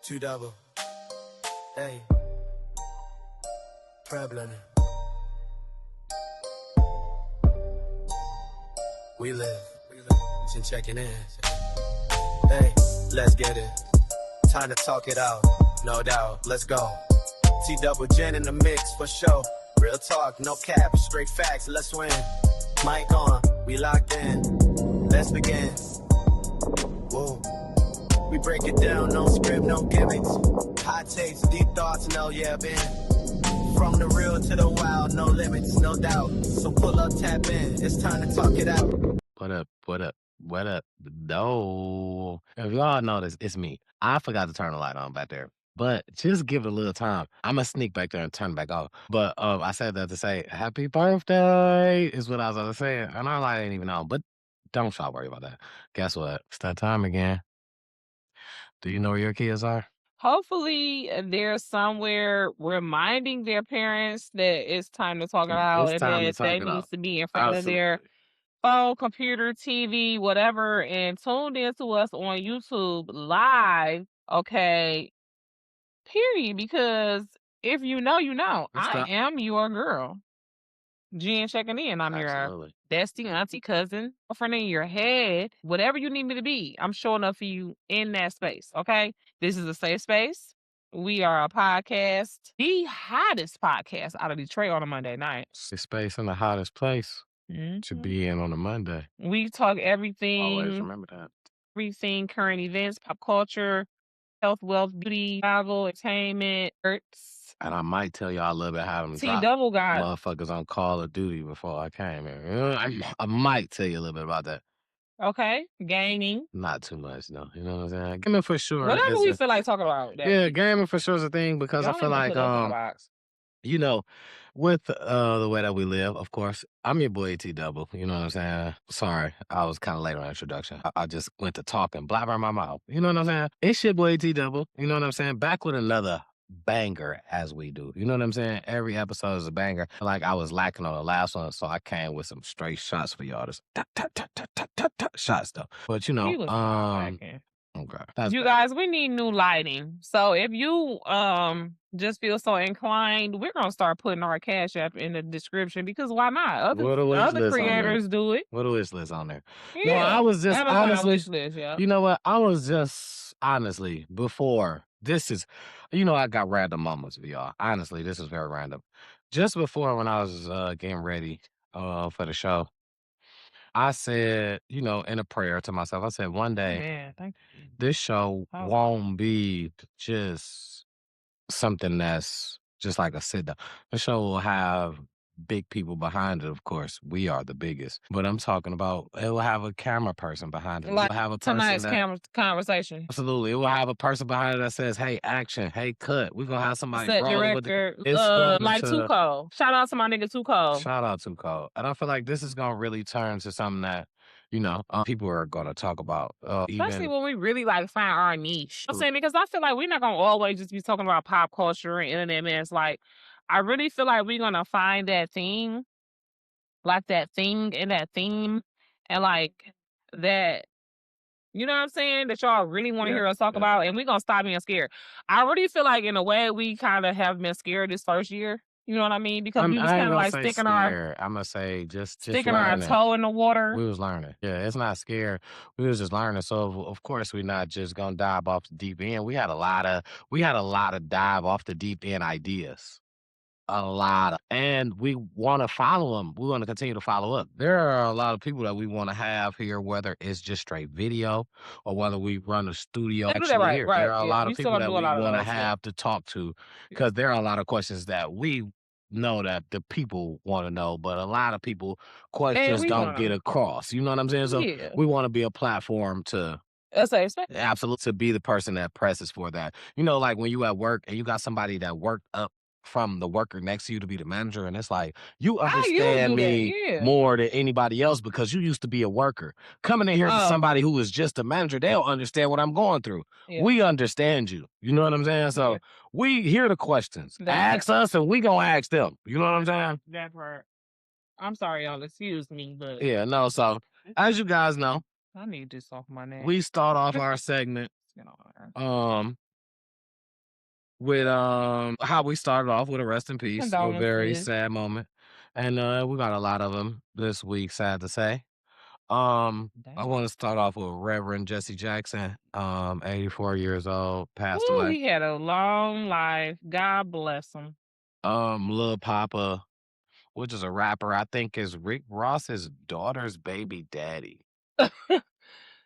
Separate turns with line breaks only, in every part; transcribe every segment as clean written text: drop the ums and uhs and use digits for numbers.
Two double. Hey. Problem. We live. Just checking in. Hey, let's get it. Time to talk it out. No doubt. Let's go. T double gin in the mix for sure. Real talk, no cap, straight facts. Let's win. Mic on, we locked in. Let's begin. Whoa. We break it down, no script, no gimmicks. Hot takes, deep thoughts, no yeah, been. From the real to the wild, no limits, no doubt. So pull up, tap in, it's time to talk it out.
What up, what up, what up? No. If y'all notice, it's me. I forgot to turn the light on back there. But just give it a little time. I'm going to sneak back there and turn it back off. But I said that to say, happy birthday is what I was going to say. And our light ain't even on. But don't y'all worry about that. Guess what? It's that time again. Do you know where your kids are?
Hopefully, they're somewhere reminding their parents that it's time to talk it out
It's
and
time to
that
talk
they
it
needs
out.
to be in front of their
Absolutely.
phone, computer, TV, whatever, and tuned into us on YouTube live, okay, period. Because if you know, you know.
It's
I
time.
am your girl. Jen checking in. I'm your
Absolutely.
bestie, auntie, cousin, girlfriend in your head, whatever you need me to be. I'm showing up for you in that space, okay? This is a safe space. We are a podcast, the hottest podcast out of Detroit on a Monday night.
Safe space in the hottest place to
Mhm.
be in on a Monday.
We talk
Always
everything,
remember that.
current events, pop culture, health, wealth, beauty, travel, entertainment, arts.
And I might tell y'all a little bit how them
T
drop
double got
motherfuckers on Call of Duty before I came here. You know, I might tell you a little bit about that.
okay, gaming.
Not too much, though. You know what I'm saying? Gaming for sure
Whatever
is
we
a
feel like talking about. That
yeah,
week.
gaming for sure is a thing because I
Y'all
feel
need to
like
put us in a box.
you know, with the way that we live, of course, I'm your boy T Double. You know what I'm saying? Sorry, I was kind of late on the introduction. I just went to talking, blabber my mouth. You know what I'm saying? It's your boy T Double. You know what I'm saying? Back with another banger as we do. You know what I'm saying? Every episode is a banger. Like I was lacking on the last one, so I came with some straight shots for y'all. Just shots though. But you
He
know,
was not lacking.
okay, that's
You
better.
guys, we need new lighting. So if you just feel so inclined, we're gonna start putting our cash app in the description because why not?
What a wish
Other
list on there.
creators do it.
What a wish list on there. No,
Yeah.
I was just
Amazon
honestly,
wish list, yeah.
you know what? I was just honestly before this is, you know, I got random moments of y'all. Honestly, this is very random. Just before when I was getting ready for the show, I said, you know, in a prayer to myself, I said, one day
Man, thank you.
this show
Oh.
won't be just something that's just like a sit down. The show will have big people behind it, of course. We are the biggest. But I'm talking about it will have a camera person behind it. It
Like
will have a person
tonight's
that
conversation.
absolutely. It will have a person behind it that says, "Hey, action! Hey, cut!" We're gonna have somebody
Set
rolling with it.
director,
It's going
like
to
Tuco. Shout out to my nigga Tuco.
shout out to Cole, and I feel like this is gonna really turn to something that you know people are gonna talk about.
Especially
Even
when we really like find our niche. I'm saying because I feel like we're not gonna always just be talking about pop culture and internet mess. Like, I really feel like we're gonna find that thing, like that thing and that theme, and like that. You know what I'm saying? That y'all really want to hear us talk about, and we're gonna stop being scared. I really feel like in a way we kind of have been scared this first year. You know what I mean? Because we was
I ain't
kind of
gonna
like
say
sticking our
scared. I'm gonna say just
sticking our
learning.
toe in the water.
We was learning. Yeah, it's not scared. We was just learning. So of course we're not just gonna dive off the deep end. We had a lot of dive off the deep end ideas. A lot of, and we want to follow them. We want to continue to follow up. There are a lot of people that we want to have here, whether it's just straight video or whether we run a studio
They do that
actually
right,
here.
right.
There are a
Yeah,
lot
we
of
still
people
gonna
that
do a
we
lot of
want to
those. Yeah.
have to talk to because there are a lot of questions that we know that the people want to know, but a lot of people questions
we
don't
wanna
get
know.
across. You know what I'm saying? So
Yeah.
we want to be a platform to
That's safe space.
absolutely to be the person that presses for that. You know, like when you at work and you got somebody that worked up from the worker next to you to be the manager, and it's like you
How you
understand
do that?
me
Yeah.
more than anybody else because you used to be a worker. Coming in here to
Oh.
somebody who is just a manager, they'll understand what I'm going through.
Yeah.
We understand you. You know what I'm saying? So
Yeah.
we hear the questions.
That-
Ask us and we gonna ask them. You know what I'm saying?
That part. I'm sorry, y'all. Excuse me, but
Yeah, no, so as you guys know,
I need this off my neck.
we start off our segment
Get on there.
with how we started off with a rest in peace, a very
Condolences.
sad moment. And we got a lot of them this week, sad to say. I
Damn.
want to start off with Reverend Jesse Jackson, 84 years old, passed
Ooh,
away.
he had a long life. God bless him.
Lil Papa, which is a rapper, I think is Rick Ross's daughter's baby daddy.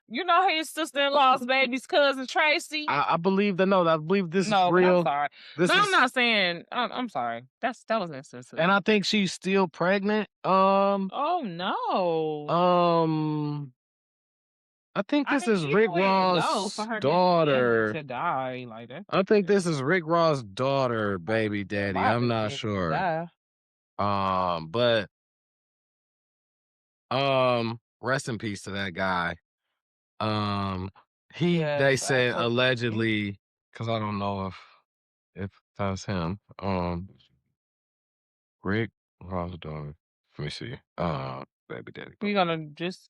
You know his sister-in-law's baby's cousin Tracy?
I believe that. No, I believe this is
No, but I'm
real.
sorry.
This
But I'm
is,
not saying. I'm sorry. That was insensitive.
and I think she's still pregnant.
Oh no!
I think
I
this
didn't
is
even
Rick
know it was low
Ross'
for her
daughter.
to die like that.
I think this is Rick Ross' daughter, baby daddy.
Why
I'm
did
not
it
sure.
die?
But rest in peace to that guy. They
Yes,
said
absolutely.
allegedly, because I don't know if that's him. Rick Ross' daughter. Let me see. Baby daddy.
We're gonna just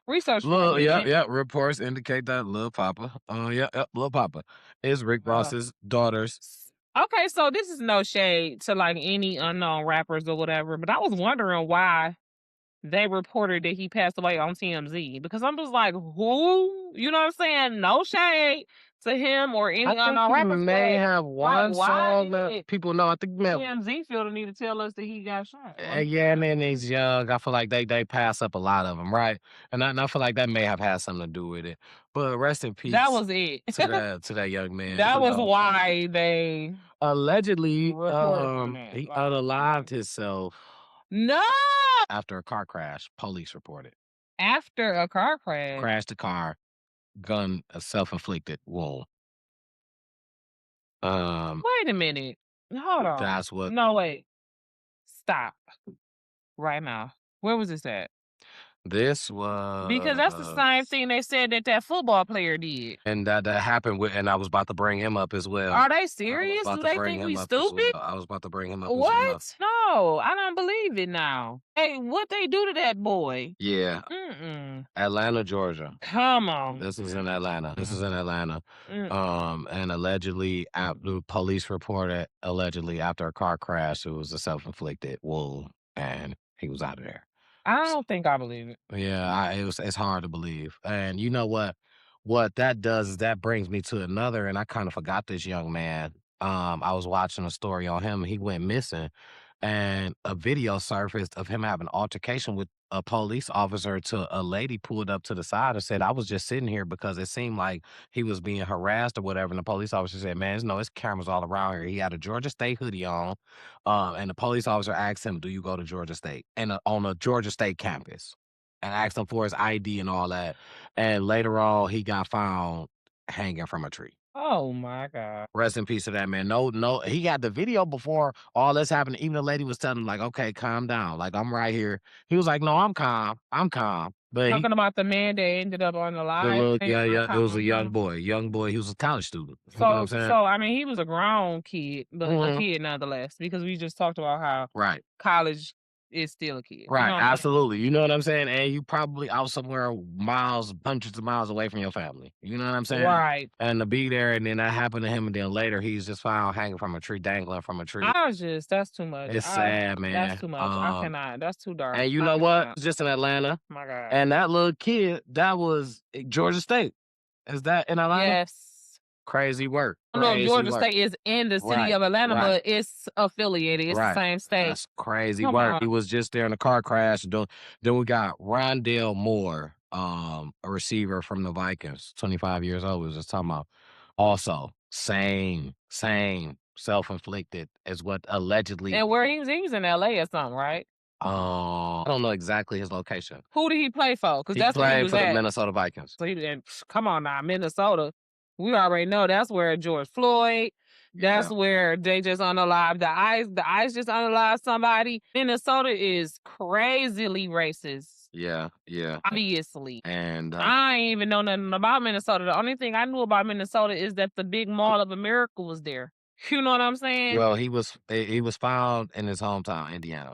research for a
Lil, yeah,
minute.
yeah. Reports indicate that Lil Papa, yeah, Lil Papa is Rick Ross's daughter's.
Okay, so this is no shade to like any unknown rappers or whatever, but I was wondering why they reported that he passed away on TMZ because I'm just like, who? You know what I'm saying? No shade to him or any
I think
unknown
he
rappers.
may have one
why
song
did
that people know. I think man,
TMZ feel the need to tell us that he got shot?
yeah, and then he's young. I feel like they pass up a lot of them, right? And I feel like that may have had something to do with it. But rest in peace
That was it.
to that young man.
That was why they
Allegedly,
reported that.
he unalived himself
No,
after a car crash. Police reported.
after a car crash.
Crashed the car, gun, a self-inflicted wound.
Wait a minute. Hold on.
That's what.
No, wait. Stop. Right now. Where was this at?
This was
Because that's the same thing they said that football player did.
and that happened with, and I was about to bring him up as well.
Are they serious? Do they think we stupid?
I was about to bring him up as
What?
well.
No, I don't believe it now. Hey, what they do to that boy?
Yeah, Atlanta, Georgia.
Come on.
This is in Atlanta.
Mm.
And allegedly, the police reported allegedly after a car crash, it was a self-inflicted wound, and he was out of there.
I don't think I believe it.
Yeah, it's hard to believe. And you know what? What that does is that brings me to another, and I kind of forgot this young man. I was watching a story on him. He went missing, and a video surfaced of him having an altercation with a police officer to a lady pulled up to the side and said, I was just sitting here because it seemed like he was being harassed or whatever. And the police officer said, man, it's cameras all around here. He had a Georgia State hoodie on. And the police officer asked him, do you go to Georgia State? And on a Georgia State campus. And asked him for his ID and all that. And later on, he got found hanging from a tree.
Oh my God.
Rest in peace to that man. No, he got the video before all this happened. Even the lady was telling him, like, okay, calm down. Like, I'm right here. He was like, no, I'm calm. But
Talking about the man that ended up on the live.
it was a young boy. He was a college student. You know what I'm saying?
So I mean, he was a grown kid, but a kid nonetheless, because we just talked about how
Right.
college is still a kid.
Right,
You know what I'm saying?
absolutely. You know what I'm saying? And you probably out somewhere miles, hundreds of miles away from your family. You know what I'm saying?
Right.
And to be there, and then that happened to him, and then later he's just found hanging from a tree, dangling from a tree.
That's too much.
It's sad, man.
That's too much. I cannot. That's too dark.
And you know what? It's just in Atlanta.
My God.
And that little kid, that was Georgia State. Is that in Atlanta?
Yes.
Crazy work.
No, Georgia State is in the city of Atlanta, but it's affiliated. It's the same state.
That's crazy work. He was just there in a car crash. Then we got Rondale Moore, a receiver from the Vikings, 25 years old. We was just talking about. Also, same, self-inflicted as what allegedly.
And where he was in LA or something, right?
I don't know exactly his location.
Who did he play for? Because that's where he was
for
at.
the Minnesota Vikings.
So come on now, Minnesota. We already know that's where George Floyd. That's where they just unalived the ICE. The ICE just unalived somebody. Minnesota is crazily racist.
Yeah.
Obviously.
And
I ain't even know nothing about Minnesota. The only thing I knew about Minnesota is that the big Mall of America was there. You know what I'm saying?
Well, he was found in his hometown, Indiana.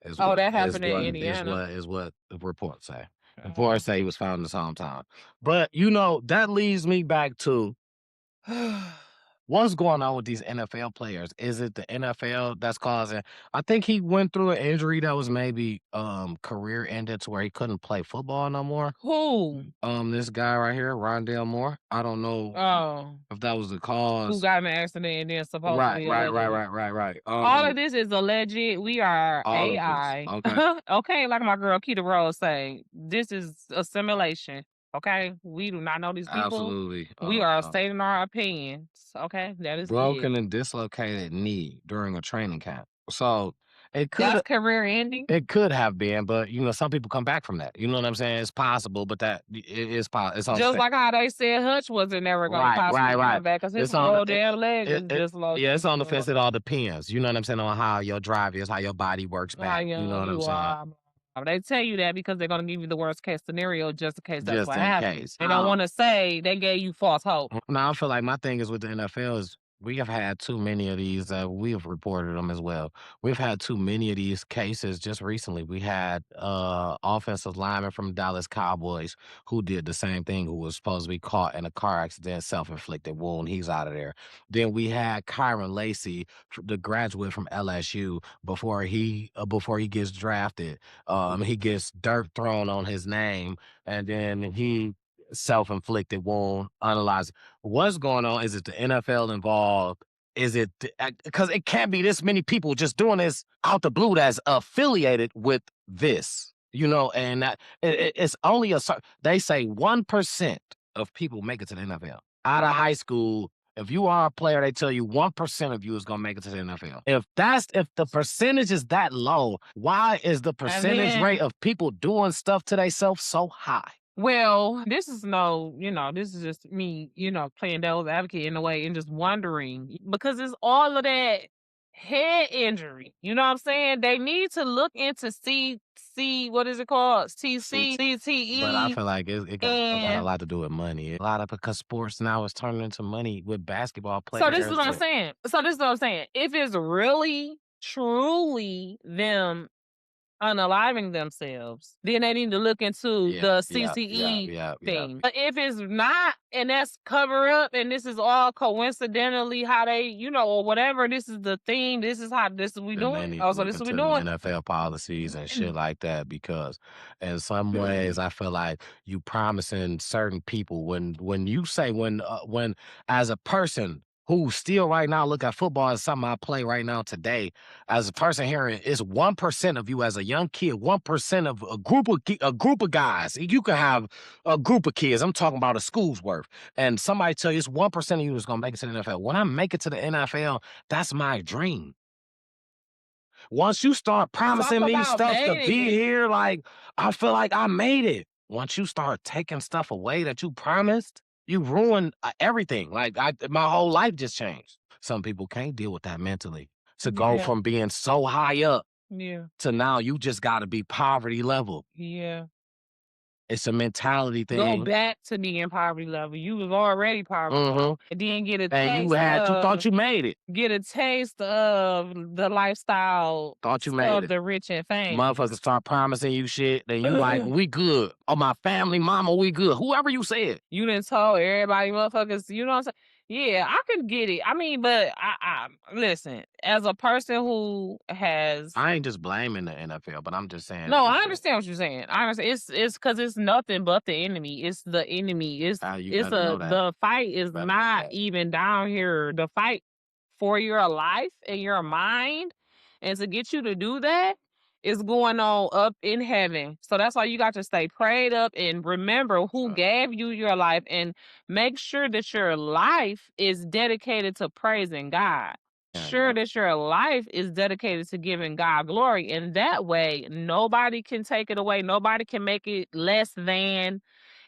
That happened in Indiana.
Is what the reports say. before I say he was found in his hometown. But you know, that leads me back to what's going on with these NFL players? Is it the NFL that's causing? I think he went through an injury that was maybe career ended to where he couldn't play football no more.
Who?
This guy right here, Rondale Moore. I don't know
Oh,
if that was the
who
cause.
got in an accident and then
Right,
supposedly allegedly.
right.
All of this is alleged. We are
All of this.
AI.
Okay.
Okay, like my girl Keita Rose say, this is a simulation. Okay, we do not know these people.
Absolutely.
We are stating our opinions. Okay, that is
Broken
it.
and dislocated knee during a training camp. So it could
That's career ending.
it could have been, but you know, some people come back from that. You know what I'm saying? It's possible, but that it is possible. It's on
Just like how they said Hutch wasn't never going to
right,
possibly
right.
come back because his
It's on
whole
the
damn leg is
it,
dislocated.
yeah, it's on the fence. It all depends. You know what I'm saying? On how your drive is, how your body works
How
back. You know
young
what I'm
you
saying?
are. They tell you that because they're going to give you the worst case scenario just in case that's
Just
what
in
happened.
case.
They don't want to say they gave you false hope.
Now I feel like my thing is with the NFL is we have had too many of these. We have reported them as well. We've had too many of these cases just recently. We had offensive lineman from Dallas Cowboys who did the same thing, who was supposed to be caught in a car accident, self-inflicted wound. He's out of there. Then we had Kyron Lacey, the graduate from LSU, before he gets drafted. He gets dirt thrown on his name, and then he self-inflicted wound, analyze what's going on. Is it the NFL involved? Is it because it can't be this many people just doing this out the blue that's affiliated with this, you know? And that it's only they say 1% of people make it to the NFL out of high school. If you are a player, they tell you 1% of you is gonna make it to the NFL. If the percentage is that low, why is the percentage rate of people doing stuff to themselves so high?
Well, this is this is just me, playing devil's advocate in a way and just wondering because it's all of that head injury. You know what I'm saying? They need to look into what is it called? CTE.
But I feel like it got a lot to do with money. A lot of because sports now is turning into money with basketball players.
So this is what I'm saying. If it's really, truly them unaliving themselves, then they need to look into the CTE thing. But if it's not, and that's cover up, and this is all coincidentally how they, or whatever, this is the thing, this is we doing. Also, this is what we doing.
NFL policies and shit like that, because in some ways I feel like you promising certain people when you say when as a person who still right now look at football as something I play right now today, as a person here, it's 1% of you as a young kid, 1% of a group of guys. You can have a group of kids. I'm talking about a school's worth. And somebody tell you it's 1% of you that's gonna make it to the NFL. When I make it to the NFL, that's my dream. Once you start promising me stuff to be here, like I feel like I made it. Once you start taking stuff away that you promised, you ruin everything. Like my whole life just changed. Some people can't deal with that mentally. To go from being so high up to now you just got to be poverty level.
Yeah.
It's a mentality thing.
Go back to being poverty level. You was already poverty level. And then get a taste
you thought you made it.
Get a taste of the lifestyle
thought you made
of
it.
the rich and famous.
Motherfuckers start promising you shit, then you like, we good. Oh, my family, mama, we good. Whoever you said.
You done told everybody motherfuckers, you know what I'm saying? Yeah, I could get it. I mean, but I listen, as a person who has
I ain't just blaming the NFL, but I'm just saying.
No, I understand what you're saying. I understand. It's because it's nothing but the enemy. It's the enemy. The fight is not even down here. The fight for your life and your mind, and to get you to do that is going on up in heaven. So that's why you got to stay prayed up and remember who gave you your life and make sure that your life is dedicated to praising God. Sure that your life is dedicated to giving God glory. And that way, nobody can take it away. Nobody can make it less than.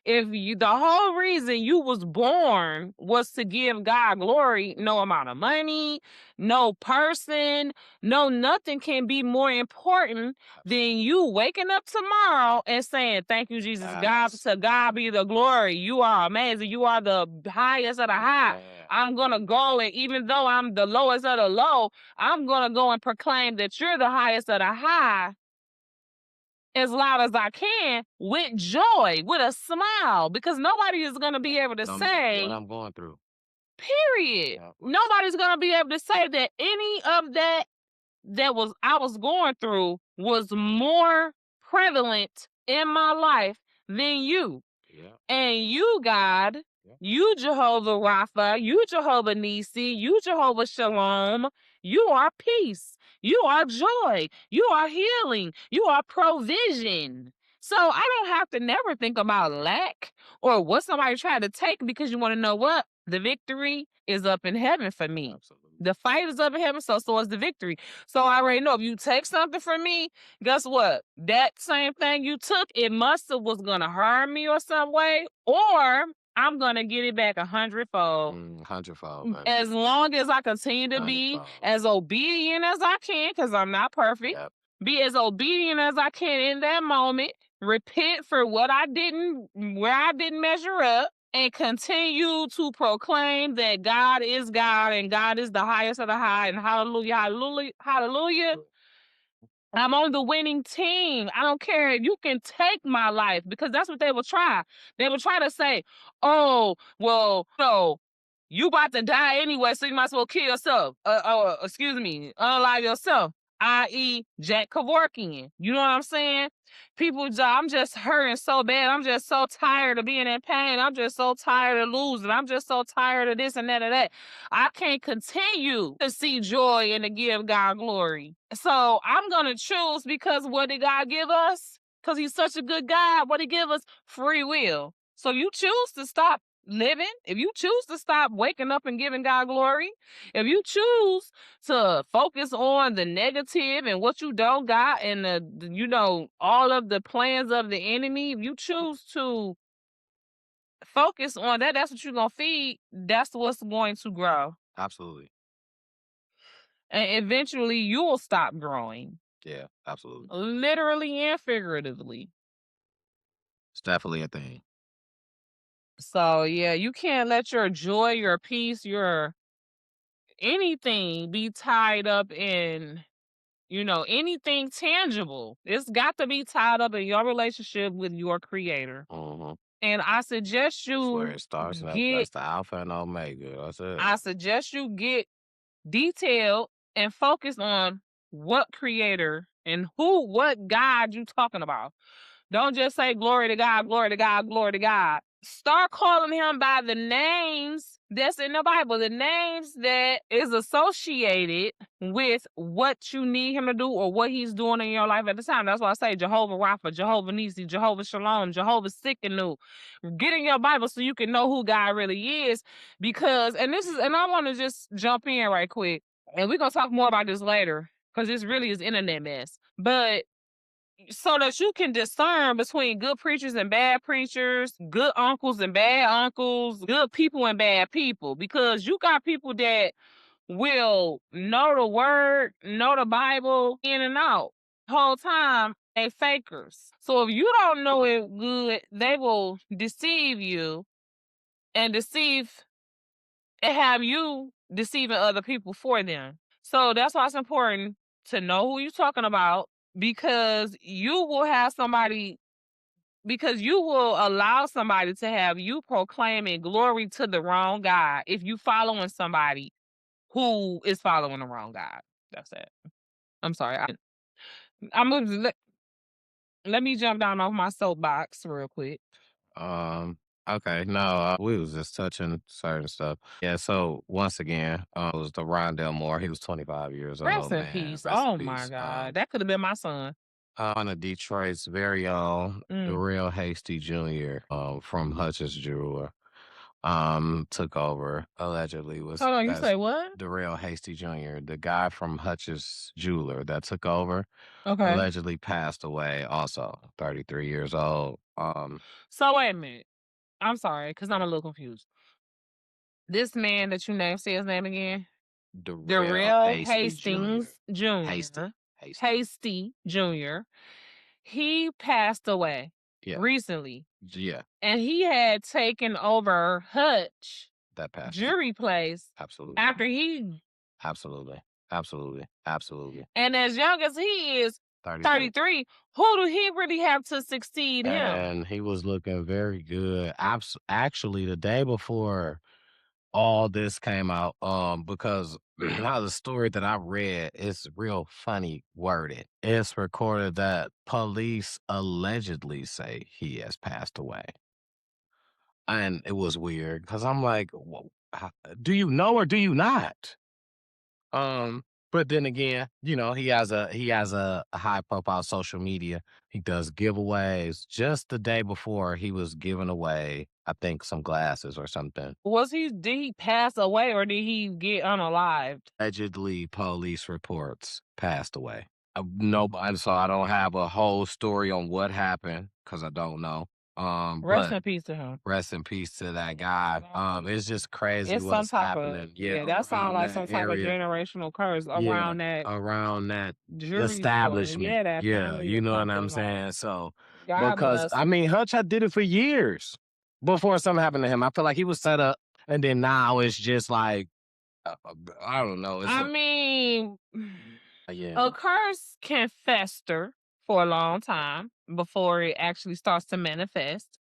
If the whole reason you was born was to give God glory, no amount of money, no person, no nothing can be more important than you waking up tomorrow and saying, thank you, Jesus. God, to God be the glory. You are amazing. You are the highest of the high. I'm going to go, and even though I'm the lowest of the low, I'm going to go and proclaim that you're the highest of the high. as loud as I can with joy, with a smile, because nobody is going to be able to say
what I'm going through.
period.
Yeah.
Nobody's going to be able to say that any of that I was going through was more prevalent in my life than you.
Yeah.
And you, God, you Jehovah Rapha, you Jehovah Nisi, you Jehovah Shalom, you are peace, you are joy, you are healing, you are provision. So I don't have to never think about lack or what somebody tried to take, because you want to know what? The victory is up in heaven for me.
Absolutely.
The fight is up in heaven, so is the victory. So I already know if you take something from me, guess what? That same thing you took, it must have was gonna harm me or some way, or I'm gonna get it back 100-fold.
100-fold, baby.
As long as I continue to be
100-fold.
as obedient as I can, because I'm not perfect.
Yep.
Be as obedient as I can in that moment. Repent for where I didn't measure up, and continue to proclaim that God is God and God is the highest of the high, and hallelujah, hallelujah, hallelujah. I'm on the winning team. I don't care. You can take my life, because that's what they will try. They will try to say, oh, well, no, you about to die anyway, so you might as well kill yourself. Excuse me, unalive yourself, i.e. Jack Kevorkian. You know what I'm saying? People, I'm just hurting so bad. I'm just so tired of being in pain. I'm just so tired of losing. I'm just so tired of this and that and that. I can't continue to see joy and to give God glory. So I'm going to choose, because what did God give us? Because he's such a good God. What did he give us? Free will. So you choose to stop living, if you choose to stop waking up and giving God glory, if you choose to focus on the negative and what you don't got, and all of the plans of the enemy, if you choose to focus on that, that's what you're gonna feed. That's what's going to grow.
Absolutely.
And eventually you will stop growing.
Yeah, absolutely.
Literally and figuratively.
It's definitely a thing.
So yeah, you can't let your joy, your peace, your anything be tied up in, anything tangible. It's got to be tied up in your relationship with your creator.
Mm-hmm.
And I suggest
That's where
you
it starts. And
get
that's the alpha and omega. That's it.
I suggest you get detailed and focus on what creator and what God you talking about. Don't just say glory to God, glory to God, glory to God. Start calling him by the names that's in the Bible, the names that is associated with what you need him to do or what he's doing in your life at the time. That's why I say Jehovah Rapha, Jehovah Nisi, Jehovah Shalom, Jehovah Sikkenu. Get in your Bible so you can know who God really is. Because, and I want to just jump in right quick, and we're going to talk more about this later, because this really is internet mess. But so that you can discern between good preachers and bad preachers, good uncles and bad uncles, good people and bad people, because you got people that will know the word, know the Bible in and out. Whole time they fakers. So if you don't know it good, they will deceive you and have you deceiving other people for them. So that's why it's important to know who you're talking about, because you will allow somebody to have you proclaiming glory to the wrong God if you following somebody who is following the wrong God. That's it. I'm sorry. I'm gonna let me jump down off my soapbox real quick.
Okay, no, we was just touching certain stuff. Yeah, so once again, it was the Rondell Moore. He was 25 years
Rest
old,
in
man.
peace.
Rest in
Oh my
peace.
God. That could have been my son.
One of Detroit's very own, Darrell Hasty Jr. From Hutch's Jeweler, took over. Allegedly was
Hold on, you say what?
Darrell Hasty Jr., the guy from Hutch's Jeweler that took over,
Okay.
allegedly passed away. Also, 33 years old.
So wait a minute. I'm sorry, because I'm a little confused. This man that you named, say his name again? Darrell Hastings Jr. Hasty Jr. He passed away recently.
Yeah.
And he had taken over Hutch
That passed.
Jury Place.
Absolutely.
After he.
Absolutely. Absolutely. Absolutely.
And as young as he is,
33.
33. Who do he really have to succeed him?
And he was looking very good. Actually, the day before all this came out, because now the story that I read is real funny worded. It's recorded that police allegedly say he has passed away. And it was weird because I'm like, do you know or do you not? Um, but then again, he has a high profile social media. He does giveaways. Just the day before, he was giving away, I think, some glasses or something.
Did he pass away or did he get unalived?
Allegedly, police reports passed away. No, and so I don't have a whole story on what happened because I don't know.
Rest
But
in peace to him.
rest in peace to that guy. It's just crazy
It's some
what's
type of
happening. Yeah,
that sounds
around
like
that
some type of
area.
generational curse
Yeah,
around that
around that
jury store.
establishment.
Yeah, that
Yeah,
family
you
or
know what I'm
something. Like,
saying? So,
God
because
bless
I
him.
mean, Hutch had did it for years before something happened to him. I feel like he was set up, and then now it's just like I don't know. It's
I mean,
yeah.
a curse can fester for a long time before it actually starts to manifest.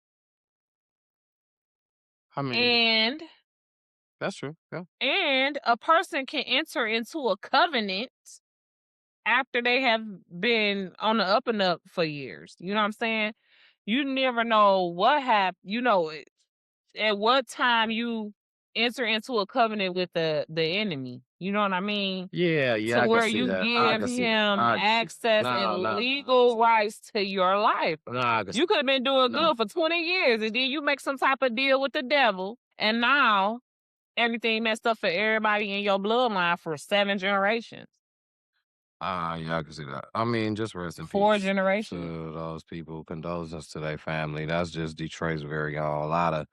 I mean,
And
that's true. Yeah.
a person can enter into a covenant after they have been on the up and up for years. You know what I'm saying? You never know what happened. At what time you enter into a covenant with the enemy. You know what I mean?
Yeah, yeah,
To
I can
where
see
you
that. I
give
can see.
him access
No,
and
no,
legal rights to your life.
no. I can see.
You could have been doing
No.
good for 20 years and then you make some type of deal with the devil. And now everything messed up for everybody in your bloodline for 7 generations.
Yeah, I can see that. I mean, just rest in
4
peace
generations.
to those people. Condolences to their family. That's just Detroit's very own. A lot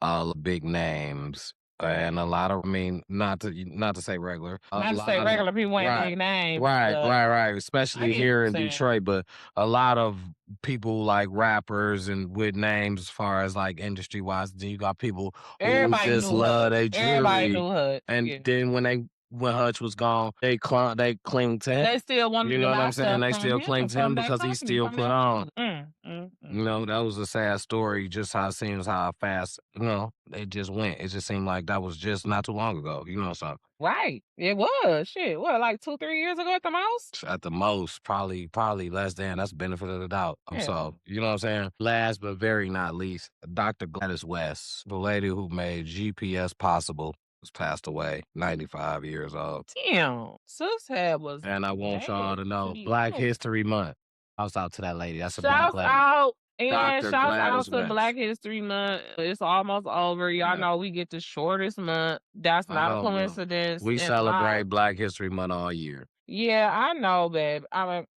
of big names and a lot of. I mean, not to say regular. A
Not to say
lot of
regular people ain't
right,
big names,
right,
but
right, right.
I
Especially
get what
here
you're
in
saying.
Detroit, but a lot of people like rappers and with names as far as like industry wise. Then you got people who
Everybody
just
knew
love
Hutch.
their
Everybody
jewelry,
knew Hutch.
and
Yeah.
then when Hutch was gone, they cling to him.
They still wanted
You
to
know what
buy
I'm saying?
stuff
They
from
still
him,
cling to him
from that
because he
company,
still
from
put
that
on.
mm.
That was a sad story, just how it seems how fast, it just went. It just seemed like that was just not too long ago, so
Right. It was. Shit. What, like 2, 3 years ago at the most?
at the most, probably less than that's benefit of the doubt.
Yeah.
So, you know what I'm saying? Last but very not least, Dr. Gladys West, the lady who made GPS possible, was passed away, 95 years old.
Damn. Sis head was
And I want y'all
bad.
to know,
She
Black
was.
History Month. Shouts out to that lady. That's a black
Shouts
lady.
out. And
Dr.
shouts out
Gladys
to
West.
Black History Month. It's almost over. Y'all
Yeah.
know we get the shortest month. That's not a
Oh, no.
coincidence
We
in
celebrate
life.
Black History Month all year.
Yeah, I know, babe.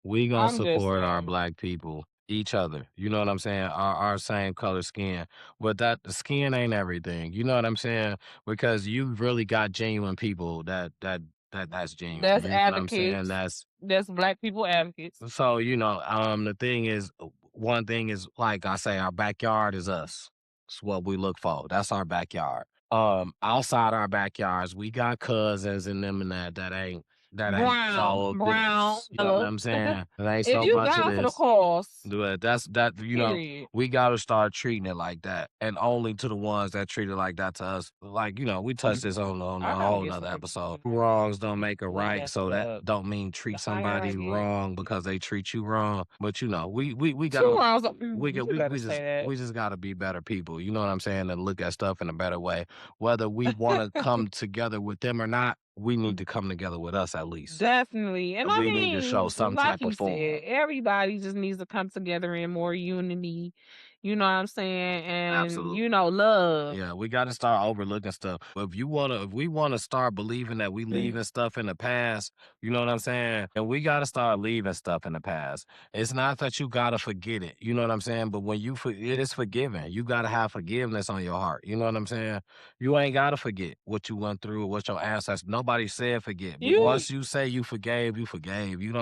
We gonna
I'm just
support our
saying.
black people, each other. You know what I'm saying? Our same color skin, but that the skin ain't everything. You know what I'm saying? Because you really got genuine people that's genuine.
That's
You know what I'm saying?
advocates. That's Black people advocates.
So the thing is, one thing is like I say, our backyard is us. It's what we look for. That's our backyard. Outside our backyards, we got cousins and them and that ain't so of
Brown,
this. You know what I'm saying? It ain't
if
so
you
much of
down for the
this.
cause,
But
period.
we gotta start treating it like that. And only to the ones that treat it like that to us. Like, we touched this on a
I gotta
whole
get
nother
some
episode. Wrongs don't make a
way
right.
messed
So that
up.
don't mean treat
The higher I
somebody
get.
wrong because they treat you wrong. But we
2
gotta
wrongs.
we just gotta be better people. You know what I'm saying? And look at stuff in a better way. Whether we wanna come together with them or not, we need to come together with us at least.
Definitely. And I
We need to show
mean,
some
like
type
you
of form.
said, everybody just needs to come together in more unity. You know what I'm saying? And,
Absolutely.
love.
Yeah, we got to start overlooking stuff. If we wanna start believing that we leaving stuff in the past, you know what I'm saying? And we got to start leaving stuff in the past. It's not that you got to forget it, you know what I'm saying? But when it is forgiven. You got to have forgiveness on your heart. You know what I'm saying? You ain't got to forget what you went through, what your ancestors. Nobody said forget. But
You
once you say you forgave, you forgave. You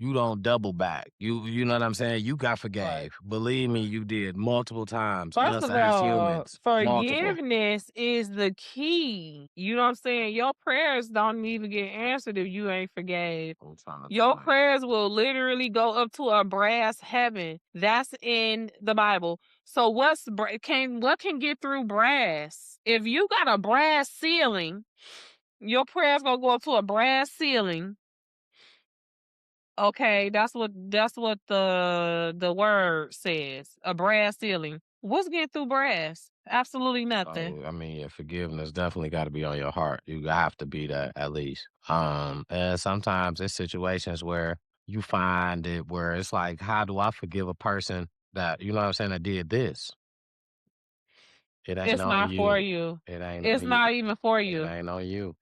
you don't double back. You know what I'm saying? You got forgave.
Right.
Believe me, you did multiple times.
First
Us
of
as
all,
humans, multiple.
forgiveness is the key. You know what I'm saying? Your prayers don't even get answered if you ain't forgave.
I'm trying to
Your
explain.
prayers will literally go up to a brass heaven. That's in the Bible. So what can get through brass? If you got a brass ceiling, your prayers gonna go up to a brass ceiling. Okay, that's what the word says. A brass ceiling. What's getting through brass? Absolutely nothing.
So I mean, yeah, forgiveness definitely got to be on your heart. You have to be that at least. And sometimes it's situations where you find it where it's like, how do I forgive a person that you know what I'm saying that did this? It ain't
It's
on
not for
you.
you.
It ain't
It's
on you.
not even for
It
you.
ain't on you.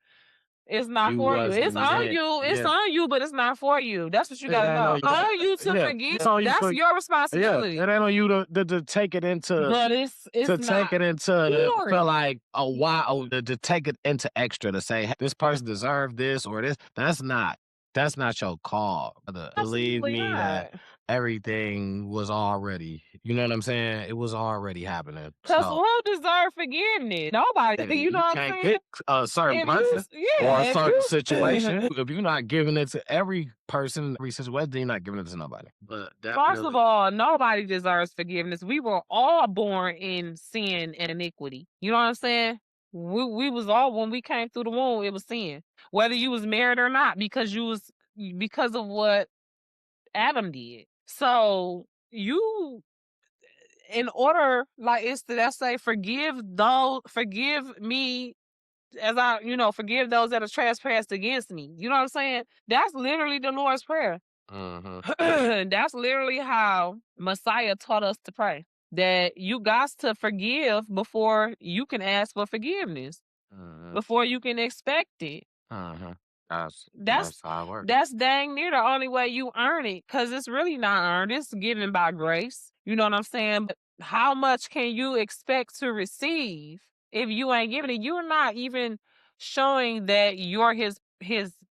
It's not
You
for you. It's
wasn't
on
meant.
you. It's
Yeah,
on you, but it's not for you. That's what you
it
gotta
ain't on
know.
you.
On you to
Yeah,
forgive.
it's on you
That's
for
your
yeah.
responsibility.
It ain't on you to take it into
But it's
to take
not
it into
for
feel
you.
like a wow to take it into extra to say "Hey, this person deserved this or this. That's not your call. Brother. Believe
Absolutely
me that
not.
everything was already, you know what I'm saying? It was already happening.
Cause
So
who deserves forgiveness? Nobody. You know
you
what I'm
can't
saying?
pick a certain
If you,
person or a
yeah, if
certain
you,
situation. If you're not giving it to every person, every situation, then you're not giving it to nobody. But
first of
definitely.
all, nobody deserves forgiveness. We were all born in sin and iniquity. You know what I'm saying? We was all when we came through the womb, it was sin. Whether you was married or not, because of what Adam did. So you in order, like it's let's say forgive me as I, forgive those that have trespassed against me. You know what I'm saying? That's literally the Lord's Prayer. That's literally how Messiah taught us to pray. That you got to forgive before you can ask for forgiveness, before you can expect it.
That's how it works.
That's dang near the only way you earn it, because it's really not earned. It's given by grace. You know what I'm saying? But how much can you expect to receive if you ain't giving it? You're not even showing that you're his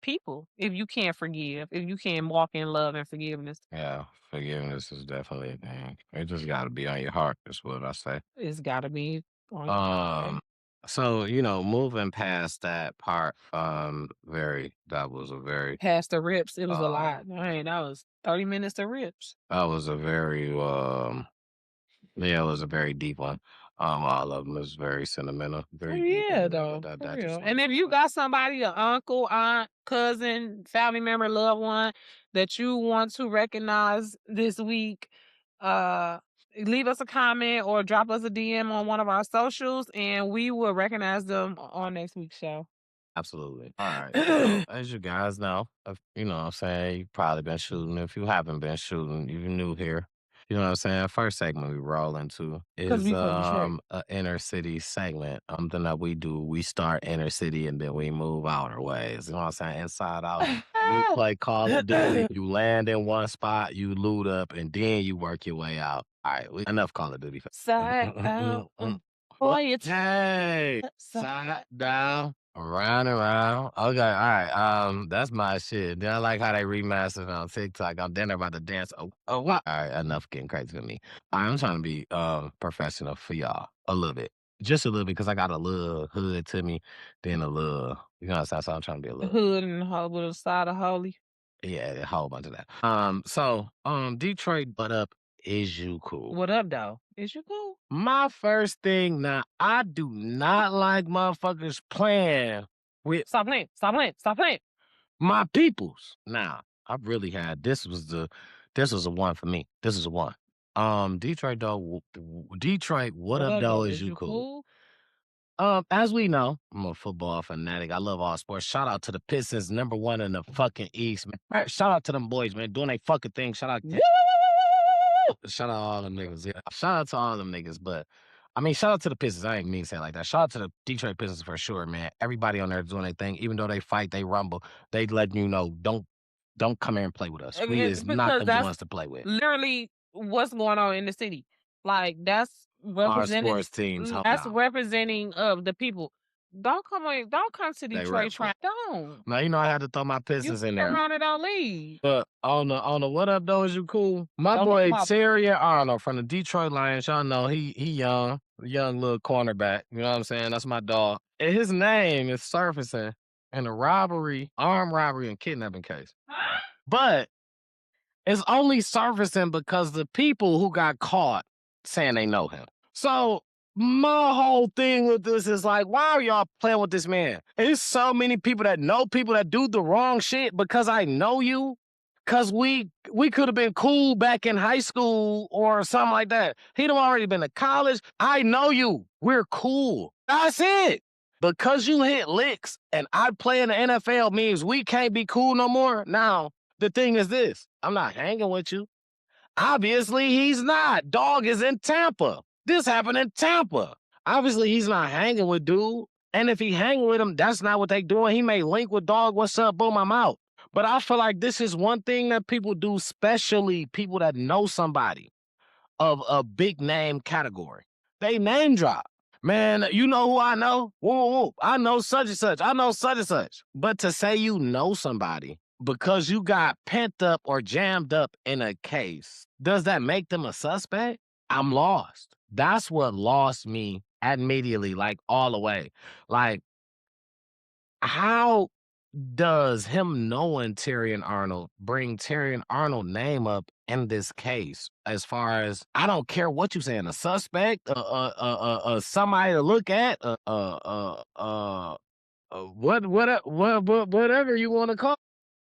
people if you can't forgive, if you can't walk in love and forgiveness.
Yeah, forgiveness is definitely a thing. It just got to be on your heart. Is what I say.
It's gotta be on your
Um, so moving past that part, that was a very,
past the rips. It was a lot.
um,
That was 30 minutes of rips.
that was a very, yeah, it was a very deep one. All of them is very sentimental,
Oh
very deep,
yeah,
and
though,
that
for
that
real.
just
And if you got somebody, an uncle, aunt, cousin, family member, loved one that you want to recognize this week, uh, leave us a comment or drop us a DM on one of our socials, and we will recognize them on next week's show.
absolutely. All right. So, as you guys know, you know what I'm saying, you've probably been shooting. If you haven't been shooting, you're new here. You know what I'm saying? First segment we roll into
Cause
is
we from Detroit.
a inner city segment. Something that we do. We start inner city and then we move outer ways. You know what I'm saying? Inside out. You play Call of Duty. You land in one spot, you loot up, and then you work your way out. All right, enough Call of Duty.
Side out, boy, it's
Hey, side down, around and around. Okay, all right. That's my shit. Then I like how they remastered it on TikTok. I'm then about to dance. Oh, what? All right, enough getting crazy with me. I'm trying to be professional for y'all a little bit, just a little bit, because I got a little hood to me, then a little, you know what I'm saying. So I'm trying to be a little.
hood and with a side of holy.
Yeah, a whole bunch of that. Detroit, but up, is you cool?
What up, though? Is you cool?
My first thing now, I do not like motherfuckers playing with
Stop playing. Stop playing. Stop playing.
my peoples. Now, I really had this was a one for me. This is a one. Detroit though, Detroit, what up though? Is
Is
you
you
cool?
cool?
As we know, I'm a football fanatic. I love all sports. Shout out to the Pistons, #1 in the fucking East, man. All right, shout out to them boys, man, doing their fucking thing. Shout out all them niggas. Yeah. Shout out to all them niggas. But I mean, shout out to the Pistons. I ain't mean to say it like that. Shout out to the Detroit Pistons for sure, man. Everybody on there doing their thing. Even though they fight, they rumble, they letting you know, don't come here and play with us. We is not
Because
the
that's
ones to play with.
literally what's going on in the city. Like that's
Our
represented.
sports teams help
That's
out.
representing of the people. Don't come to
They
Detroit
rep.
trying. Don't.
Now you know I had to throw my
You
Pistons in there.
around and don't leave.
But on the what up though, is you cool? My
Don't
boy
my
Terry Arnold from the Detroit Lions, y'all know he young little cornerback. You know what I'm saying? That's my dog. And his name is surfacing in a armed robbery, and kidnapping case. But it's only surfacing because the people who got caught saying they know him. So my whole thing with this is like, why are y'all playing with this man? There's so many people that know people that do the wrong shit because I know you. Cause we could have been cool back in high school or something like that. He'd have already been to college. I know you. We're cool. That's it. Because you hit licks and I play in the NFL means we can't be cool no more. Now, the thing is this, I'm not hanging with you. Obviously, he's not. Dog is in Tampa. This happened in Tampa. Obviously, he's not hanging with dude. And if he hanging with him, that's not what they doing. He may link with dog, what's up, boom, I'm out. But I feel like this is one thing that people do, especially people that know somebody of a big name category. They name drop. Man, you know who I know? Whoa, whoa, I know such and such. I know such and such. But to say you know somebody because you got pent up or jammed up in a case, does that make them a suspect? I'm lost. That's what lost me immediately, like all the way. Like, how does him knowing Tyrion Arnold bring Tyrion Arnold name up in this case? As far as, I don't care what you saying, a suspect, somebody to look at, whatever you want to call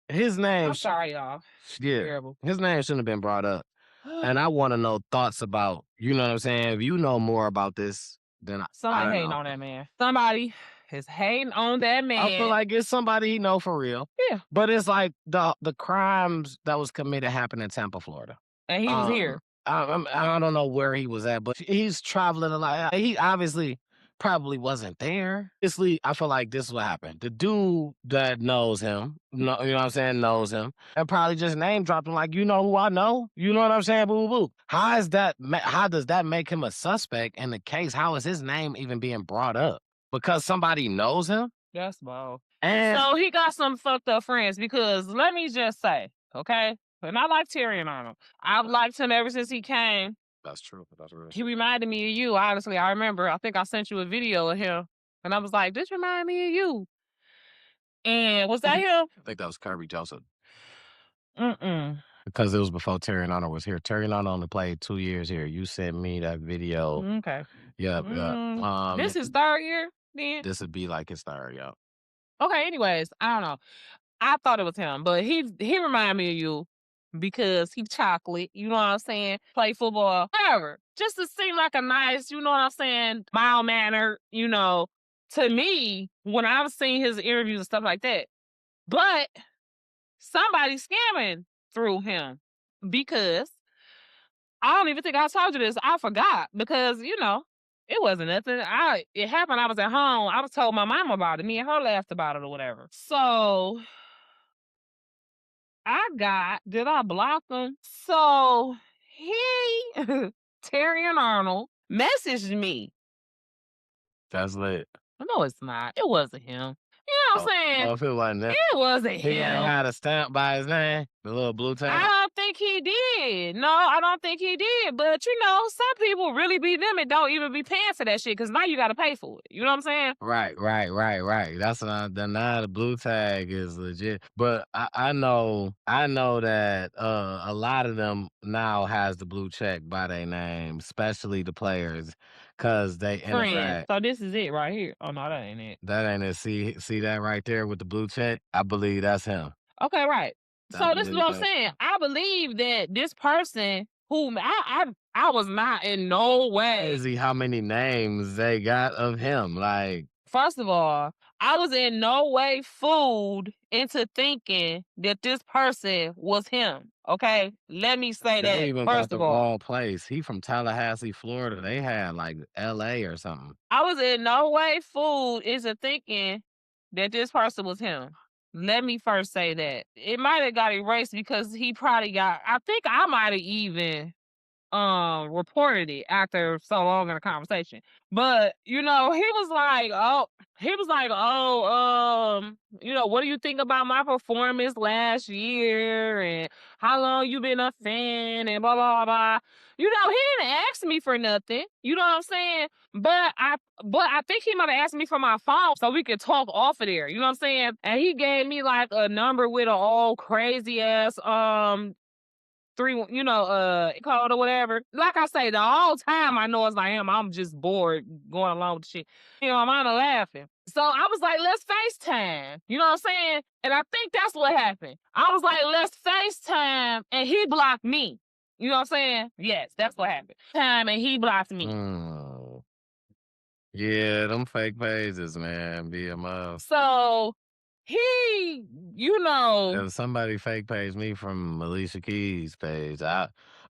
his name.
I'm sorry, y'all.
Yeah,
Terrible.
his name shouldn't have been brought up. And I want to know thoughts about, you know what I'm saying? If you know more about this, then I
Somebody
don't
hating
know.
on that man. Somebody is hating on that man.
I feel like it's somebody he know for real.
Yeah.
But it's like the crimes that was committed happened in Tampa, Florida.
And he was here.
I don't know where he was at, but he's traveling a lot. He obviously probably wasn't there. Honestly, I feel like this is what happened. The dude that knows him, you know what I'm saying, knows him, and probably just name dropped him like, you know who I know? You know what I'm saying? Boo, boo, boo. How does that make him a suspect in the case? How is his name even being brought up? Because somebody knows him?
That's wild.
And
So he got some fucked up friends because let me just say, okay? And I like Tyrion Arnold. I've liked him ever since he came.
that's true. That's real.
He reminded me of you, honestly. I remember, I think I sent you a video of him. And I was like, this remind me of you. And was that him?
I think that was Kirby Joseph.
Mm-mm.
Because it was before Tyrion Arnold was here. Tyrion Arnold only played 2 years here. You sent me that video.
Okay.
Yeah.
This is third year then?
This would be like his third, yeah.
Okay, anyways, I don't know. I thought it was him, but he reminded me of you because he chocolate, you know what I'm saying? Play football, whatever. Just to seem like a nice, you know what I'm saying, mild mannered, you know, to me, when I've seen his interviews and stuff like that. But somebody's scamming through him because I don't even think I told you this. I forgot because, you know, it wasn't nothing. It happened. I was at home. I was told my mom about it. Me and her laughed about it or whatever. So did I block him? So he, Tyrion Arnold, messaged me.
That's lit.
No, it's not. It wasn't him. You know what I'm saying?
Oh, if it wasn't that.
It wasn't
He ain't
him.
had a stamp by his name, the little blue tag.
I don't think he did. No, I don't think he did. But you know, some people really be them and don't even be paying for that shit because now you got to pay for it. You know what I'm saying?
Right. That's now the blue tag is legit. But I know that a lot of them now has the blue check by their name, especially the players, cause they
Friend.
interact.
So this is it right here. Oh no, that ain't it.
That ain't it. See that right there with the blue check? I believe that's him.
Okay, right. So
I
this is
believe
what I'm
that.
saying. I believe that this person whom I was not in no way.
Crazy how many names they got of him. Like,
First of all, I was in no way fooled into thinking that this person was him. Okay, let me say
they
that.
even got
First
the
of all,
wrong place. He from Tallahassee, Florida. They had like L.A. or something.
I was in no way fooled into thinking that this person was him. Let me first say that. It might have got erased because he probably got, I think I might have even reported it after so long in a conversation. But he was like, "Oh, what do you think about my performance last year and how long you been a fan and blah blah blah." He didn't ask me for nothing. You know what I'm saying? But I think he might have asked me for my phone so we could talk off of there. You know what I'm saying? And he gave me like a number with an all crazy ass three, code or whatever. Like I say, the whole time I know it's like him. I'm just bored going along with the shit. I'm out of laughing. So I was like, let's FaceTime. You know what I'm saying? And I think that's what happened. I was like, let's FaceTime, and he blocked me. You know what I'm saying? Yes, that's what happened. Time and he blocked me.
Mm. Yeah, them fake pages, man, be a mug.
So he,
If somebody fake page me from Alicia Keys' page, I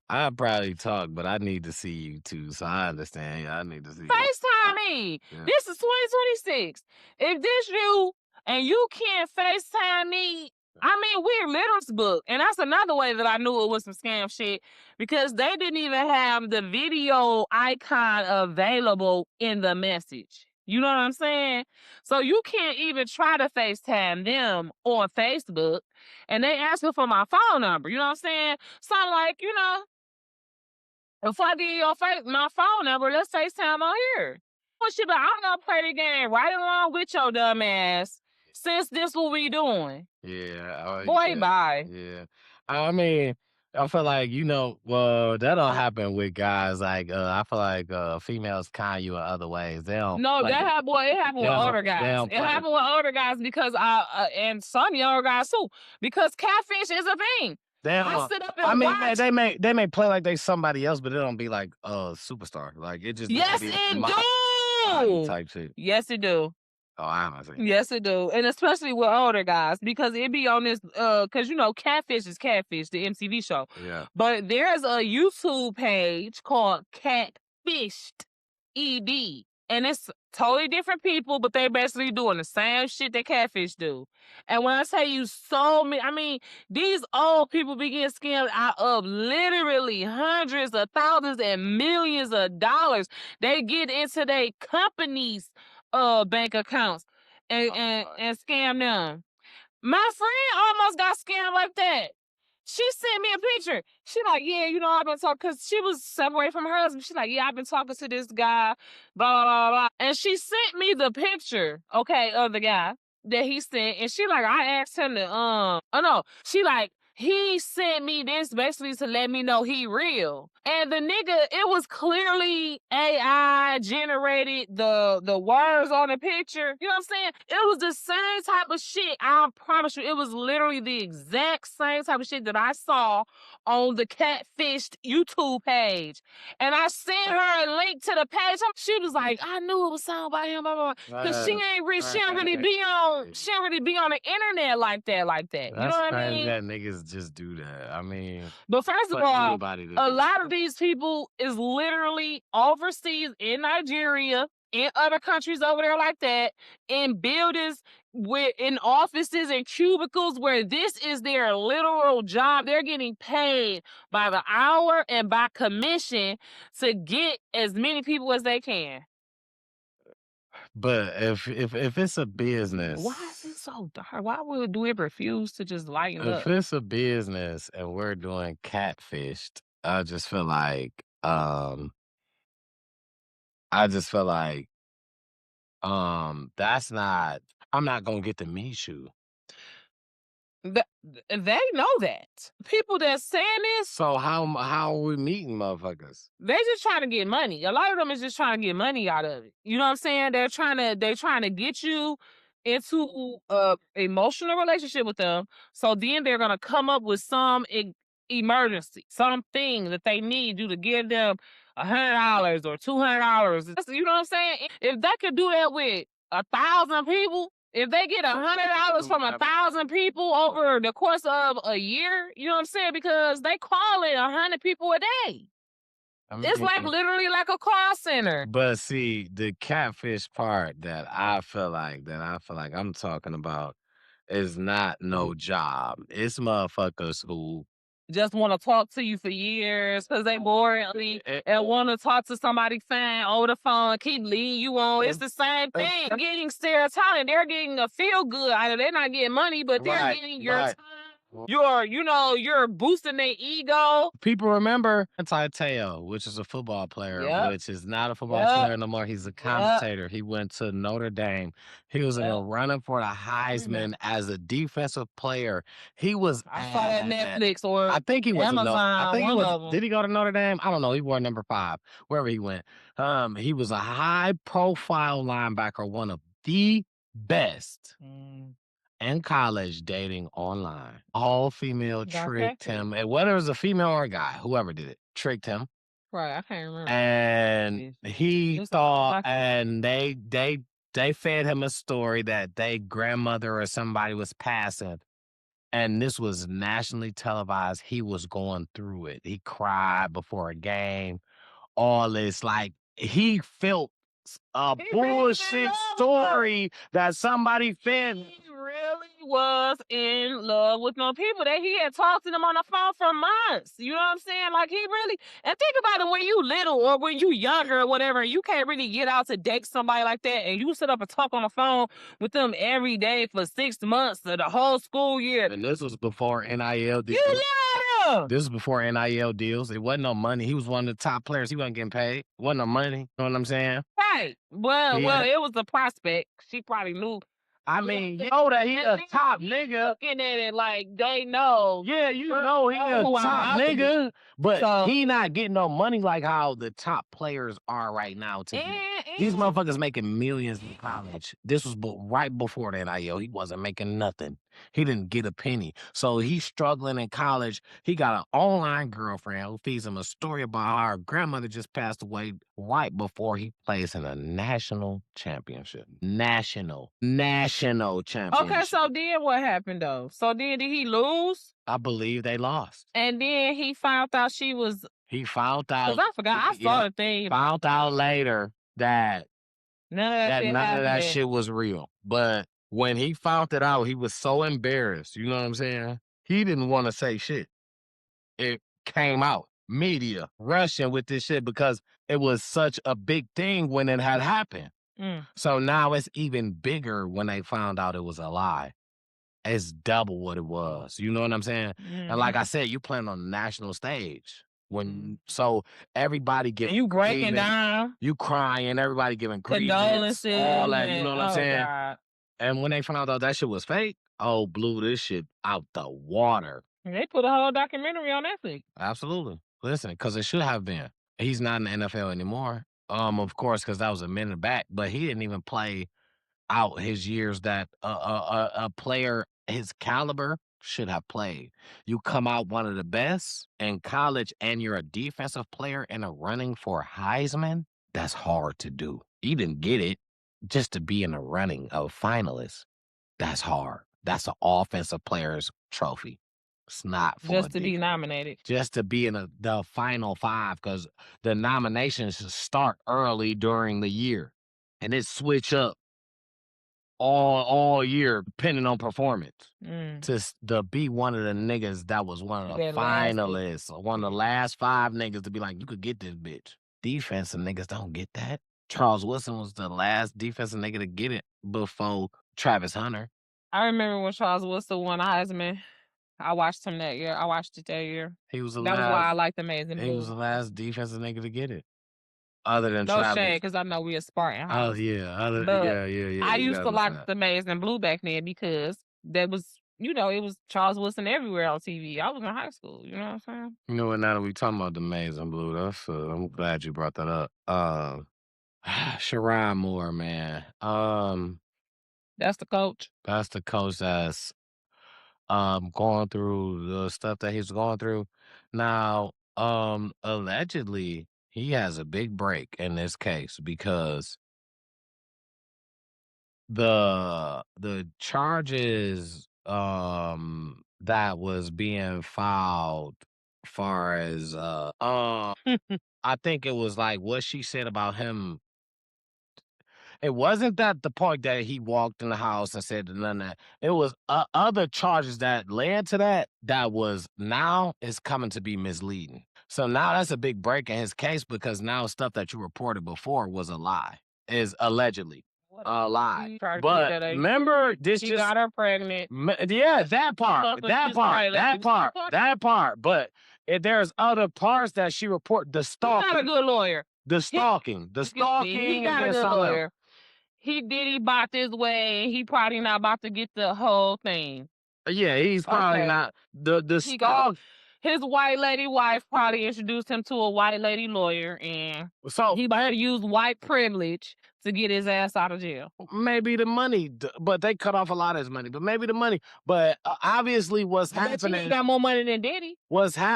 probably talk, but I need to see you too, so I understand. Yeah, I need to see you.
FaceTime me.
Yeah.
This is 2026. If this you and you can't FaceTime me, I mean, we're little book. And that's another way that I knew it was some scam shit because they didn't even have the video icon available in the message. You know what I'm saying? So you can't even try to FaceTime them on Facebook and they asking for my phone number. You know what I'm saying? So I'm like, if I give you my phone number, let's FaceTime on here. Shit, but I'm gonna play the game right along with your dumb ass. Since this what we doing.
Yeah.
Boy,
Yeah.
bye.
Yeah. I mean, I feel like, well, that'll happen with guys. Like, I feel like females con you in other ways. They don't
No,
play.
it happened
They
with
don't,
older
they
guys.
don't
It
play.
happened with older guys because and some younger guys too. Because catfish is a thing.
They
I
don't.
sit up
I
and
mean, man,
watch.
they may play like they somebody else, but it don't be like a superstar. Like it just
Yes,
be
it
body
do.
type shit.
Yes, it do.
Oh, I haven't seen.
Yes, it do. And especially with older guys, because it be on this because Catfish is Catfish, the MTV show.
Yeah.
But there's a YouTube page called Catfished ED. And it's totally different people, but they basically doing the same shit that Catfish do. And when I tell you so many, I mean, these old people be getting scammed out of literally hundreds of thousands and millions of dollars. They get into their companies' bank accounts and scam them. My friend almost got scammed like that. She sent me a picture. She like, yeah, I've been talking because she was separated from her husband. She like, yeah, I've been talking to this guy, blah, blah, blah, blah. And she sent me the picture, okay, of the guy that he sent. And she like, I asked him to, oh no, she like, he sent me this basically to let me know he real. And the nigga, it was clearly AI generated the words on the picture. You know what I'm saying? It was the same type of shit. I promise you, it was literally the exact same type of shit that I saw on the Catfished YouTube page. And I sent her a link to the page. She was like, I knew it was something about him, blah, blah, blah. Cause she don't really be on the internet like that. You know what I mean?
That niggas just do that. I mean,
But first of
for
all,
anybody to
a
do
lot of these people is literally overseas in Nigeria, in other countries over there like that, in buildings in offices and cubicles where this is their literal job. They're getting paid by the hour and by commission to get as many people as they can.
But if it's a business,
Why is it so dark? Why would we refuse to just lighten
if
up?
it's a business and we're doing catfished, I just feel like that's not. I'm not gonna get to meet you.
They know that. People that saying this,
So how are we meeting motherfuckers?
they just trying to get money. A lot of them is just trying to get money out of it. You know what I'm saying? They're trying to get you into a emotional relationship with them. So then they're gonna come up with some emergency, something that they need you to give them $100 or $200. You know what I'm saying? If they could do that with 1,000 people, if they get $100 from 1,000 people over the course of a year, you know what I'm saying? Because they call it 100 people a day. It's like literally like a call center.
But see, the catfish part that I feel like I'm talking about is not no job. It's motherfuckers who
just want to talk to you for years because they boring and want to talk to somebody fine over the phone, keep leading you on. It's the same thing. They're getting serotonin. They're getting a feel good. They're not getting money, but they're getting your time. You're boosting their ego.
People remember TTTIO, which is a football player, which is not a football player no more. He's a commentator. He went to Notre Dame. He was in a running for the Heisman as a defensive player. He was.
I saw that Netflix or
I think he went
Amazon.
I think he
one
was.
of 'em.
Did he go to Notre Dame? I don't know. He wore number 5 wherever he went. He was a high-profile linebacker, one of the best. In college, dating online. All female tricked him. And whether it was a female or a guy, whoever did it, tricked him.
Right, I can't remember.
And he
Just
thought,
like-
and they fed him a story that they grandmother or somebody was passing. And this was nationally televised. He was going through it. He cried before a game. All this, like, he felt a bullshit story that somebody fed.
He really was in love with no people that he had talked to them on the phone for months. You know what I'm saying? Like, he really, and think about it, when you little or when you younger or whatever, you can't really get out to date somebody like that, and you sit up and talk on the phone with them every day for 6 months of the whole school year.
And this was before NIL deals.
You love him.
This was before NIL deals. It wasn't no money. He was one of the top players. He wasn't getting paid. Wasn't no money. You know what I'm saying?
Right. Well, it was a prospect. She probably knew.
I mean, that he a top nigga.
Looking at it like they know.
Yeah, you know he a top nigga, but he not getting no money like how the top players are right now. These motherfuckers making millions in college. This was right before the NIL. He wasn't making nothing. He didn't get a penny. So he's struggling in college. He got an online girlfriend who feeds him a story about how her grandmother just passed away right before he plays in a national championship. National championship.
Okay, so then what happened though? So then did he lose?
I believe they lost.
And then he found out she was.
He found out.
Because I forgot. I saw the thing.
Found out later that
none of
that shit was real. But when he found it out, he was so embarrassed. You know what I'm saying? He didn't want to say shit. It came out. Media rushing with this shit because it was such a big thing when it had happened. So now it's even bigger when they found out it was a lie. It's double what it was. You know what I'm saying? And like I said, you playing on the national stage. So everybody giving,
you breaking down,
you crying, everybody giving
condolences,
all that. You know what I'm saying?
God.
And when they found out that shit was fake, blew this shit out the water.
They put a whole documentary on Netflix.
Absolutely. Listen, because it should have been. He's not in the NFL anymore. Of course, because that was a minute back, but he didn't even play out his years that a player his caliber should have played. You come out one of the best in college and you're a defensive player in a running for Heisman, that's hard to do. You didn't get it just to be in a running of finalists. That's hard. That's an offensive player's trophy. It's not for
just to be nominated.
Just to be in the final 5, because the nominations start early during the year and it switch up all year depending on performance. To be one of the niggas that was one of the finalists, or one of the last 5 niggas to be like, you could get this bitch. Defensive niggas don't get that. Charles Wilson was the last defensive nigga to get it before Travis Hunter.
I remember when Charles Wilson won Heisman. I watched him that year. I watched it that year.
He was
that was why I liked Amazing Blue.
He was the last defensive nigga to get it. Other than
no
Travis.
shade, because I know we a Spartan.
Oh yeah, yeah.
I used to like the Amazing Blue back then because that was, it was Charles Wilson everywhere on TV. I was in high school. You know what I'm saying?
You know what? Now that we talking about the Amazing Blue, I'm glad you brought that up. Sharon Moore, man.
That's the coach.
That's the coach that's going through the stuff that he's going through. Now, allegedly, he has a big break in this case because the charges that was being filed far as I think it was like what she said about him. It wasn't that the part that he walked in the house and said none of that. It was other charges that led to that. That was now is coming to be misleading. So now that's a big break in his case because now stuff that you reported before was a lie, is allegedly a lie. But remember, this
He
just
got her pregnant.
yeah, that part,
But
that
she's
part,
probably
that
like,
part, that part. But there's other parts that she report the
He's not a
stalking,
good lawyer.
the
He
stalking,
got
and
a
then
good
something else.
lawyer. He bought this way, and he probably not about to get the whole thing.
Yeah, he's probably
Okay.
not the
He got
stalk.
his white lady wife probably introduced him to a white lady lawyer, and
So
he might have used white privilege to get his ass out of jail.
maybe the money, but they cut off a lot of his money. But maybe the money. But obviously, what's
I bet you he
happening?
got more money than Diddy.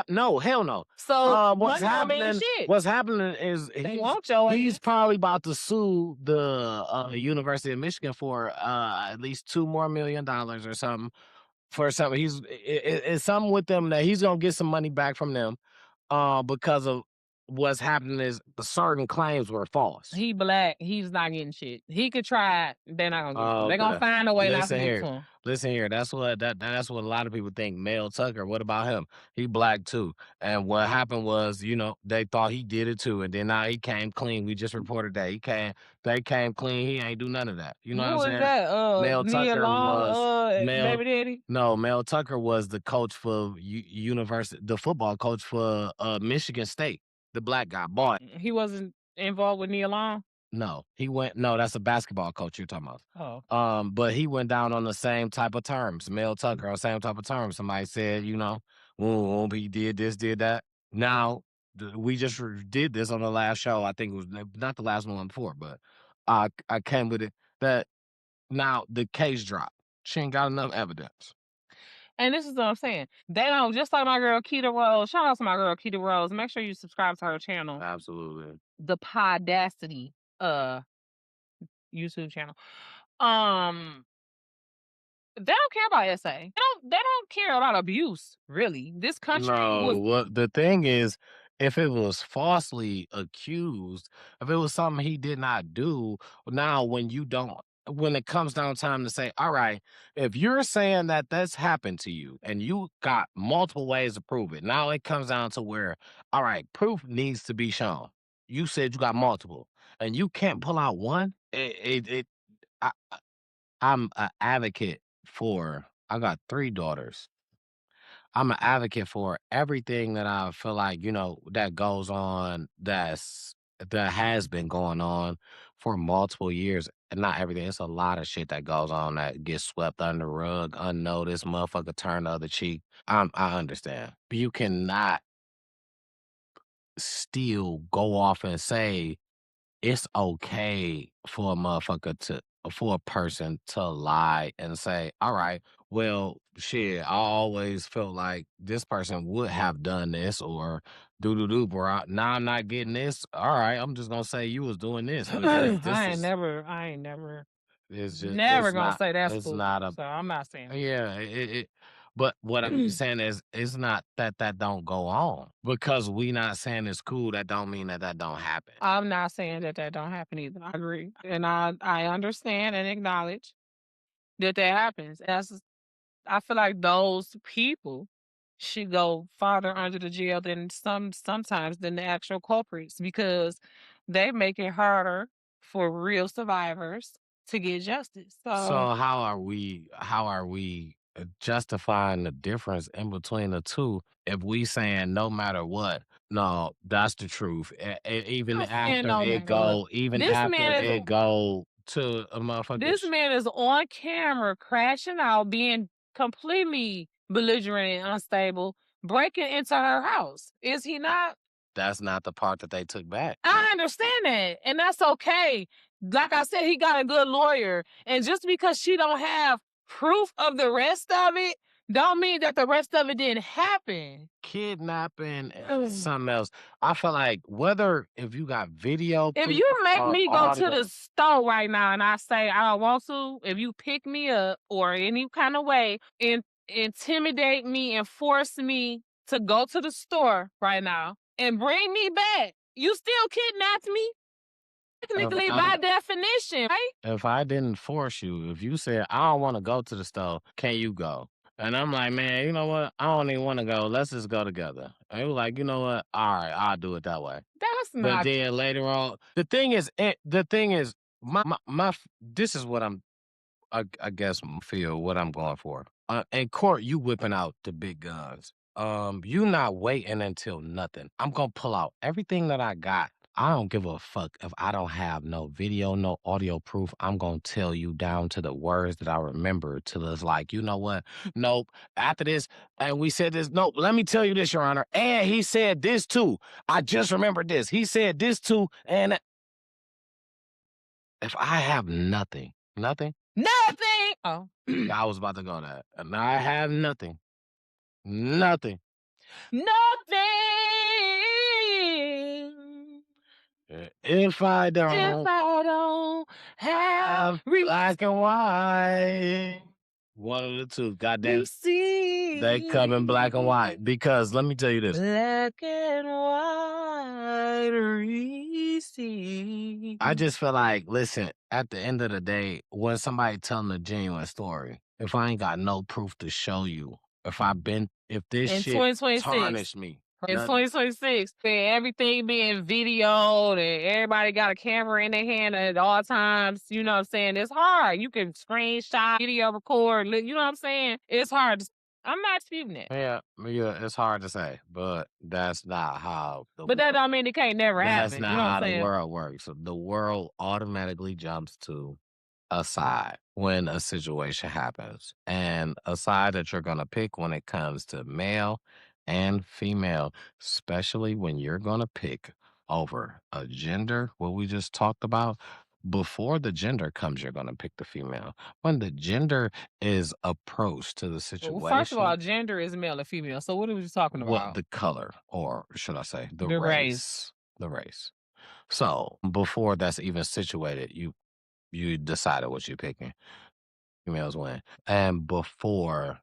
No, hell no.
So
What's
money don't mean
happening?
shit.
What's happening is
They want your
he's
ass.
probably about to sue the University of Michigan for at least $2 more million or something for something. It's something with them that he's gonna get some money back from them because of what's happening is certain claims were false.
He black. He's not getting shit. He could try it. They're not gonna get him. They're gonna
Okay.
find a way not to
Listen
get
here.
to him.
Listen here. That's what that's what a lot of people think. Mel Tucker. What about him? He black too. And what happened was, they thought he did it too, and then now he came clean. We just reported that they came clean. He ain't do none of that. You know
Who
what I'm
is
saying?
that?
Mel
Nia
Tucker was
Long,
Mel.
baby daddy.
No, Mel Tucker was the coach for university, the football coach for Michigan State. The black guy, boy.
He wasn't involved with Nia Long.
No, he went. No, that's a basketball coach you're talking about.
Oh.
But he went down on the same type of terms. Mel Tucker on same type of terms. Somebody said, he did this, did that. Now we just did this on the last show. I think it was not the last one before, but I came with it that now the case dropped. She ain't got enough evidence.
And this is what I'm saying. They don't, just like my girl Keita Rose. Shout out to my girl Keita Rose. Make sure you subscribe to her channel.
Absolutely.
The Podacity YouTube channel. They don't care about SA. They don't care about abuse, really. This country
No, what the thing is, if it was falsely accused, if it was something he did not do, now when it comes down time to say, all right, if you're saying that that's happened to you and you got multiple ways to prove it, now it comes down to where, all right, proof needs to be shown. You said you got multiple, and you can't pull out one. I'm an advocate for. I got 3 daughters. I'm an advocate for everything that I feel like, that goes on that has been going on for multiple years. And not everything. It's a lot of shit that goes on that gets swept under the rug, unnoticed, motherfucker turn the other cheek. I understand. But you cannot still go off and say it's okay for a person to lie and say, all right, well, shit, I always felt like this person would have done this or do, bro. Now I'm not getting this. All right, I'm just gonna say you was doing this.
I ain't never.
It's just
Never
it's
gonna
not
say that's
it's
cool.
not a
So I'm not saying that.
yeah. But what I'm saying is, it's not that don't go on because we not saying it's cool. That don't mean that don't happen.
I'm not saying that don't happen either. I agree. And I understand and acknowledge that happens. I feel like those people should go farther under the jail than sometimes than the actual culprits because they make it harder for real survivors to get justice.
So how are we justifying the difference in between the two if we saying no matter what? No, that's the truth. Even
I'm saying
after
no
it
matter what.
go, even
This
after
man is
it go to a motherfucker.
This man is on camera crashing out, being completely belligerent and unstable, breaking into her house. Is he not?
That's not the part that they took back.
I understand that, and that's okay. Like I said, he got a good lawyer, and just because she don't have proof of the rest of it, don't mean that the rest of it didn't happen.
Kidnapping and something else. I feel like if you got video,
if you make me go to the store right now and I say I don't want to, if you pick me up or any kind of way and intimidate me and force me to go to the store right now and bring me back, you still kidnapped me? Technically, by definition, right?
If I didn't force you, if you said, I don't want to go to the store, can you go? And I'm like, man, you know what? I don't even want to go. Let's just go together. And he was like, you know what? All right, I'll do it that way.
That's
But
not
then later on, the thing is, this is what I guess feel what I'm going for. In court, you whipping out the big guns. You not waiting until nothing. I'm gonna pull out everything that I got. I don't give a fuck if I don't have no video, no audio proof. I'm gonna tell you down to the words that I remember till it's like, you know what? Nope. After this, and we said this. Nope. Let me tell you this, Your Honor. And he said this too. I just remembered this. He said this too. And if I have nothing,
nothing. Oh,
I was about to go that. And I have nothing. Nothing.
nothing.
If I
If
don't
I don't have
black and white. One of the two. Goddamn.
receipt.
They come in black and white. Because let me tell you this.
Black and white receipt.
I just feel like, listen, at the end of the day, when somebody telling a genuine story, if I ain't got no proof to show you, if this
in
shit
2026.
tarnish me.
It's 2026. Everything being videoed and everybody got a camera in their hand at all times. You know what I'm saying? It's hard. You can screenshot, video record. You know what I'm saying? It's hard. I'm not disputing it.
Yeah, it's hard to say, but that's not how.
But that don't mean it can't never happen.
That's not
you know
how
what I'm
the world works. So the world automatically jumps to a side when a situation happens, and a side that you're gonna pick when it comes to male and female, especially when you're gonna pick over a gender, what we just talked about. Before the gender comes, you're gonna pick the female. When the gender is approached to the situation,
Well, first of all, gender is male and female. So what are we talking about?
the color, or should I say the
The
race? The race. So before that's even situated, you decided what you're picking. Females win. And before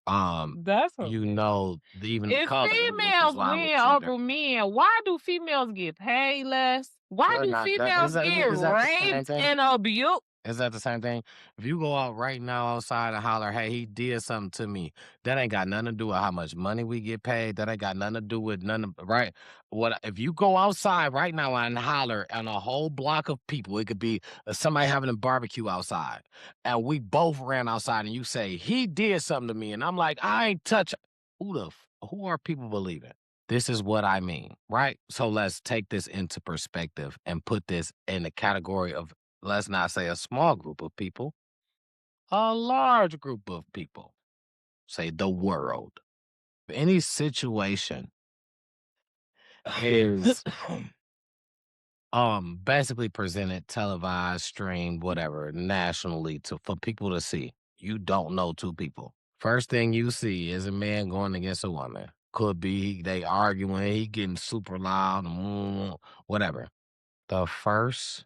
That's
you know even the
if
color, which is
females
why I
win
was shooting
over men, why do females get paid less? Why
Sure,
do
not that-
females
is that-
get
is that the same
raped
thing?
and abused?
Is that the same thing? If you go out right now outside and holler, hey, he did something to me, that ain't got nothing to do with how much money we get paid. That ain't got nothing to do with right? What if you go outside right now and holler on a whole block of people? It could be somebody having a barbecue outside, and we both ran outside, and you say he did something to me, and I'm like, I ain't touch. Who are people believing? This is what I mean, right? So let's take this into perspective and put this in the category of, let's not say a small group of people, a large group of people, say the world. Any situation is basically presented, televised, streamed, whatever, nationally for people to see. You don't know two people. First thing you see is a man going against a woman. Could be they arguing, he getting super loud, whatever. The first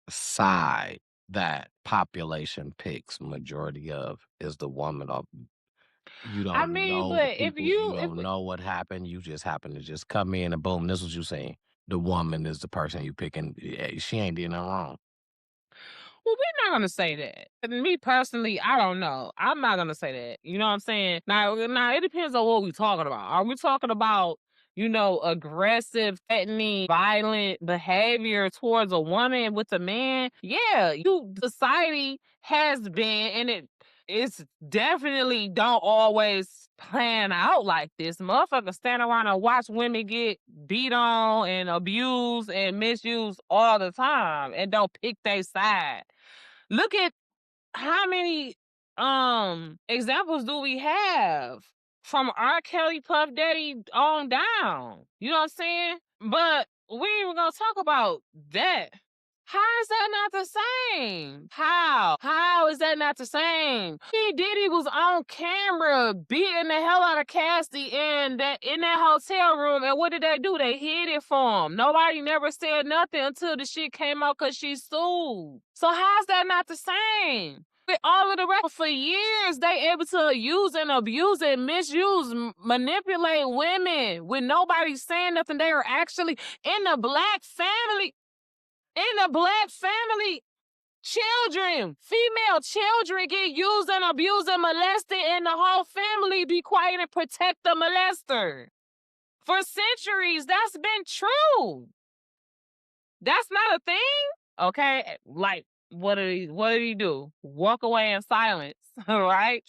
side that population picks majority of is the woman. You don't know the
but if
people,
you
don't know what happened. You just happen to just come in and boom, this is what you saying. The woman is the person you picking. She ain't did nothing wrong.
Well, we're not gonna say that. And me personally, I don't know. I'm not gonna say that. You know what I'm saying? Now it depends on what we're talking about. Are we talking about, aggressive, threatening, violent behavior towards a woman with a man? Yeah, society has been, and it's definitely don't always plan out like this. Motherfuckers stand around and watch women get beat on and abused and misused all the time and don't pick their side. Look at how many examples do we have from R. Kelly, Puff Daddy on down. You know what I'm saying? But we ain't even gonna talk about that. How is that not the same? How is that not the same? P. Diddy was on camera beating the hell out of Cassie in that hotel room, and what did they do? They hid it for him. Nobody never said nothing until the shit came out because she sued. So how's that not the same? with all of the rest. For years, they able to use and abuse and misuse, manipulate women with nobody saying nothing. They are actually in the black family. In the black family, children, female children get used and abused and molested, and the whole family be quiet and protect the molester. For centuries, that's been true. That's not a thing. Okay, like what did he do? Walk away in silence, right?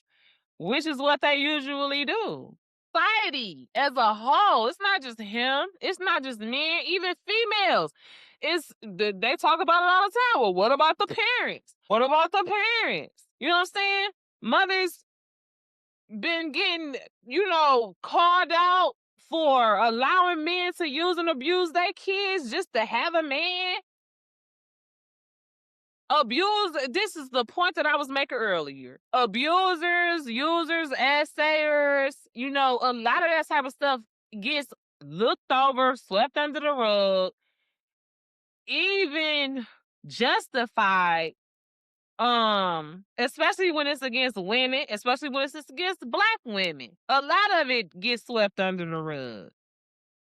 Which is what they usually do. Society as a whole, it's not just him, it's not just men, even females. They talk about it all the time. Well, what about the parents? What about the parents? You know what I'm saying? Mothers been getting, called out for allowing men to use and abuse their kids just to have a man. This is the point that I was making earlier. Abusers, users, assayers, a lot of that type of stuff gets looked over, swept under the rug, even justified, especially when it's against women, especially when it's against black women. A lot of it gets swept under the rug.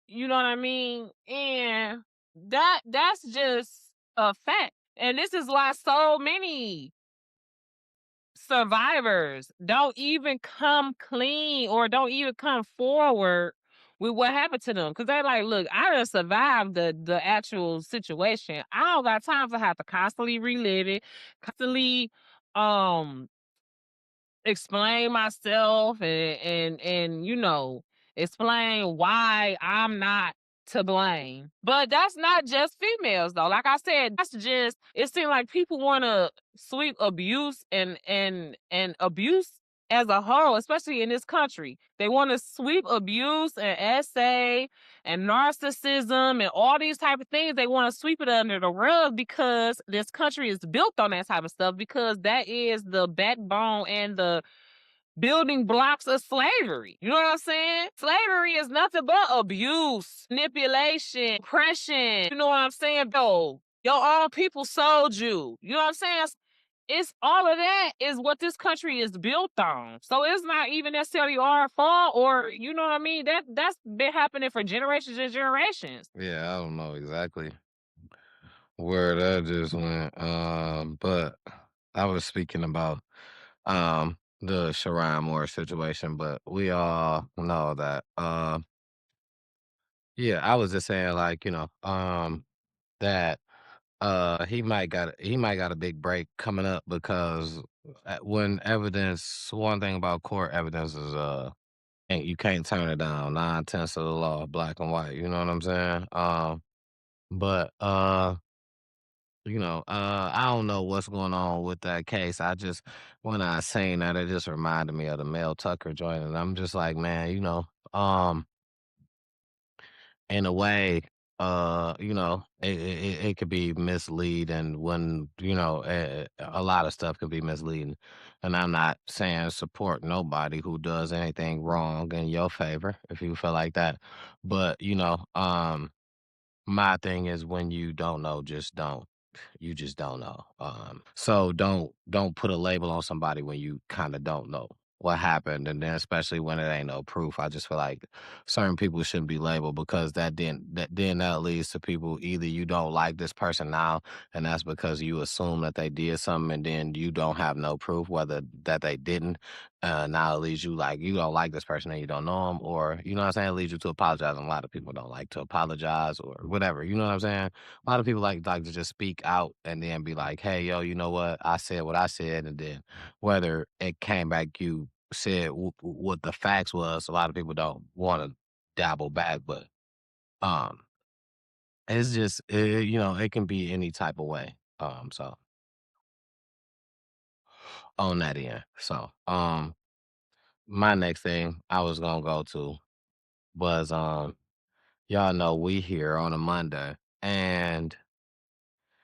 You know what I mean? And that's just a fact. And this is why so many survivors don't even come clean or don't even come forward with what happened to them. Because they're like, look, I done survived the actual situation. I don't got time to have to constantly relive it, constantly um explain myself and explain why I'm not to blame. But that's not just females though. Like I said, that's just it seems like people want to sweep abuse and abuse as a whole, especially in this country. They want to sweep abuse and essay and narcissism and all these type of things. They want to sweep it under the rug because this country is built on that type of stuff, because that is the backbone and the building blocks of slavery. You know what I'm saying? Slavery is nothing but abuse, manipulation, oppression. You know what I'm saying? Yo, your own people sold you. You know what I'm saying? It's all of that is what this country is built on. So it's not even necessarily our fault, or you know what I mean? That's been happening for generations and generations.
Yeah, I don't know exactly where that just went. But I was speaking about the Sharon Moore situation, but we all know that yeah, I was just saying like, that he might got a big break coming up because when evidence one thing about court evidence is you can't turn it down. 9/10 of the law, black and white, you know what I'm saying? But I don't know what's going on with that case. I just when I seen that, it just reminded me of the Mel Tucker joint, and I'm just like, man, in a way, it could be misleading when a lot of stuff could be misleading, and I'm not saying support nobody who does anything wrong in your favor if you feel like that, but my thing is when you don't know, just don't. You just don't know. So don't put a label on somebody when you kind of don't know what happened, and then especially when it ain't no proof. I just feel like certain people shouldn't be labeled because that leads to people either you don't like this person now, and that's because you assume that they did something, and then you don't have no proof whether that they didn't. Now it leads you like you don't like this person and you don't know them, or you know what I'm saying. It leads you to apologize, and a lot of people don't like to apologize or whatever. You know what I'm saying. A lot of people like to just speak out and then be like, "Hey, yo, you know what I said," and then whether it came back you said what the facts was. A lot of people don't want to dabble back, but um, it's just it can be any type of way. So on that end, so my next thing I was gonna go to was y'all know we here on a Monday and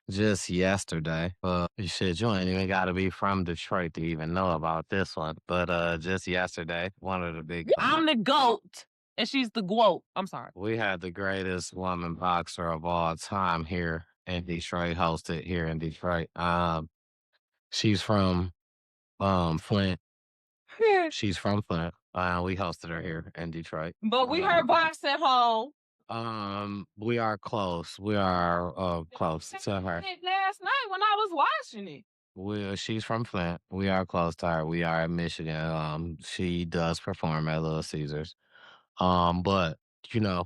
just yesterday, shit, you ain't even gotta be from Detroit to even know about this one. But just yesterday, one of the big
I'm the GOAT and she's the GWOAT. I'm sorry.
we had the greatest woman boxer of all time here in Detroit, hosted here in Detroit. She's from Flint.
Yeah.
She's from Flint. We hosted her here in Detroit.
But we heard boxing home.
We are close. We are close to her.
Last night when I was watching it.
She's from Flint. We are close to her. We are in Michigan. She does perform at Little Caesars. But you know,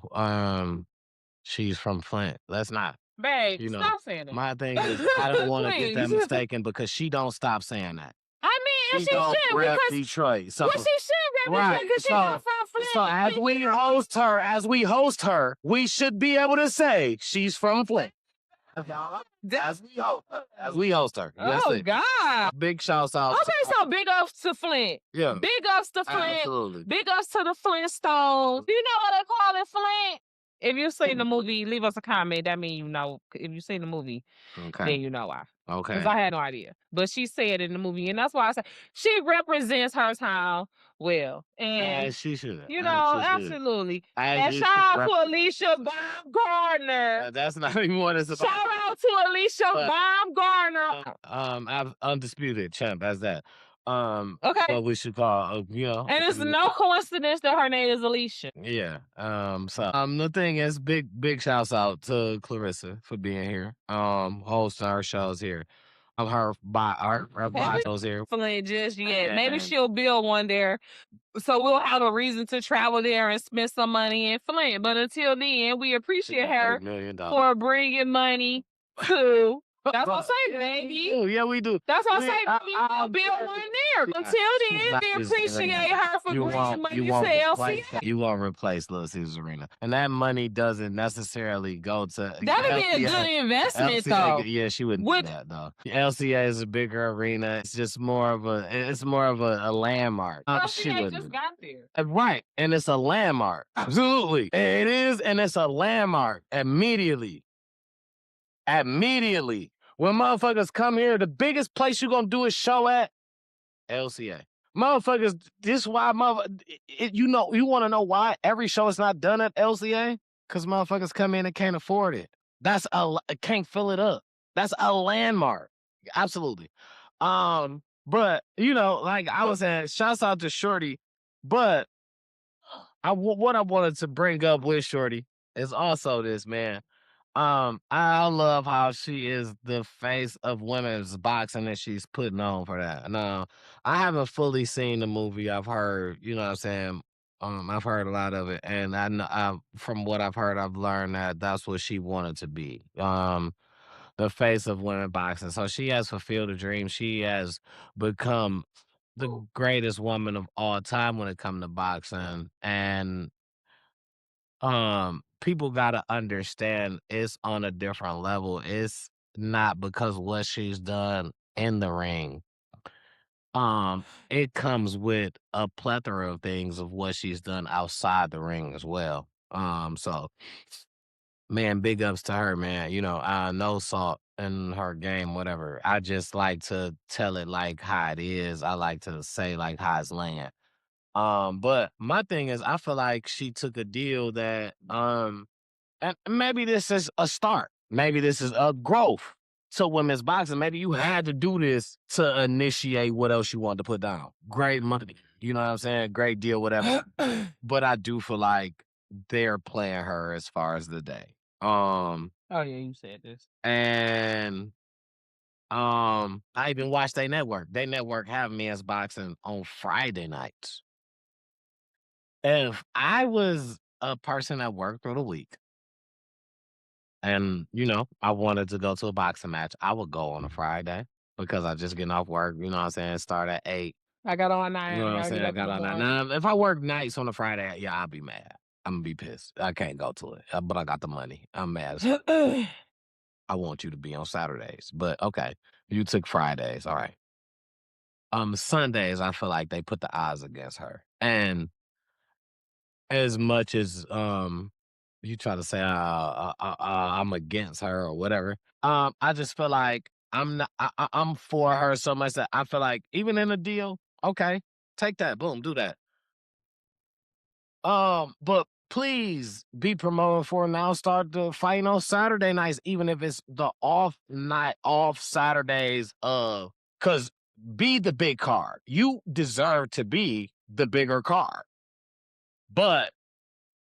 she's from Flint. Let's not.
Babe,
You know,
stop saying that.
my thing is I don't want to get that
Please.
mistaken because she don't stop saying that.
I mean, and
She
she
don't
should
rep
because
Detroit. So
well, she should
right.
because she come from Flint.
So as we host her, we should be able to say she's from Flint. As we host her. That's
Oh
it.
God.
Big shouts out.
Okay, so big ups to Flint.
Yeah.
Big ups to Flint.
Absolutely.
Big ups to the Flintstones. You know what they call it, Flint? If you've seen the movie, leave us a comment. That means you know. If you've seen the movie,
Okay.
then you know why.
Okay.
Because I had no idea. But she said in the movie, and that's why I said she represents her town well. And
As she should.
you know, absolutely. And
As you
shout
should
out to Alicia Baumgartner.
That's not even what it's about.
Shout out to Alicia Baumgartner.
Undisputed champ as that.
Okay.
What we should call, you know.
And it's no coincidence that her name is Alicia.
Yeah. The thing is, big shouts out to Clarissa for being here. Hosting our shows here. Her shows here.
Flint just yet. Maybe she'll build one there. So we'll have a reason to travel there and spend some money in Flint. But until then, we appreciate her for bringing money to. That's what I'm saying, baby.
Yeah, we do.
That's what I'm saying, baby. We'll build one there. Until then, we appreciate her for bringing money to LCA.
You won't replace Little Caesars Arena. And that money doesn't necessarily go to...
That would be a good investment, though.
Yeah, she wouldn't do that, though. LCA is a bigger arena. It's just more of a landmark.
LCA just got there.
Right. And it's a landmark. Absolutely. It is, and it's a landmark. Immediately. When motherfuckers come here, the biggest place you're gonna do a show at, LCA. Motherfuckers, this is why you want to know why every show is not done at LCA? Because motherfuckers come in and can't afford it. Can't fill it up. That's a landmark. Absolutely. But you know, like I was saying, shouts out to Shorty. But what I wanted to bring up with Shorty is also this, man. I love how she is the face of women's boxing that she's putting on for that. Now, I haven't fully seen the movie. I've heard, you know what I'm saying? I've heard a lot of it, and I know from what I've heard, I've learned that that's what she wanted to be. The face of women boxing. So she has fulfilled a dream. She has become the greatest woman of all time when it comes to boxing, and people gotta understand it's on a different level. It's not because what she's done in the ring. It comes with a plethora of things of what she's done outside the ring as well. So man, big ups to her, man. You know, no salt in her game, whatever. I just like to tell it like how it is. I like to say like how it's land. But my thing is, I feel like she took a deal that, and maybe this is a start. Maybe this is a growth to women's boxing. Maybe you had to do this to initiate what else you wanted to put down. Great money. You know what I'm saying? Great deal, whatever. But I do feel like they're playing her as far as the day.
Oh yeah, you said this.
And I even watched their network. Their network have men's boxing on Friday nights. If I was a person that worked through the week and, you know, I wanted to go to a boxing match, I would go on a Friday because I just getting off work, you know what I'm saying, start at 8.
I got on 9.
You know what I'm saying? I got on 9. Now, if I work nights on a Friday, yeah, I'll be mad. I'm going to be pissed. I can't go to it, but I got the money. I'm mad. I want you to be on Saturdays, but okay, you took Fridays, all right. Sundays, I feel like they put the odds against her. And as much as you try to say I'm against her or whatever, I just feel like I'm for her so much that I feel like even in a deal, okay, take that, boom, do that. But please be promoting for now. Start the fighting on Saturday nights, even if it's the off night, off Saturdays. Cause be the big card. You deserve to be the bigger card. But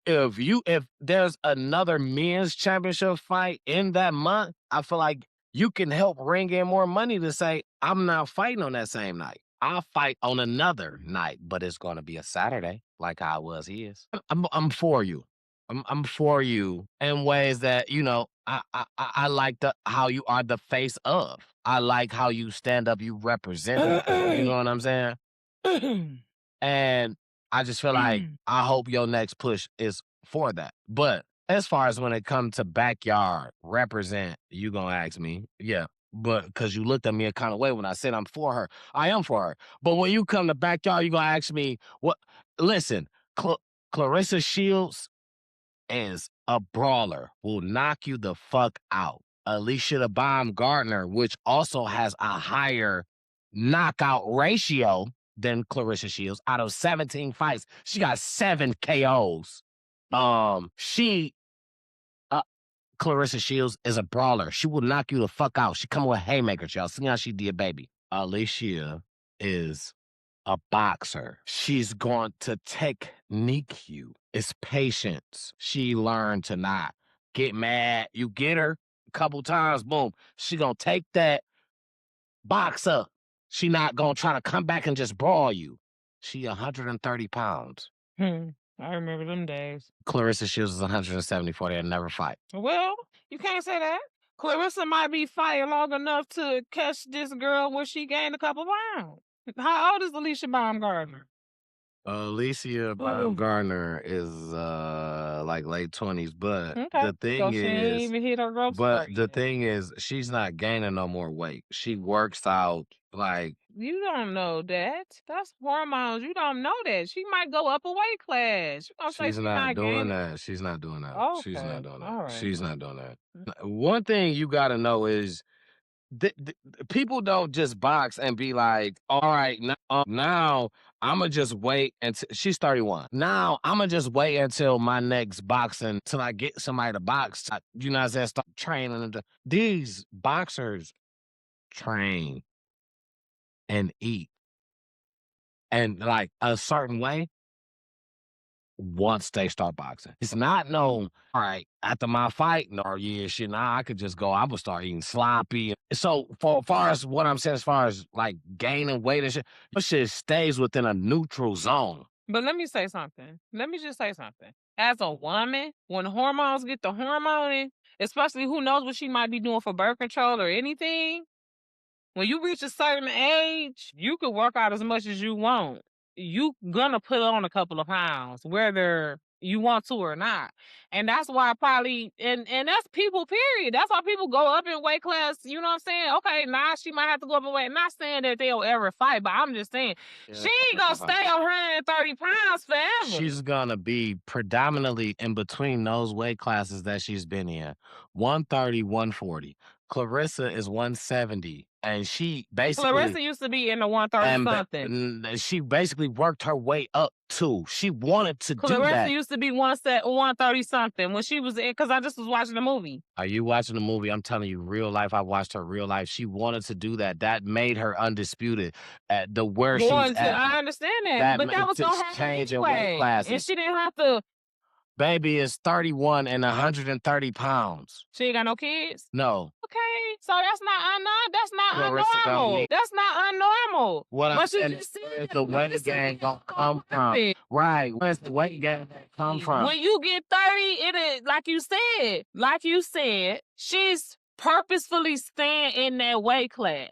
if there's another men's championship fight in that month, I feel like you can help bring in more money to say, I'm not fighting on that same night. I'll fight on another night, but it's gonna be a Saturday, like how it was his. I'm for you. I'm for you in ways that, you know, I like how you are the face of. I like how you stand up, you represent it. You know what I'm saying? And I just feel like I hope your next push is for that. But as far as when it comes to backyard represent, you gonna ask me, yeah. But because you looked at me a kind of way when I said I'm for her, I am for her. But when you come to backyard, you gonna ask me what? Listen, Clarissa Shields is a brawler, will knock you the fuck out. Alicia the Bomb Gardner, which also has a higher knockout ratio than Clarissa Shields. Out of 17 fights, she got 7 KOs. Clarissa Shields is a brawler. She will knock you the fuck out. She come with haymakers, y'all. See how she did, baby. Alicia is a boxer. She's going to technique you. It's patience. She learned to not get mad. You get her a couple times, boom. She gonna take that box up. She not gonna try to come back and just brawl you. She 130 pounds.
I remember them days.
Clarissa Shields is 174. They'll never fight.
Well, you can't say that. Clarissa might be fighting long enough to catch this girl where she gained a couple pounds. How old is Alicia Baumgardner?
Alicia Baumgardner is like late 20s, but
Okay.
the thing
So she ain't
is,
even hit her growth
but
spurt
the
yet.
thing is, she's not gaining no more weight. She works out like
You don't know that. That's hormones. You don't know that. She might go up a weight class. You gonna say
she's not doing
gaining?
that. She's not doing that. She's
Okay.
not doing that.
All right.
She's not doing that. One thing you got to know is people don't just box and be like, all right, now I'm going to just wait until she's 31. Now I'm going to just wait until my next boxing, till I get somebody to box. You know what I'm saying? Start training them. These boxers train and eat and like a certain way once they start boxing. It's not no, all right, after my fight, no, yeah, shit, nah, I could just go, I would start eating sloppy. So for far as what I'm saying, as far as like gaining weight and shit, your shit stays within a neutral zone.
But let me say something. Let me just say something. As a woman, when hormones get the hormoning, especially who knows what she might be doing for birth control or anything, when you reach a certain age, you can work out as much as you want. You gonna put on a couple of pounds, whether you want to or not. And that's why probably and that's people, period. That's why people go up in weight class. You know what I'm saying? Okay, now she might have to go up in weight. Not saying that they'll ever fight, but I'm just saying she ain't gonna stay 130 pounds forever.
She's gonna be predominantly in between those weight classes that she's been in. 130, 140. Clarissa is 170. And she basically
Clarissa used to be in the 130 something.
She basically worked her way up too. She wanted to do that.
Clarissa used to be 130 something when she was in, because I just was watching the movie.
Are you watching the movie? I'm telling you, real life. I watched her real life. She wanted to do that. That made her undisputed at the where she's at.
I understand that, but that was gonna happen
changing
anyway.
weight classes.
And she didn't have to.
Baby is 31 and 130 pounds.
She ain't got no kids?
No.
Okay, so that's not
Clarissa don't
unnormal.
need-
That's not unnormal.
What I'm
But you
saying
just
is
said
the weight gain gonna come from. Right. Where's the weight gain come from?
When you get 30, it is like you said, she's purposefully staying in that weight class.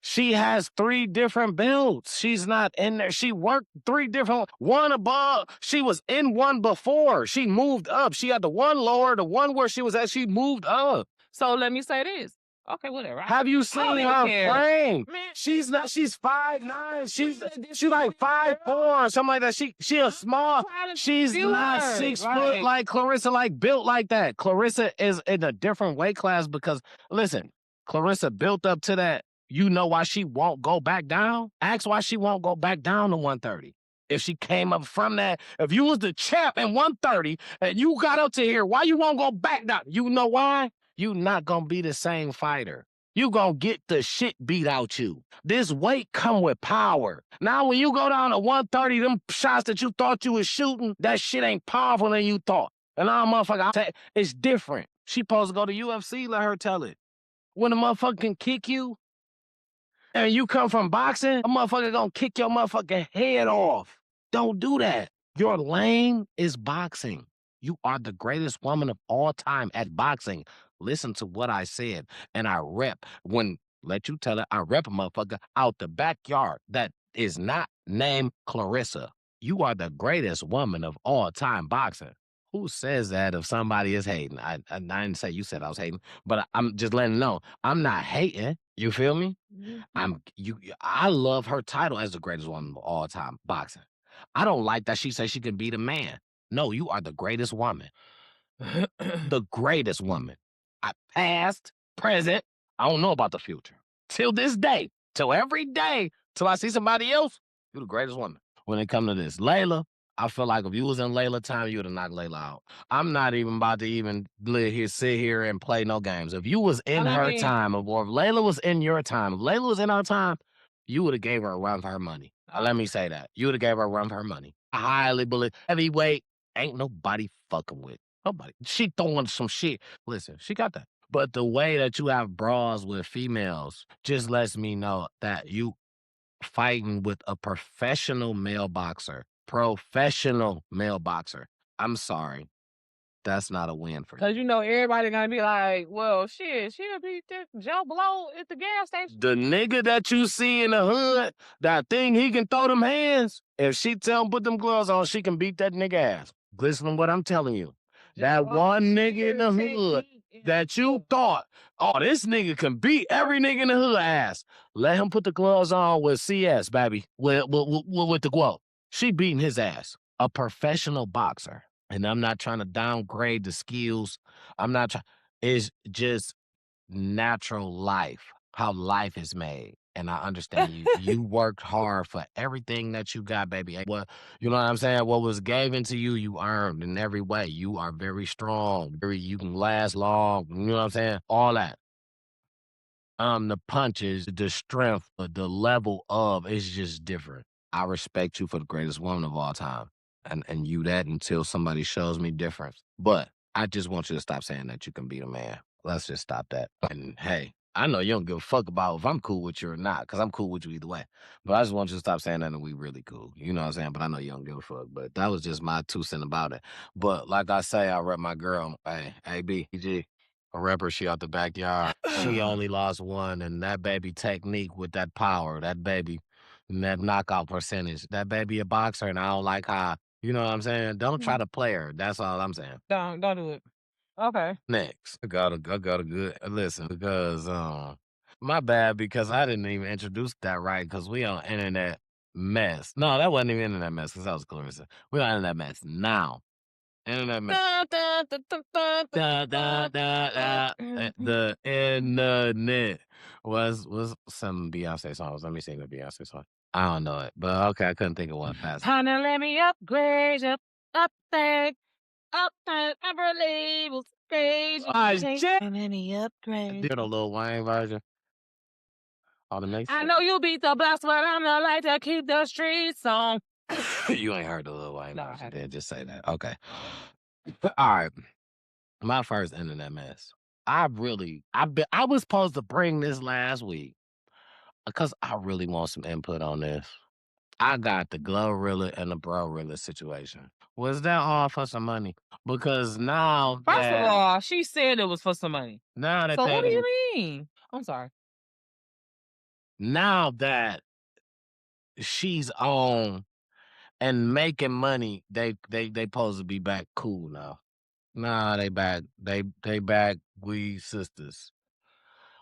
She has 3 different belts. She's not in there. She worked 3 different, one above. She was in one before. She moved up. She had the one lower, the one where she was at. She moved up.
So let me say this. Okay, whatever.
Have you seen her frame?
Man,
She's 5'9". She's like 5'4", or something like that. She a small. She's not 6 foot like Clarissa, like built like that. Clarissa is in a different weight class because listen, Clarissa built up to that. You know why she won't go back down? Ask why she won't go back down to 130. If she came up from that, if you was the champ in 130 and you got up to here, why you won't go back down? You know why? You not gonna be the same fighter. you gonna get the shit beat out you. This weight come with power. Now, when you go down to 130, them shots that you thought you was shooting, that shit ain't powerful than you thought. And now, motherfucker, it's different. She supposed to go to UFC, let her tell it. When a motherfucker can kick you, and you come from boxing, a motherfucker gonna kick your motherfucking head off. Don't do that. Your lane is boxing. You are the greatest woman of all time at boxing. Listen to what I said. And I rep, let you tell it, I rep a motherfucker out the backyard that is not named Clarissa. You are the greatest woman of all time boxing. Who says that if somebody is hating? I didn't say you said I was hating, but I'm just letting you know I'm not hating. You feel me? I love her title as the greatest woman of all time boxing. I don't like that she says she can beat a man. No, you are the greatest woman. The greatest woman. Past, present, I don't know about the future. Till this day, till every day, till I see somebody else, you're the greatest woman. When it comes to this, Layla, I feel like if you was in Layla time, you would have knocked Layla out. I'm not even about to even sit here and play no games. If you was in her time, or if Layla was in your time, if Layla was in our time, you would have gave her a run for her money. Let me say that. You would have gave her a run for her money. I highly believe heavyweight ain't nobody fucking with. Nobody. She throwing some shit. Listen, she got that. But the way that you have brawls with females just lets me know that you fighting with a professional male boxer. Professional male boxer. I'm sorry. That's not a win for you.
Because, everybody going to be like, well, shit, she'll beat that Joe Blow at the gas station.
The nigga that you see in the hood, that thing he can throw them hands, if she tell him put them gloves on, she can beat that nigga ass. Listen to what I'm telling you. That one nigga in the hood that you thought, oh, this nigga can beat every nigga in the hood ass. Let him put the gloves on with CS, baby, with the glove. She beating his ass. A professional boxer. And I'm not trying to downgrade the skills. I'm not trying. It's just natural life, how life is made. And I understand you worked hard for everything that you got, baby. What, you know what I'm saying? What was given to you, you earned in every way. You are very strong. You can last long. You know what I'm saying? All that. The punches, the strength, the level of, it's just different. I respect you for the greatest woman of all time. And you that until somebody shows me different. But I just want you to stop saying that you can beat a man. Let's just stop that. And hey, I know you don't give a fuck about if I'm cool with you or not, because I'm cool with you either way. But I just want you to stop saying that and we really cool. You know what I'm saying? But I know you don't give a fuck. But that was just my 2 cents about it. But like I say, I rep my girl. Hey, BG. A rapper, she out the backyard. She only lost one, and that baby technique with that power, that baby, and that knockout percentage, that baby a boxer, and I don't like how, you know what I'm saying? Don't try to play her. That's all I'm saying.
Don't do it. Okay.
Next, I got a good listen because my bad because I didn't even introduce that right because we on internet mess. No, that wasn't even internet mess because that was Clarissa. We on internet mess now. Internet mess. The internet was some Beyonce songs. Let me sing the Beyonce song. I don't know it, but okay, I couldn't think of one fast.
Honey, let me upgrade you. Upgrade, upper labels, grade you. Let me upgrade.
Did a Lil Wayne version. All the mix.
I know you beat the blast, but I'm the light to keep the streets on.
You ain't heard the Lil Wayne
No,
version. Then just say that. Okay. All right. My first internet mess. I was supposed to bring this last week because I really want some input on this. I got the Glorilla and the Brorilla situation. Was that all for some money? Because now
First of all, she said it was for some money.
Now that
so what do you mean? I'm sorry.
Now that she's on and making money, they supposed to be back cool now. Nah, they back. They back. We sisters.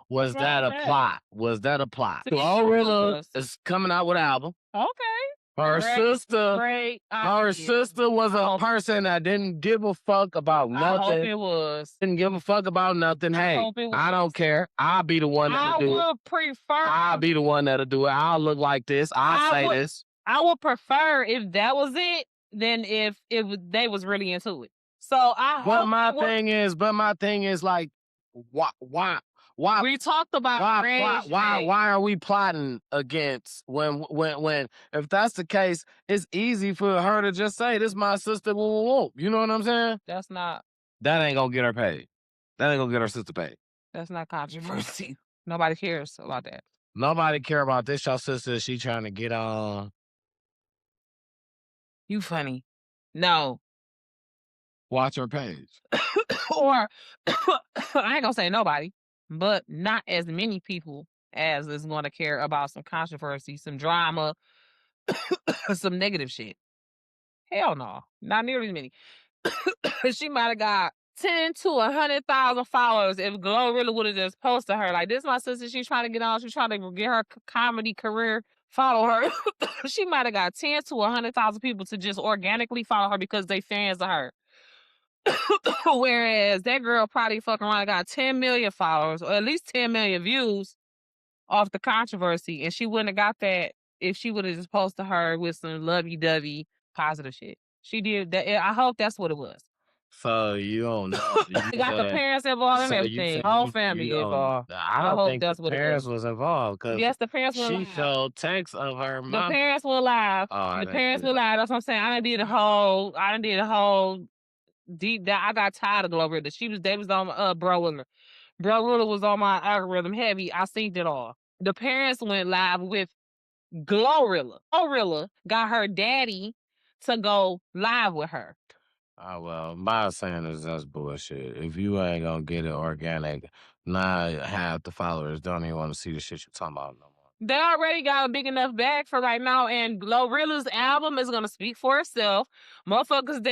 Was that a plot? Was that a plot? Glorilla is coming out with an album.
Okay.
Her sister was a person that didn't give a fuck about nothing.
I hope it was.
Didn't give a fuck about nothing. Hey, I don't care. I'll be the one that'll do it.
I would prefer.
I'll be the one that'll do it. I'll look like this. I'll say this.
I would prefer if that was it than if they was really into it. So I hope.
But my thing is like, Why
We talked about
why are we plotting against when if that's the case, it's easy for her to just say, "This my sister." Woo, woo, woo. You know what I'm saying?
That's not
That ain't gonna get her paid. That ain't gonna get her sister paid.
controversy. Nobody cares about that.
Nobody care about this. Your sister, she trying to get on.
You funny. No.
Watch her page.
Or I ain't gonna say nobody, but not as many people as is gonna care about some controversy, some drama, some negative shit. Hell no. Not nearly as many. She might have got 10 to 100,000 followers if Glorilla would have just posted her. Like, this my sister, she's trying to get on, she's trying to get her comedy career. Follow her. She might have got 10 to 100,000 people to just organically follow her because they fans of her. Whereas that girl probably fucking around got 10 million followers or at least 10 million views off the controversy. And she wouldn't have got that if she would have just posted her with some lovey-dovey positive shit. She did that. I hope that's what it was.
So you don't know.
You got the parents involved and
So you
everything.
saying
Whole
you
family
don't?
involved.
I
I
don't
hope
think
that's
the
what it
parents
was.
was involved because
Yes, the parents were
she
live.
showed text of her
The
mom.
parents were live.
Oh, I
The
didn't
parents
see
were
that.
live. That's what I'm saying. I done did a whole deep dive. I got tired of Glorilla. They was on Bro Willer was on my algorithm heavy. I seen it all. The parents went live with Glorilla. Glorilla got her daddy to go live with her.
Oh, well, my saying is that's bullshit. If you ain't gonna get it organic, now half the followers don't even want to see the shit you talking about no more.
They already got a big enough bag for right now, and Glorilla's album is gonna speak for itself. Motherfuckers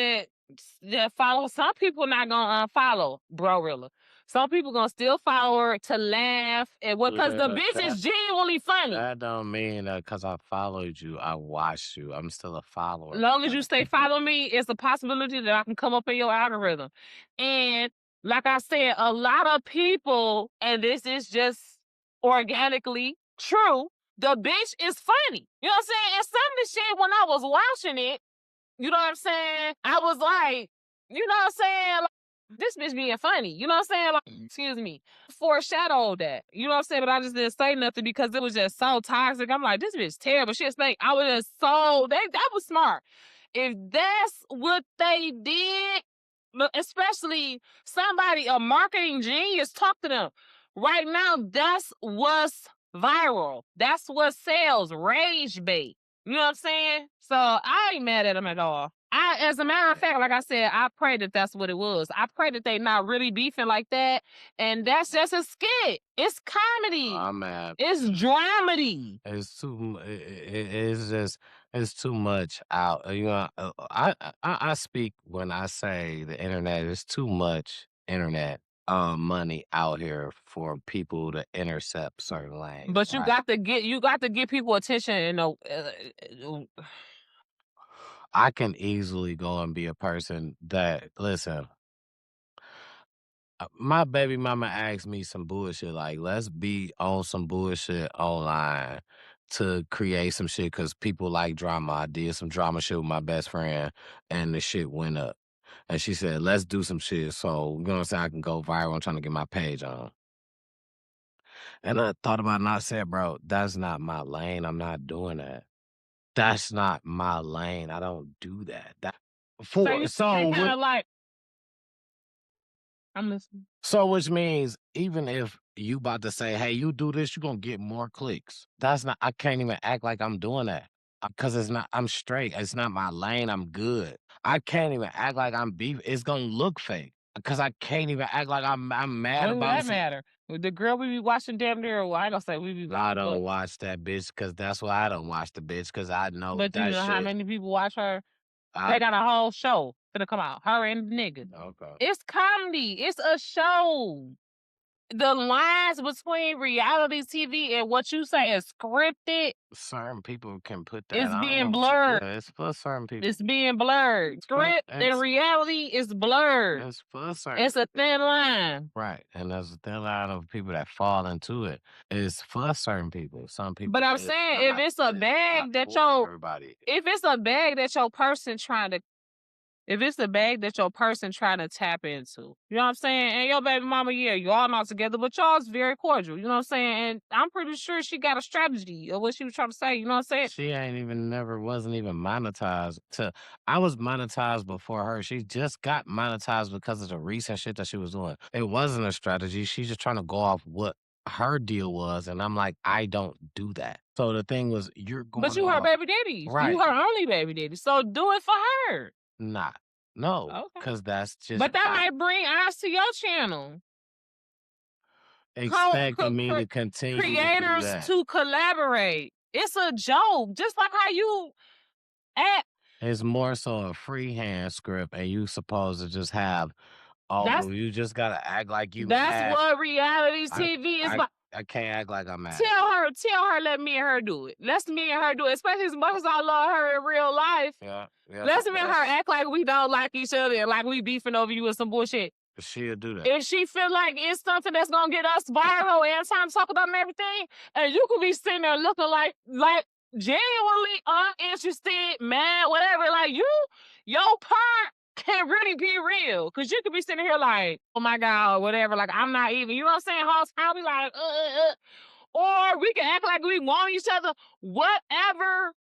that follow, some people not gonna unfollow Glorilla. Some people gonna still follow her to laugh and because the bitch is genuinely funny.
That don't mean that because I followed you, I watched you. I'm still a follower.
As long as you stay following me, it's a possibility that I can come up in your algorithm. And like I said, a lot of people, and this is just organically true, the bitch is funny. You know what I'm saying? And some of the shit, when I was watching it, you know what I'm saying? I was like, you know what I'm saying? Like, this bitch being funny. You know what I'm saying? Like, excuse me. Foreshadowed that. You know what I'm saying? But I just didn't say nothing because it was just so toxic. I'm like, this bitch terrible. She just think I was just that was smart. If that's what they did, especially somebody, a marketing genius, talk to them. Right now, that's what's viral. That's what sells. Rage bait. You know what I'm saying? So I ain't mad at them at all. As a matter of fact, like I said, I pray that that's what it was. I pray that they not really beefing like that, and that's just a skit. It's comedy.
I'm mad.
It's dramedy.
It's it's just it's too much out. You know, I speak when I say the internet is too much internet money out here for people to intercept certain lanes.
But you
right?
got to get people attention.
I can easily go and be a person that listen. My baby mama asked me some bullshit like, let's be on some bullshit online to create some shit because people like drama. I did some drama shit with my best friend and the shit went up. And she said, let's do some shit so, you know what I'm saying, I can go viral. I'm trying to get my page on. And I thought about it and I said, bro, that's not my lane. I'm not doing that. That's not my lane. I don't do that.
I'm listening.
So which means even if you about to say, hey, you do this, you're gonna get more clicks. That's not I can't even act like I'm doing that. Cause it's not I'm straight. It's not my lane. I'm good. I can't even act like I'm beef. It's gonna look fake. Cause I can't even act like I'm mad
What does
about
that matter? The girl we be watching damn near, well, I ain't gonna say we be.
I don't watch that bitch because that's why I don't watch the bitch because I know
But
that
you know how
shit.
many people watch her? They got a whole show gonna come out. Her and the nigga.
Okay.
It's comedy. It's a show. The lines between reality TV and what you say is scripted.
Certain people can put that.
It's being blurred.
Yeah, it's for certain people.
It's being blurred. Script and reality is blurred.
It's for certain.
It's a thin line.
Right. And there's a thin line of people that fall into it. It's for certain people. Some people.
But I'm saying if it's a bag that your
everybody.
If it's a bag that your person trying to If it's a bag that your person trying to tap into, you know what I'm saying? And your baby mama, yeah, y'all not together, but y'all's very cordial, you know what I'm saying? And I'm pretty sure she got a strategy of what she was trying to say, you know what I'm saying?
She ain't even wasn't even monetized to I was monetized before her. She just got monetized because of the recent shit that she was doing. It wasn't a strategy. She's just trying to go off what her deal was. And I'm like, I don't do that. So the thing was, you're
But
going
you her
off.
baby daddy. You
Right.
her only baby daddy. So do it for her.
Not. No.
Okay.
Because that's just
But that might bring eyes to your channel.
expecting me to continue to do
Creators
that.
to collaborate. It's a joke. Just like how you act.
It's more so a freehand script, and you supposed to just have,
That's
you just gotta act like you
that's
mad.
what reality
I
TV is
I
like.
I can't act like I'm mad.
Tell her, let me and her do it. Let's me and her do it. Especially as much as I love her in real life.
Yeah.
Let's me and her act like we don't like each other and like we beefing over you with some bullshit.
She'll do that.
If she feel like it's something that's gonna get us viral and time to talk about and everything, and you could be sitting there looking like genuinely uninterested, mad, whatever, like your part can really be real. Cause you could be sitting here like, oh my God, or whatever, like I'm not even, you know what I'm saying? Whole time we like, or we can act like we want each other, whatever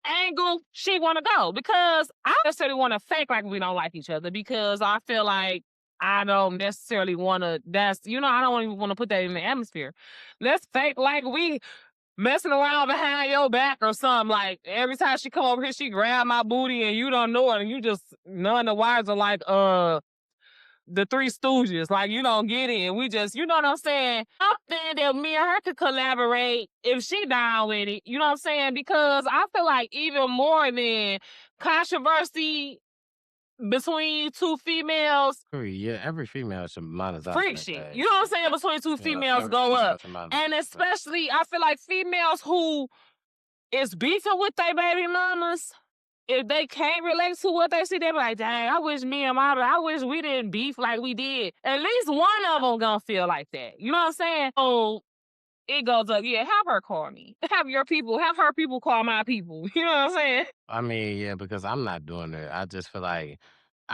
angle she want to go, because I don't necessarily want to fake like we don't like each other, because I feel like I don't necessarily want to, I don't even want to put that in the atmosphere. Let's fake like we messing around behind your back or something. Like every time she come over here, she grab my booty and you don't know it, and you just none the wires are like the Three Stooges. Like, you don't get it. And we just, you know what I'm saying? Something that me and her could collaborate if she down with it. You know what I'm saying? Because I feel like even more than controversy between two females,
Yeah, every female should monetize.
friction. You know what I'm saying? Between two females go up. And especially, I feel like females who is beefing with their baby mamas, if they can't relate to what they see, they be like, dang, I wish we didn't beef like we did. At least one of them gonna feel like that. You know what I'm saying? So it goes up, yeah, have her call me. Have her people call my people. You know what I'm saying?
I mean, yeah, because I'm not doing it. I just feel like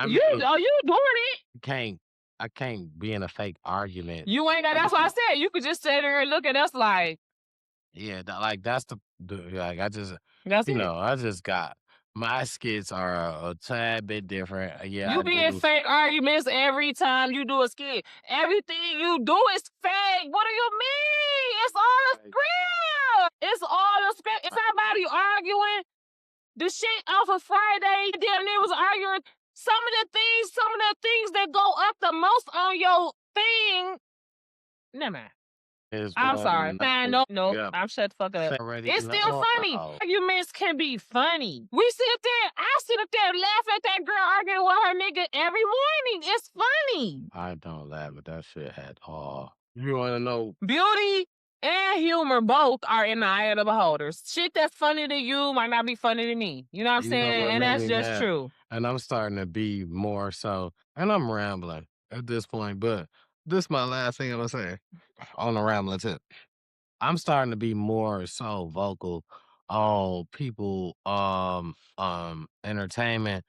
You doing it.
I can't be in a fake argument.
You ain't got, that's why I said you could just sit there and look at us like,
yeah, that's like I just
that's it.
I just got my skits are a tad bit different. Yeah,
You be in fake arguments every time you do a skit. Everything you do is fake. What do you mean? It's all a script. It's all a script. If somebody arguing the shit off of Friday, damn near was arguing. Some of the things that go up the most on your thing. Never mind. I'm sorry. Man, no,
Yeah.
I'm shut the fuck up. It's still funny.
Uh-oh.
Arguments can be funny. I sit up there laughing at that girl arguing with her nigga every morning. It's funny.
I don't laugh at that shit at all. You want to know?
Beauty and humor both are in the eye of the beholder. Shit that's funny to you might not be funny to me. You know what I'm saying? And that's just true.
And I'm starting to be more so, and I'm rambling at this point, but this is my last thing I'm gonna say on the rambling tip. I'm starting to be more so vocal on people entertainment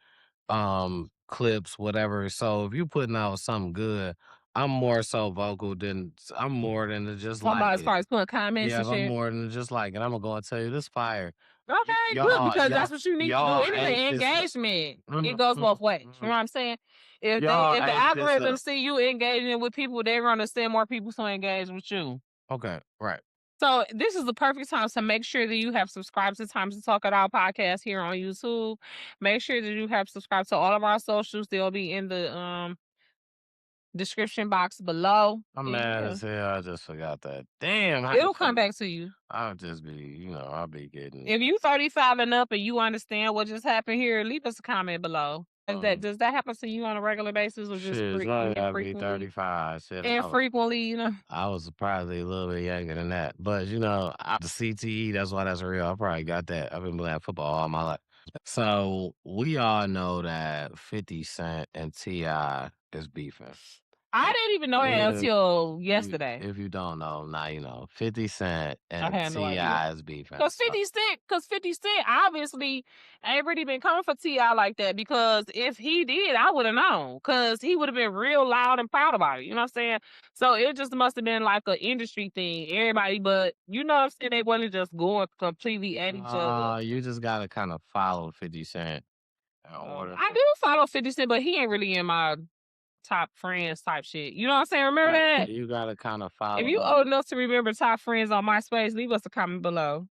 clips, whatever. So if you putting out something good, I'm more so vocal than I'm more than to just like
as far as putting comments and shit.
I'm more than just like it. I'm gonna go and tell you this fire.
Okay, good, because that's what you need to do. Anyway, engagement. It goes both ways. You know what I'm saying? If the algorithm see you engaging with people, they're gonna send more people to engage with you.
Okay, right.
So this is the perfect time to make sure that you have subscribed to Times to Talk It Out podcast here on YouTube. Make sure that you have subscribed to all of our socials. They'll be in the description box below.
I'm mad as hell. I just forgot that. Damn.
It'll come back to you.
I'll just be, I'll be getting.
If you 35 and up and you understand what just happened here, leave us a comment below. Does that happen to you on a regular basis, or just
frequently? 35.
Frequently,
I was probably a little bit younger than that, but the CTE. That's why that's real. I probably got that. I've been playing football all my life. So we all know that 50 Cent and T.I. is beefing.
I didn't even know that until yesterday.
If you don't know, now you know. 50 Cent
I
and
had no idea.
T.I. is beefing.
Cause
So
50 Cent obviously ain't really been coming for T.I. like that, because if he did, I would have known, cause he would have been real loud and proud about it. You know what I'm saying? So it just must have been like an industry thing. Everybody, but you know what I'm saying, they wasn't just going completely at each other.
you just gotta kind of follow 50 Cent in order
I do follow 50 Cent, but he ain't really in my top friends type shit. You know what I'm saying? Remember that?
you gotta kind of
If
follow
you
him.
old enough to remember top friends on MySpace, leave us a comment below.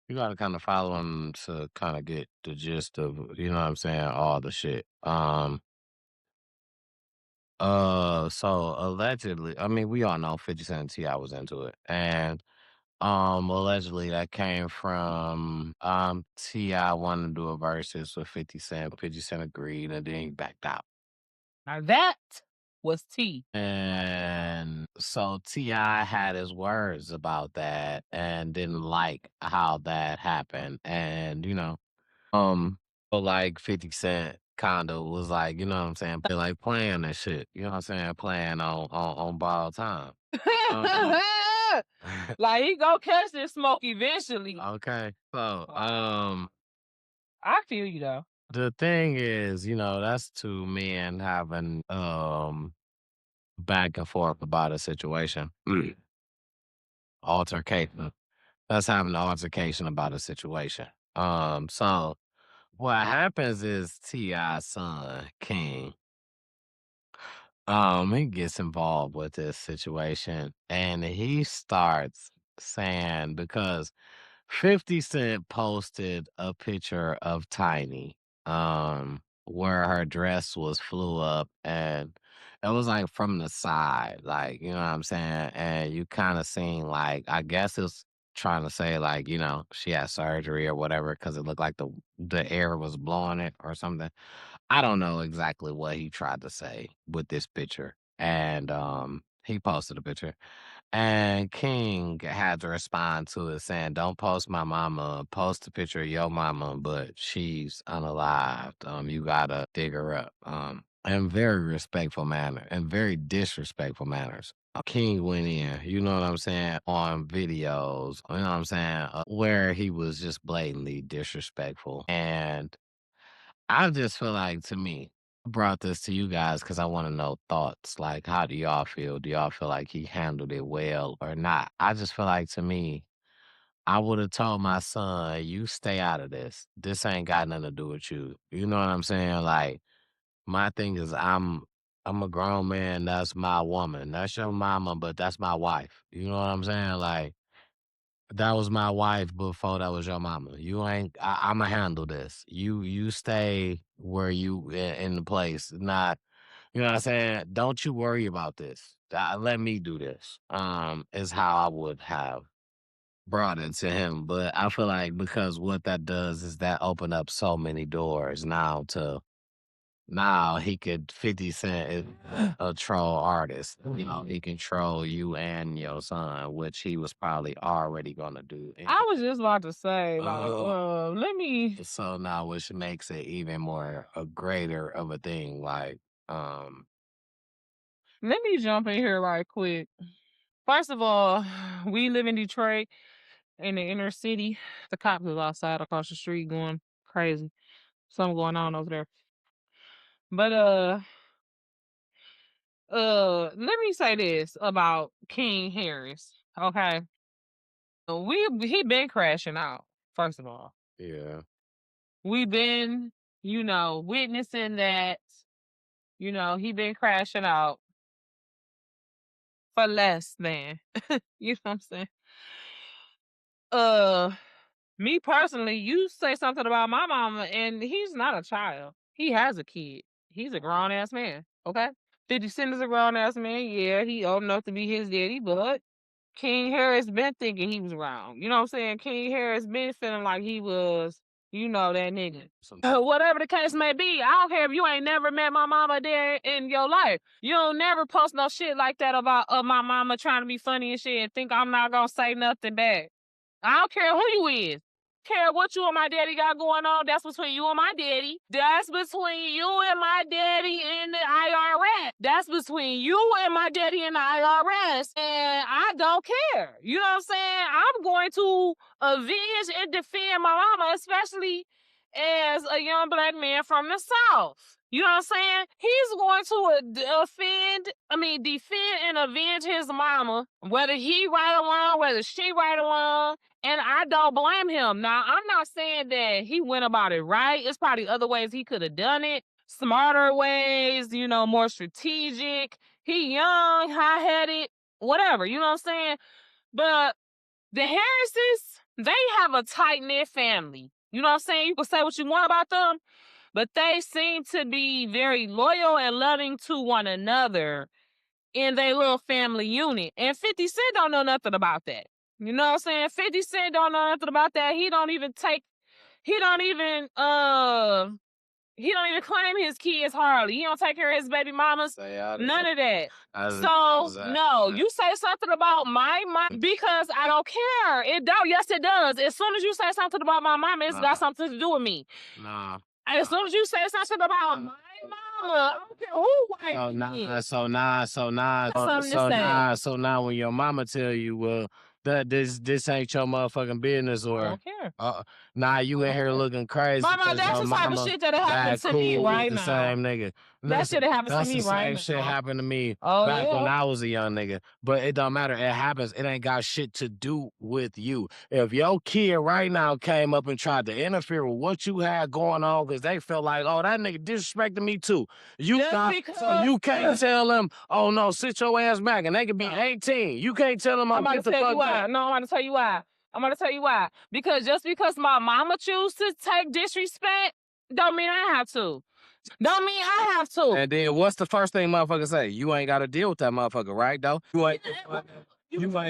You gotta kind of follow him to kind of get the gist of, you know what I'm saying, all the shit. So allegedly, I mean, we all know 50 Cent and T.I. was into it. And allegedly that came from T.I. wanted to do a versus with 50 Cent. 50 Cent agreed and then he backed out.
Now that was T.
And so T.I. had his words about that and didn't like how that happened. And, so like 50 Cent kind of was like, you know what I'm saying, like playing that shit. You know what I'm saying? Playing on borrowed time. Um,
Like he go catch this smoke eventually.
okay. So
I feel you though.
the thing is, that's two men having back and forth about a situation. Altercation. That's having an altercation about a situation. So what happens is T.I.'s son, King, he gets involved with this situation and he starts saying, because 50 Cent posted a picture of Tiny, where her dress was flew up and it was like from the side, like, you know what I'm saying? And you kind of seen, like, I guess it's trying to say, like, she had surgery or whatever because it looked like the air was blowing it or something. I don't know exactly what he tried to say with this picture. And he posted a picture. And King had to respond to it saying, "Don't post my mama. Post a picture of your mama, but she's unalived. You gotta dig her up." In very respectful manner and very disrespectful manners. King went in, you know what I'm saying, on videos, you know what I'm saying, where he was just blatantly disrespectful. And I just feel like, to me, I brought this to you guys because I want to know thoughts. Like, how do y'all feel? Do y'all feel like he handled it well or not? I just feel like, to me, I would have told my son, "You stay out of this. This ain't got nothing to do with you." You know what I'm saying? Like, my thing is, I'm a grown man. That's my woman. That's your mama, but that's my wife. You know what I'm saying? Like, that was my wife before that was your mama. You ain't. I'ma handle this. You stay where you in the place. Not. You know what I'm saying. Don't you worry about this. Let me do this. Is how I would have brought it to him. But I feel like, because what that does is that open up so many doors now he could 50 Cent is a troll artist. He can troll you and your son, which he was probably already gonna do.
I was just about to say, like,
So now, which makes it even more a greater of a thing. Like,
let me jump in here right quick. First of all, we live in Detroit, in the inner city. The cops is outside across the street going crazy. Something going on over there. But let me say this about King Harris. Okay. He been crashing out, first of all.
yeah,
We've been, witnessing that, he been crashing out for less than. You know what I'm saying? Uh Me personally, you say something about my mama, and he's not a child. He has a kid. He's a grown ass man. Okay. 50 Cent is a grown ass man. Yeah, he old enough to be his daddy, but King Harris been thinking he was wrong. You know what I'm saying? King Harris been feeling like he was, that nigga. Whatever the case may be, I don't care if you ain't never met my mama there in your life. You don't never post no shit like that about my mama trying to be funny and shit and think I'm not gonna say nothing bad. I don't care who you is. care what you and my daddy got going on. That's between you and my daddy. That's between you and my daddy and the IRS. That's between you and my daddy and the IRS. And I don't care. You know what I'm saying? I'm going to avenge and defend my mama, especially as a young black man from the South. You know what I'm saying? He's going to defend and avenge his mama, whether he right or wrong, whether she right or wrong. And I don't blame him. Now, I'm not saying that he went about it right. It's probably other ways he could have done it. Smarter ways, more strategic. He young, high-headed, whatever. You know what I'm saying? But the Harrises, they have a tight-knit family. You know what I'm saying? You can say what you want about them, but they seem to be very loyal and loving to one another in their little family unit. And 50 Cent don't know nothing about that. You know what I'm saying? 50 Cent don't know nothing about that. He don't even claim his kids hardly. He don't take care of his baby mamas. None of that. No, you say something about my mom because I don't care. It don't. Yes, it does. As soon as you say something about my mama, it's got something to do with me.
Nah.
As soon as you say something about my mama, I don't care who white.
So now when your mama tell you, well, that this ain't your motherfucking business, or
I don't care.
nah, you in here looking crazy.
Mama, that's the type of shit that happened to me right now.
The same nigga.
That shit happened to me right now.
That shit happened to me
back
when I was a young nigga. But it don't matter. It happens. It ain't got shit to do with you. If your kid right now came up and tried to interfere with what you had going on because they felt like, oh, that nigga disrespected me too. So you can't tell them, oh no, sit your ass back, and they could be 18. You can't tell them,
I'm about to tell you why. No, I'm about to tell you why. I'm going to tell you why. Because just because my mama choose to take disrespect, don't mean I have to. Don't mean I have to.
And then what's the first thing motherfucker say? You ain't got to deal with that motherfucker, right, though? You ain't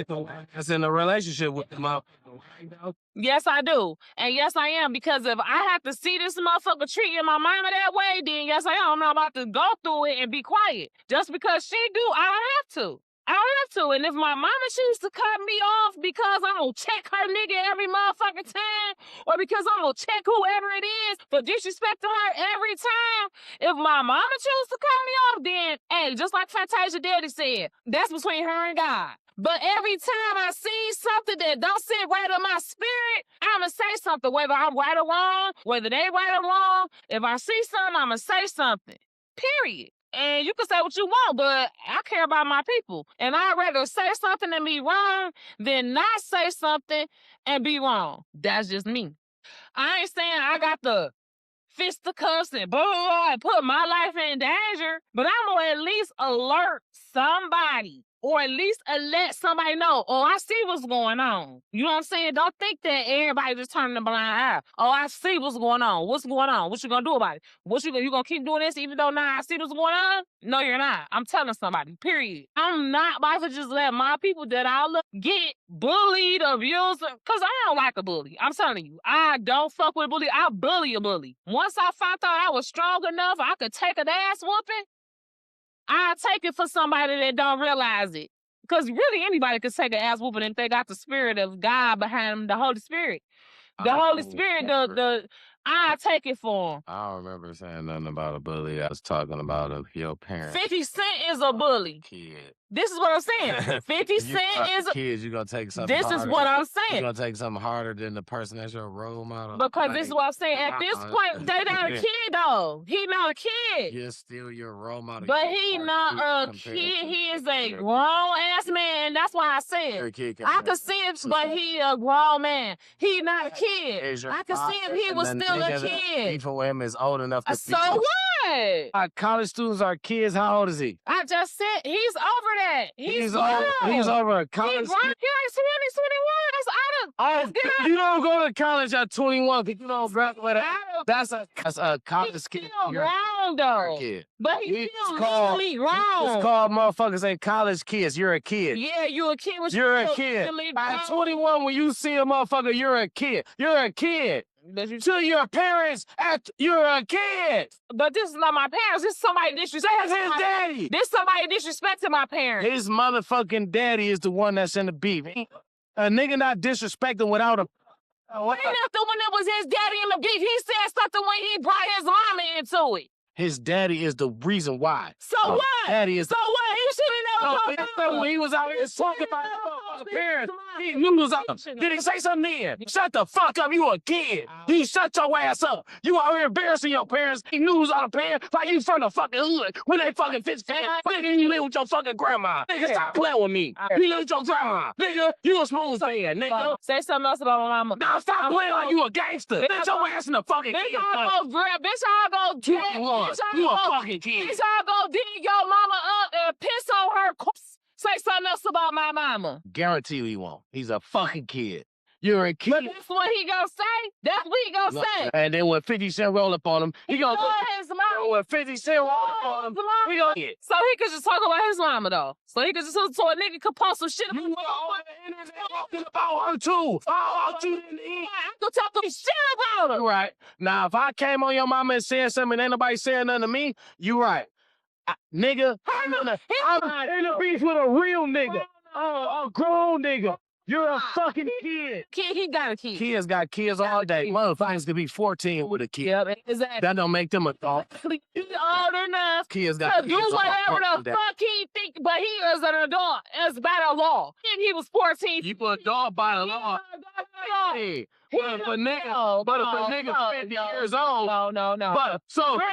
the one that's in a relationship with the motherfucker, right, though?
Yes, I do. And yes, I am. Because if I have to see this motherfucker treating my mama that way, then yes, I am. I'm not about to go through it and be quiet. Just because she do, I don't have to. I don't have to. And if my mama chooses to cut me off because I'm going to check her nigga every motherfucking time, or because I'm going to check whoever it is for disrespecting her every time, if my mama chooses to cut me off, then, hey, just like Fantasia Daddy said, that's between her and God. But every time I see something that don't sit right on my spirit, I'm going to say something, whether I'm right or wrong, whether they right or wrong. If I see something, I'm going to say something. Period. And you can say what you want, but I care about my people. And I'd rather say something and be wrong than not say something and be wrong. That's just me. I ain't saying I got the fisticuffs and blah, blah, blah, and put my life in danger, but I'm going to at least alert somebody. Or at least let somebody know, oh, I see what's going on. You know what I'm saying? Don't think that everybody just turning a blind eye. Oh, I see what's going on. What's going on? What you gonna do about it? You gonna keep doing this even though now I see what's going on? No, you're not. I'm telling somebody, period. I'm not about to just let my people that I love get bullied, abused, because I don't like a bully. I'm telling you, I don't fuck with a bully. I bully a bully. Once I found out I was strong enough, I could take an ass whooping, I'll take it for somebody that don't realize it. Because really anybody could take an ass whooping if they got the spirit of God behind them, the Holy Spirit. The Holy Spirit, I'll take it for them.
I don't remember saying nothing about a bully. I was talking about your parents.
50 Cent is a bully.
Kid.
This is what I'm saying. 50 Cent is a...
Kids, you're going to take something
harder. This is what I'm saying.
You're going to take something harder than the person that's your role model.
Because this is what I'm saying. At this point, they not a kid, though. He not a kid.
He's still your role model.
But he not a kid. He is a grown-ass man. That's why I said I could see him, but he a grown man. He not a kid. I could see him. He was still a kid.
People with him is old enough to
So what?
College students are kids. How old is he?
I just said he's over that. He's
over college.
He's like 20, 21. That's out of...
You don't go to college at 21 because you don't graduate. That's a college kid.
He's still grown, though. But he's still legally grown.
It's called motherfuckers ain't college kids. You're a kid.
Yeah, you're a kid.
You're a kid. At 21, when you see a motherfucker, you're a kid. You're a kid. To your parents, you're a kid.
But this is not my parents. This is somebody disrespecting
his daddy.
This somebody disrespecting my parents.
His motherfucking daddy is the one that's in the beef. A nigga not disrespecting without a...
What? When it was his daddy in the beef, he said something when he brought his mama into it.
His daddy is the reason why.
So what?
Daddy is.
So what? He should have never.
When he was out here talking about his parents, he was out. Did he say something then? Shut the fuck up. You a kid. You shut your ass up. You out here embarrassing your parents. He knew was out of parents like you from the fucking hood when they fucking 15. Nigga, you live with your fucking grandma. Nigga, stop playing with me. You live with your grandma. Nigga, you a smooth fan, nigga.
Say something else about my mama.
Now stop playing like you a gangster. Let your ass in the fucking kid.
Bitch, I'll go dig.
You a fucking kid.
Bitch, I'll go dig your mama up and piss on her corpse. Say something else about my mama.
Guarantee you he won't. He's a fucking kid. You're a kid.
But that's what he gonna say. That's what he gonna say.
And then when 50 Cent roll up on him, he gonna
his mama.
when 50 Cent roll up on him, he gonna get.
So he could just talk about his mama though. So he could just so a nigga could post some shit about
talking about her too. I
could talk some shit about her.
Right. Now if I came on your mama and said something and ain't nobody saying nothing to me, you right. Nigga, I'm in a beef with a real nigga. A grown nigga. You're a fucking kid.
He got a kid.
Kids got kids all day. Motherfuckers could be 14 with a kid.
Yep, exactly.
That don't make them adults.
He's old enough.
Kids got
to do whatever the fuck he think, but he is an adult. It's by the law. If he was 14.
You an adult by the law. Hey. But if a nigga 50 years old.
No.
But so if a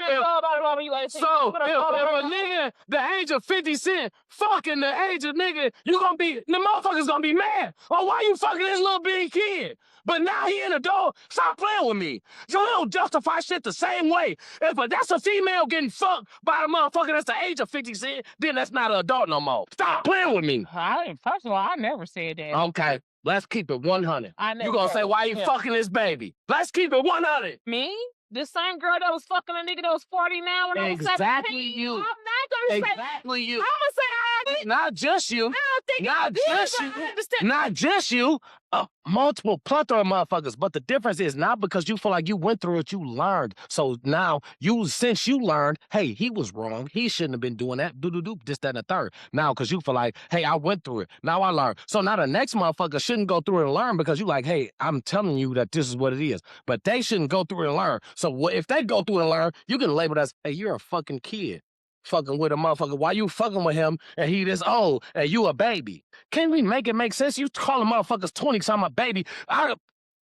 nigga the age of 50 Cent fucking the age of nigga, the motherfuckers gonna be mad. Oh, why you fucking this little bitty kid? But now he an adult. Stop playing with me. You don't justify shit the same way. If that's a female getting fucked by the motherfucker that's the age of 50 Cent, then that's not an adult no more. Stop playing with me.
First of all, I never said that.
Okay. Let's keep it 100. You gonna say, why you fucking this baby? Let's keep it 100.
Me? The same girl that was fucking a nigga that was 40 now when I was 17?
Exactly you.
I'm not gonna say
exactly you.
I'm gonna say
not just you.
I don't think
not just you. Not just you. Multiple plethora of motherfuckers. But the difference is not because you feel like you went through it, you learned. So now since you learned, hey, he was wrong. He shouldn't have been doing that. This, that, and the third. Now, because you feel like, hey, I went through it. Now I learned. So now the next motherfucker shouldn't go through it and learn because you like, hey, I'm telling you that this is what it is. But they shouldn't go through it and learn. So if they go through it and learn, you can label it as, hey, you're a fucking kid. Fucking with a motherfucker. Why you fucking with him and he this old and you a baby? Can we make it make sense? You calling motherfuckers 20 cause I'm a baby.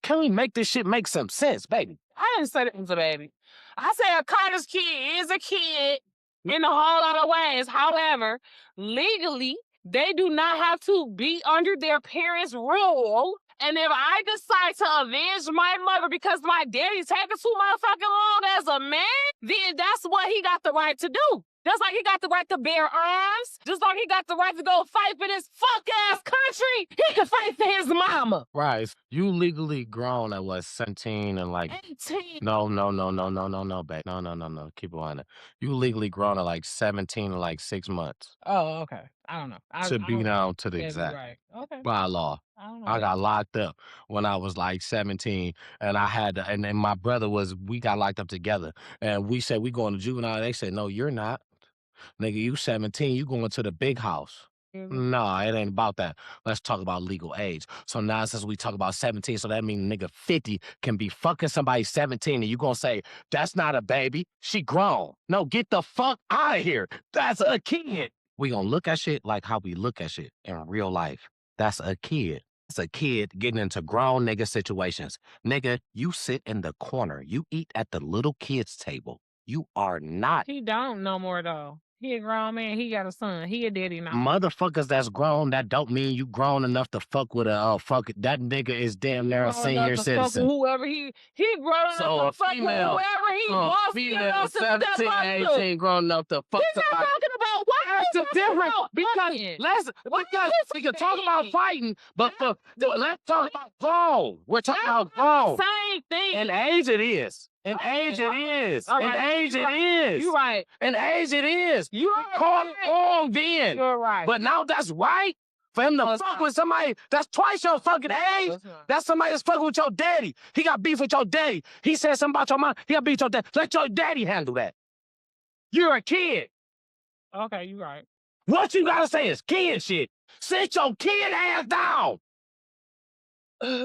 Can we make this shit make some sense, baby?
I didn't say that was a baby. I said a Carter's kid is a kid in a whole lot of ways. However, legally, they do not have to be under their parents' rule. And if I decide to avenge my mother because my daddy's taking too motherfucking long as a man, then that's what he got the right to do. Just like he got the right to bear arms, just like he got the right to go fight for this fuck-ass country, he can fight for his mama.
Right. You legally grown at what, 17 and like...
18.
No, babe. No. Keep it on it. You legally grown at like 17 and like 6 months.
Oh, okay. I don't know.
To be down to the exact.
Right. Okay.
By law. I got locked up when I was like 17 and and then my brother we got locked up together and we said we going to juvenile. They said, no, you're not. Nigga, you 17, you going to the big house. No, it ain't about that. Let's talk about legal age. So now since we talk about 17, so that means nigga 50 can be fucking somebody 17 and you gonna say, that's not a baby, she grown. No, get the fuck out of here. That's a kid. We gonna look at shit like how we look at shit in real life. That's a kid. It's a kid getting into grown nigga situations. Nigga, you sit in the corner. You eat at the little kid's table. You are not.
He don't no more though. He a grown man. He got a son. He a daddy now.
Motherfuckers that's grown, that don't mean you grown enough to fuck with that nigga is damn near a senior citizen.
Whoever he grown enough to fuck with whoever he wants.
Female 17, 18 grown enough to fuck
somebody. He's not talking about what?
That's the difference. Because we can talk about fighting, but let's talk about grown. We're talking about grown.
Same thing.
And age it is. And age it is. And age it is.
You're right.
And age it is.
You're
caught wrong then.
You're right.
But now that's right. For him to fuck with somebody that's twice your fucking age, that's somebody that's fucking with your daddy. He got beef with your daddy. He said something about your mom. He got beef with your daddy. Let your daddy handle that. You're a kid.
Okay, you're right.
What you gotta say is kid shit. Sit your kid ass down.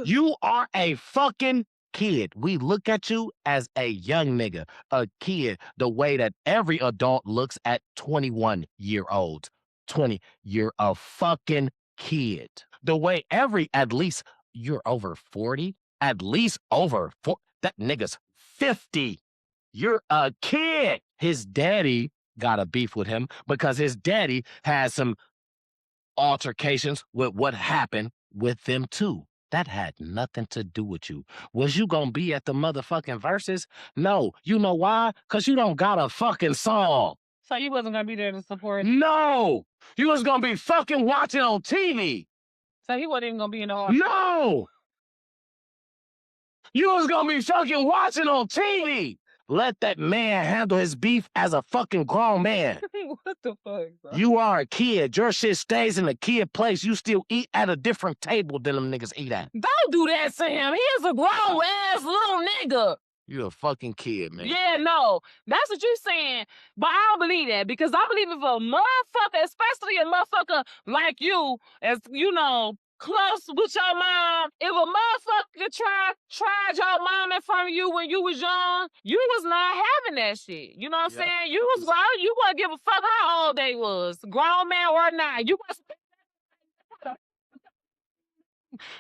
You are a fucking kid. We look at you as a young nigga, a kid, the way that every adult looks at 21-year-olds. 20, you're a fucking kid. The way at least you're over 40, at least over 40. That nigga's 50. You're a kid. His daddy got a beef with him because his daddy has some altercations with what happened with them too. That had nothing to do with you. Was you gonna be at the motherfucking verses? No. You know why? Because you don't got a fucking song.
So you wasn't gonna be there to support?
No. You was gonna be fucking watching on TV.
So he wasn't even gonna be in the hall?
No. You was gonna be fucking watching on TV. Let that man handle his beef as a fucking grown man.
What the fuck, bro?
You are a kid. Your shit stays in a kid place. You still eat at a different table than them niggas eat at.
Don't do that to him. He is a grown ass little nigga.
You a fucking kid, man.
Yeah, no. That's what you saying. But I don't believe that because I believe if a motherfucker, especially a motherfucker like you, as you know, close with your mom, if a motherfucker tried your mom in front of you when you was young, you was not having that shit. You know what I'm saying? You was grown. You wouldn't give a fuck how old they was, grown man or not. You was.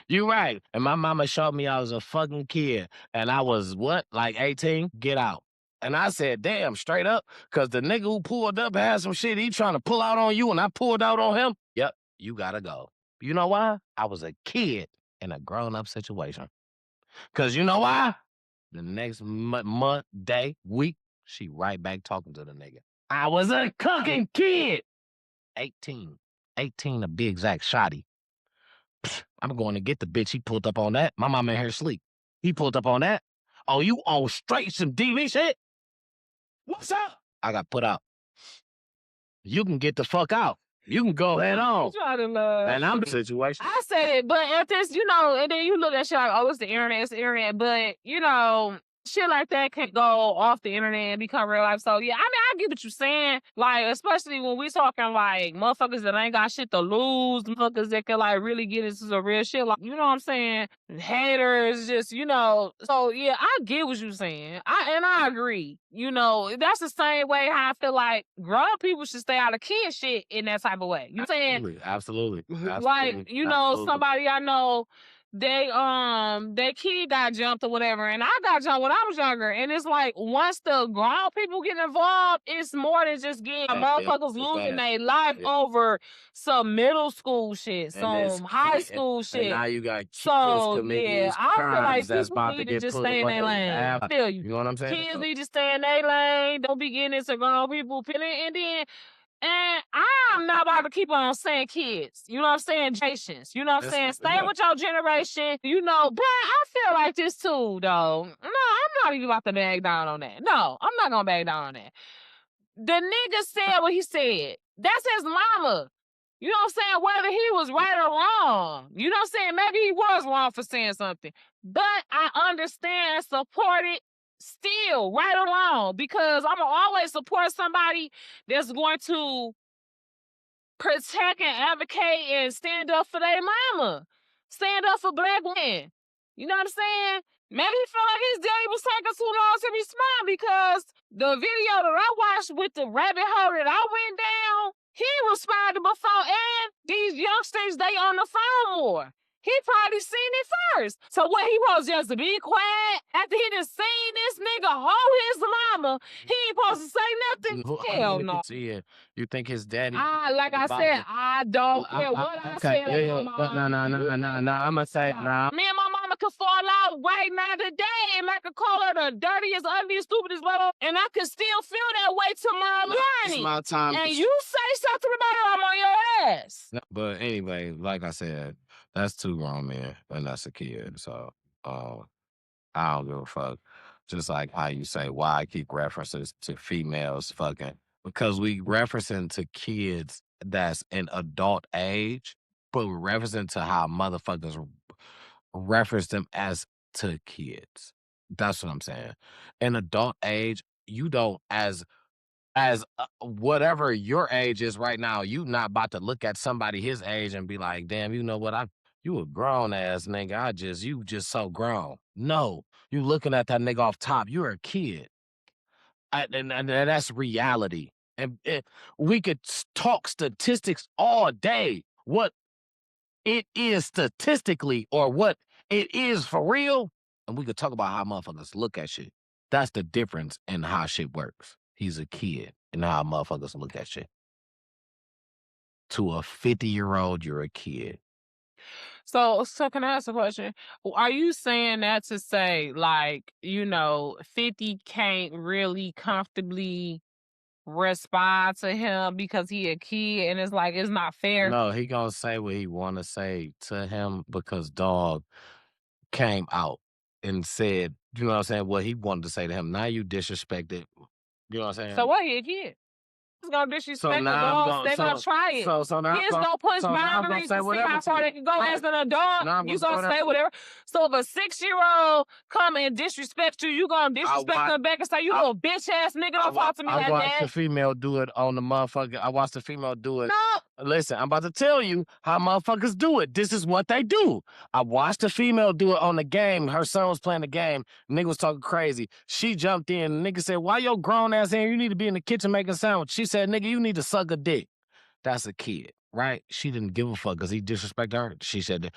You right. And my mama showed me I was a fucking kid. And I was, what, like 18? Get out. And I said, damn, straight up. Because the nigga who pulled up had some shit he trying to pull out on you and I pulled out on him. Yep, you gotta go. You know why? I was a kid in a grown-up situation. Because you know why? The next month, day, week, she right back talking to the nigga. I was a cooking kid. 18. 18 to be exact, shoddy. I'm going to get the bitch. He pulled up on that. My mama in here sleep. He pulled up on that. Oh, you on straight some DV shit? What's up? I got put out. You can get the fuck out. You can go head on. And I'm the situation.
I said it, but at this, you know, and then you look at shit like, oh, it's the internet. But, you know, shit like that can go off the internet and become real life. So, yeah, I mean, I get what you're saying. Like, especially when we talking, like, motherfuckers that ain't got shit to lose, motherfuckers that can, like, really get into some real shit. Like, you know what I'm saying? Haters, just, you know. So, yeah, I get what you're saying. I agree. You know, that's the same way how I feel like grown people should stay out of kid shit in that type of way. You know what I'm saying?
Absolutely.
Like, you know, somebody I know, their kid got jumped or whatever, and I got jumped when I was younger. And it's like once the grown people get involved, it's more than just getting motherfuckers losing their life over some middle school shit, some high school shit.
And now you got kids
committing these crimes that's about to get just stay in their lane. I feel you.
You know what I'm saying?
Kids need to stay in their lane. Don't be getting into grown people. And I'm not about to keep on saying kids. You know what I'm saying? Generations. You know what I'm saying? Stay with your generation. You know, but I feel like this too, though. No, I'm not even about to back down on that. No, I'm not gonna back down on that. The nigga said what he said. That's his mama. You know what I'm saying? Whether he was right or wrong. You know what I'm saying? Maybe he was wrong for saying something. But I understand, support it still, right or wrong, because I'm going to always support somebody that's going to protect and advocate and stand up for their mama. Stand up for black women. You know what I'm saying? Maybe he felt like his daddy was taking too long to respond because the video that I watched with the rabbit hole that I went down, he responded before, and these youngsters, they on the phone more. He probably seen it first. So what, he supposed just to be quiet after he done seen this nigga hold his mama? He ain't supposed to say nothing? Hell no.
You think his daddy?
Like I said, I don't care what I said.
No, I'm gonna say, nah.
Me and my mama could fall out right now today, and I could call her the dirtiest, ugliest, stupidest little, and I could still feel that way tomorrow morning.
It's my time.
And you say something about it, I'm on your ass.
But anyway, like I said, that's two grown men and that's a kid. So I don't give a fuck. Just like how you say, why I keep references to females fucking. Because we referencing to kids that's in adult age, but we're referencing to how motherfuckers reference them as to kids. That's what I'm saying. In adult age, you don't, as whatever your age is right now, you not about to look at somebody his age and be like, damn, you know what, You a grown ass nigga. You just so grown. No, you looking at that nigga off top. You're a kid. And that's reality. And we could talk statistics all day. What it is statistically or what it is for real. And we could talk about how motherfuckers look at shit. That's the difference in how shit works. He's a kid and how motherfuckers look at shit. To a 50-year-old, you're a kid.
So can I ask a question? Are you saying that to say, like, 50 can't really comfortably respond to him because he a kid and it's like it's not fair?
No, he gonna say what he wanna say to him because dog came out and said, you know what I'm saying, what he wanted to say to him. Now you disrespected. You know what I'm saying?
So what? He a kid. He's gonna disrespect the dogs. They're gonna try it.
So now
Kids don't push boundaries to see how far they can go. As an adult, you gonna say whatever. So if a 6-year-old come and disrespect you gonna disrespect them back and say, you little bitch ass nigga, don't talk to me like that.
I watched the female do it on the motherfucker. I watched the female do it.
No.
Listen, I'm about to tell you how motherfuckers do it. This is what they do. I watched the female do it on the game. Her son was playing the game. Nigga was talking crazy. She jumped in. Nigga said, why your grown ass in? You need to be in the kitchen making a sandwich. She said, nigga, you need to suck a dick. That's a kid, right? She didn't give a fuck because he disrespected her. She said,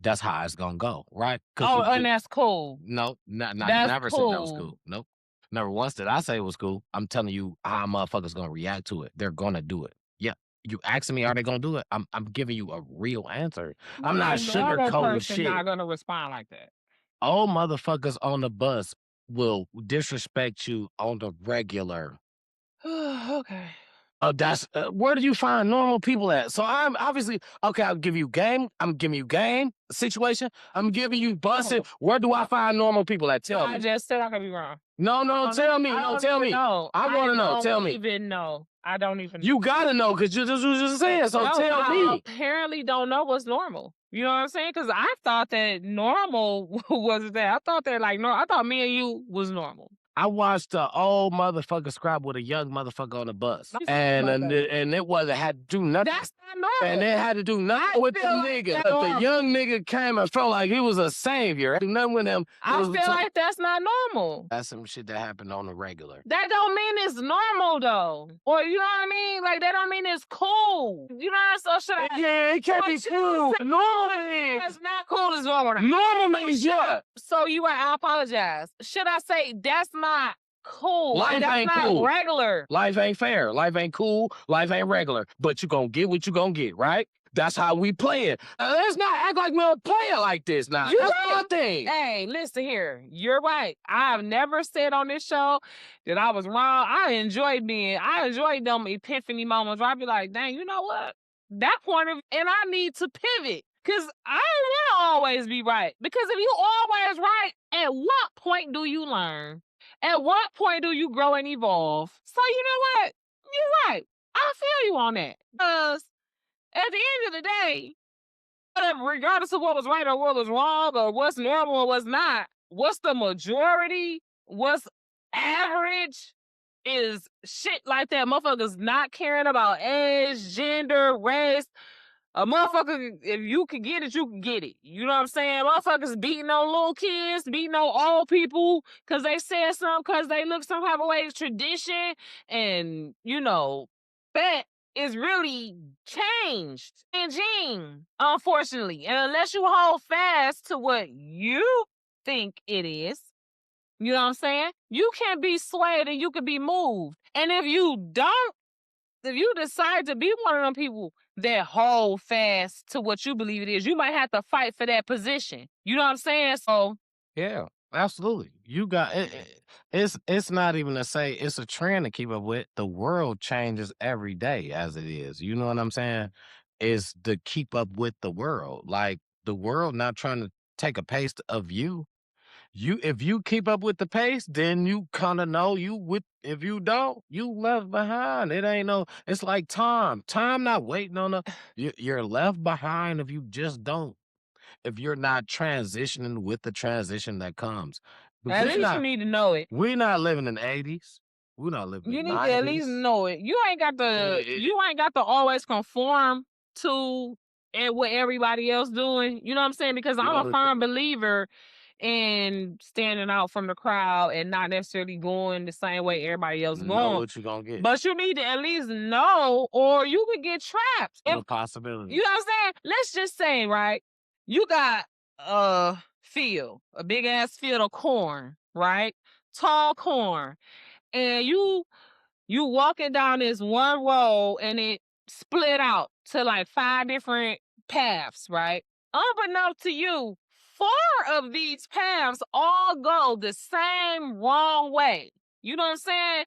that's how it's gonna go, right?
And that's cool.
No,
that's
never
cool.
said that was cool. Nope. Never once did I say it was cool. I'm telling you how motherfuckers gonna react to it. They're gonna do it. Yeah. You asking me, are they gonna do it? I'm giving you a real answer. I'm not sugarcoating shit.
Not gonna respond like that.
All motherfuckers on the bus will disrespect you on the regular.
Okay.
That's where do you find normal people at? So I'm obviously okay. I'll give you game. I'm giving you game situation. I'm giving you busing. Where do I find normal people at? Tell me.
I just said I could be wrong.
No, tell me. No, tell me.
No,
I want to know. Tell me.
Even know. I don't even know.
You gotta know because you just saying. So tell me.
I apparently don't know what's normal. You know what I'm saying? Because I thought that normal was that. I thought that I thought me and you was normal.
I watched an old motherfucker scrap with a young motherfucker on the bus. And it wasn't had to do nothing.
That's not normal.
And it had to do nothing with the nigga. But the young nigga came and felt like he was a savior. Do nothing with him.
I feel like that's not normal.
That's some shit that happened on the regular.
That don't mean it's normal though. Or you know what I mean? Like that don't mean it's cool. You know what I'm saying? So
yeah, it can't be cool. Normal.
That's not cool as normal.
Normal means yeah.
So I apologize. Should I say that's not cool?
Life
that's
ain't
not
cool.
Regular.
Life ain't fair. Life ain't cool. Life ain't regular. But you gonna get what you gonna get, right? That's how we play it. Let's not act like we don't play it like this now. That's my thing.
Hey, listen here. You're right. I've never said on this show that I was wrong. I enjoy them epiphany moments where I be like, dang, you know what? That point of, and I need to pivot. Because I don't want to always be right. Because if you always right, at what point do you learn? At what point do you grow and evolve? So you know what? You're right. I feel you on that. Because at the end of the day, regardless of what was right or what was wrong or what's normal or what's not, what's the majority, what's average is shit like that. Motherfuckers not caring about age, gender, race. A motherfucker, if you can get it, you can get it. You know what I'm saying? Motherfuckers beating on little kids, beating on old people because they said something, because they look some type of way. It's tradition. And, that is really changing, unfortunately. And unless you hold fast to what you think it is, you know what I'm saying? You can be swayed and you can be moved. And if you decide to be one of them people that hold fast to what you believe it is, you might have to fight for that position. You know what I'm saying? So
yeah, absolutely. You got it. It's not even to say it's a trend to keep up with. The world changes every day as it is. You know what I'm saying? It's to keep up with the world. Like the world not trying to take a pace of you. If you keep up with the pace, then you kind of know if you don't, you left behind. It ain't it's like time. Time not waiting on you're left behind if you just don't. If you're not transitioning with the transition that comes.
At least you need to know it.
We're not living in the 80s. We're not living in the 90s.
You need to at least know it. You ain't got to always conform to and what everybody else doing. You know what I'm saying? Because I'm a firm believer in standing out from the crowd and not necessarily going the same way everybody else
Know
going.
what you gonna get.
But you need to at least know, or you could get trapped.
The possibility.
You know what I'm saying? Let's just say, right? You got a field, a big ass field of corn, right? Tall corn. And you walking down this one road and it split out to like 5 different paths, right? Unbeknownst to you, 4 of these paths all go the same wrong way. You know what I'm saying?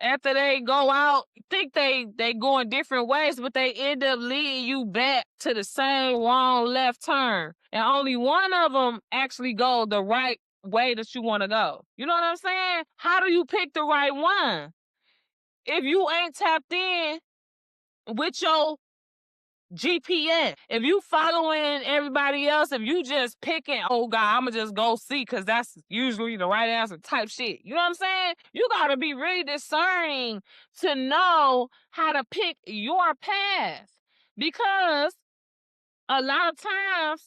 After they go out, think they going different ways, but they end up leading you back to the same wrong left turn. And only one of them actually go the right way that you want to go. You know what I'm saying? How do you pick the right one? If you ain't tapped in with your GPS, if you following everybody else, if you just picking, oh God, I'ma just go see because that's usually the right answer type shit. You know what I'm saying? You gotta be really discerning to know how to pick your path. Because a lot of times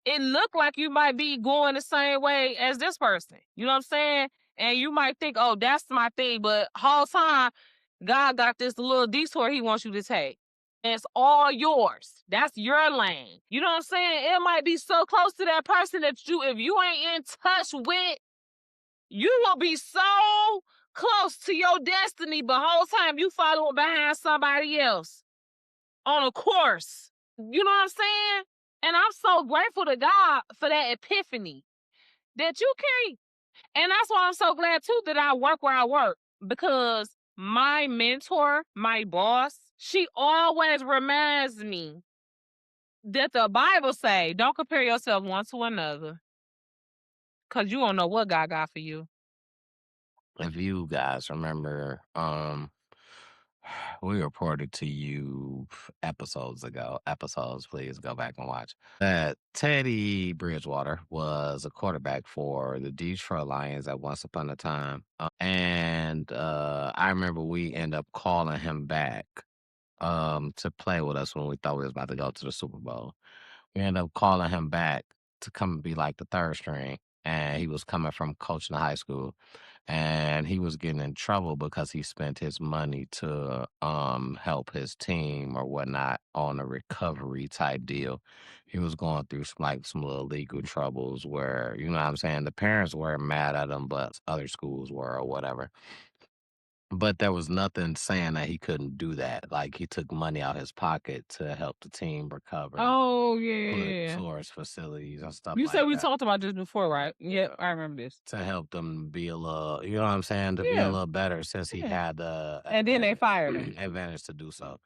it look like you might be going the same way as this person. You know what I'm saying? And you might think, oh, that's my thing, but whole time God got this little detour he wants you to take. And it's all yours. That's your lane. You know what I'm saying? It might be so close to that person that if you ain't in touch with, you will be so close to your destiny, but whole time you following behind somebody else on a course. You know what I'm saying? And I'm so grateful to God for that epiphany that you can't. And that's why I'm so glad too that I work where I work, because my mentor, my boss, she always reminds me that the Bible say, don't compare yourself one to another, because you don't know what God got for you.
If you guys remember, we reported to you episodes ago. Episodes, please go back and watch. That Teddy Bridgewater was a quarterback for the Detroit Lions at once upon a time. And I remember we end up calling him back to play with us when we thought we was about to go to the Super Bowl. We ended up calling him back to come and be like the third string. And he was coming from coaching the high school. And he was getting in trouble because he spent his money to help his team or whatnot on a recovery type deal. He was going through some little legal troubles where, you know what I'm saying, the parents weren't mad at him, but other schools were or whatever. But there was nothing saying that he couldn't do that. Like he took money out his pocket to help the team recover,
Oh,
put
yeah.
towards facilities and stuff
You
like
said we
that
talked about this before, right? Yeah, I remember this.
to help them be a little, you know what I'm saying, to be a
Yeah.
little better since he
Yeah.
had the
And then they fired him.
advantage to do so.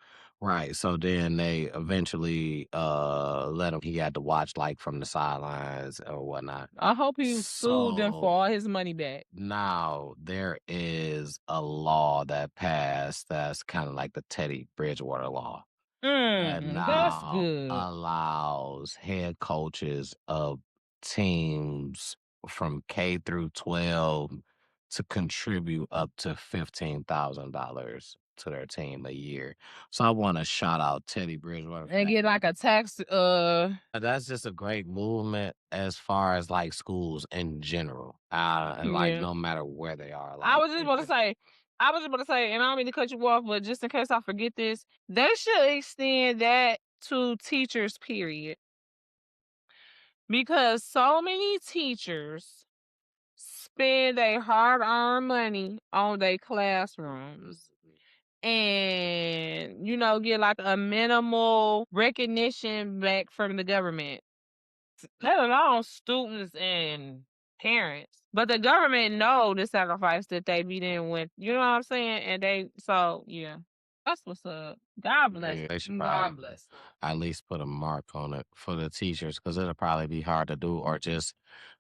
Right. So then they eventually let him. He had to watch like from the sidelines or whatnot.
I hope he sued them for
So
all his money back.
now there is a law that passed that's kind of like the Teddy Bridgewater law that
That's
now
good.
allows head coaches of teams from K through 12 to contribute up to $15,000 to their team a year. So I want to shout out Teddy Bridgewater for
And
that.
get like a tax.
That's just a great movement as far as like schools in general, and like
Yeah.
no matter where they are.
I
Like
was just about to say, and I don't mean to cut you off, but just in case I forget this, they should extend that to teachers, period. Because so many teachers spend their hard-earned money on their classrooms and, get like a minimal recognition back from the government, let alone students and parents. But the government know the sacrifice that they be in with, you know what I'm saying? And yeah, that's what's up. God bless.
They should
God
probably
bless.
at least put a mark on it for the teachers because it'll probably be hard to do, or just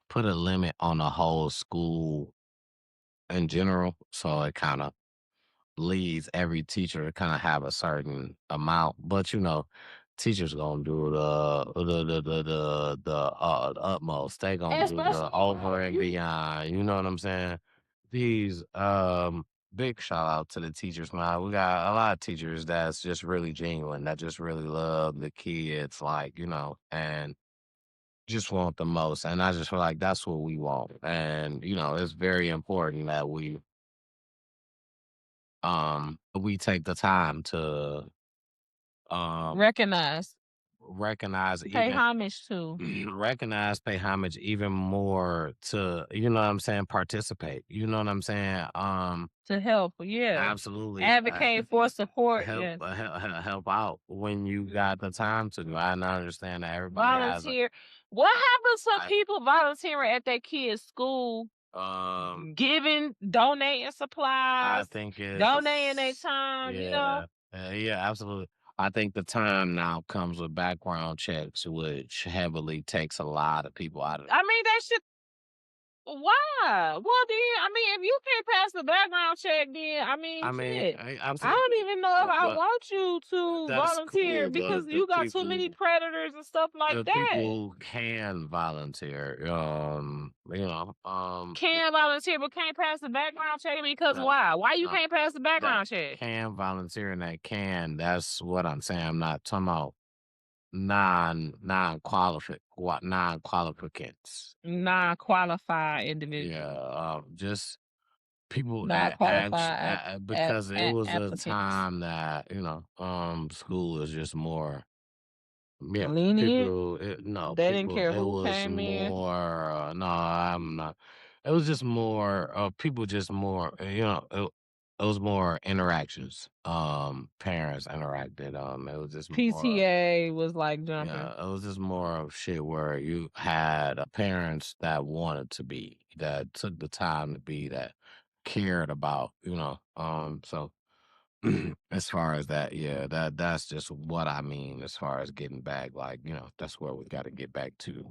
put a limit on the whole school in general. So it kind of leads every teacher to kind of have a certain amount. But teachers gonna do the utmost. They gonna do the
Especially
over and beyond. You know what I'm saying? These big shout out to the teachers, man. We got a lot of teachers that's just really genuine, that just really love the kids, like, and just want the most. And I just feel like that's what we want. And, it's very important that we take the time to um
Recognize,
recognize
pay
even
homage to,
recognize, pay homage even more to, what I'm saying, participate. You know what I'm saying?
to help. Yeah.
Absolutely.
Advocate for support.
Help,
Yeah.
help out when you got the time to. I understand that everybody has
Volunteer. What happens to
I,
people volunteering at their kids' school, giving, donating
I
supplies,
think
donating their
it's
time,
yeah, yeah, absolutely. I think the time now comes with background checks, which heavily takes a lot of people out of.
I mean, that should. Why? Well, then, I mean, if you can't pass the background check, then I mean,
I mean,
shit.
I'm
I
saying,
don't even know if I
but
want you to
that's
volunteer
cool.
because
But the
you got too many
people,
predators and stuff like
the
that.
people who can volunteer,
Can volunteer but can't pass the background check because
no,
why? Why you
no,
can't pass the
that
background check?
can volunteer and that can. That's what I'm saying. I'm not talking about non qualificants.
Non-qualified
Yeah,
individuals,
just people
non-qualified
because it was a
applicants.
time that school is just more. Yeah,
Lenient. They didn't
people.
care
It
who
was
came in.
more. No, I'm not. It was just more. People just more. It was more interactions. Parents interacted. It was just more.
PTA was like jumping.
Yeah, it was just more of shit where you had parents that wanted to be, that took the time to be, that cared about. So as far as that, yeah, that's just what I mean as far as getting back. Like, that's where we got to get back to.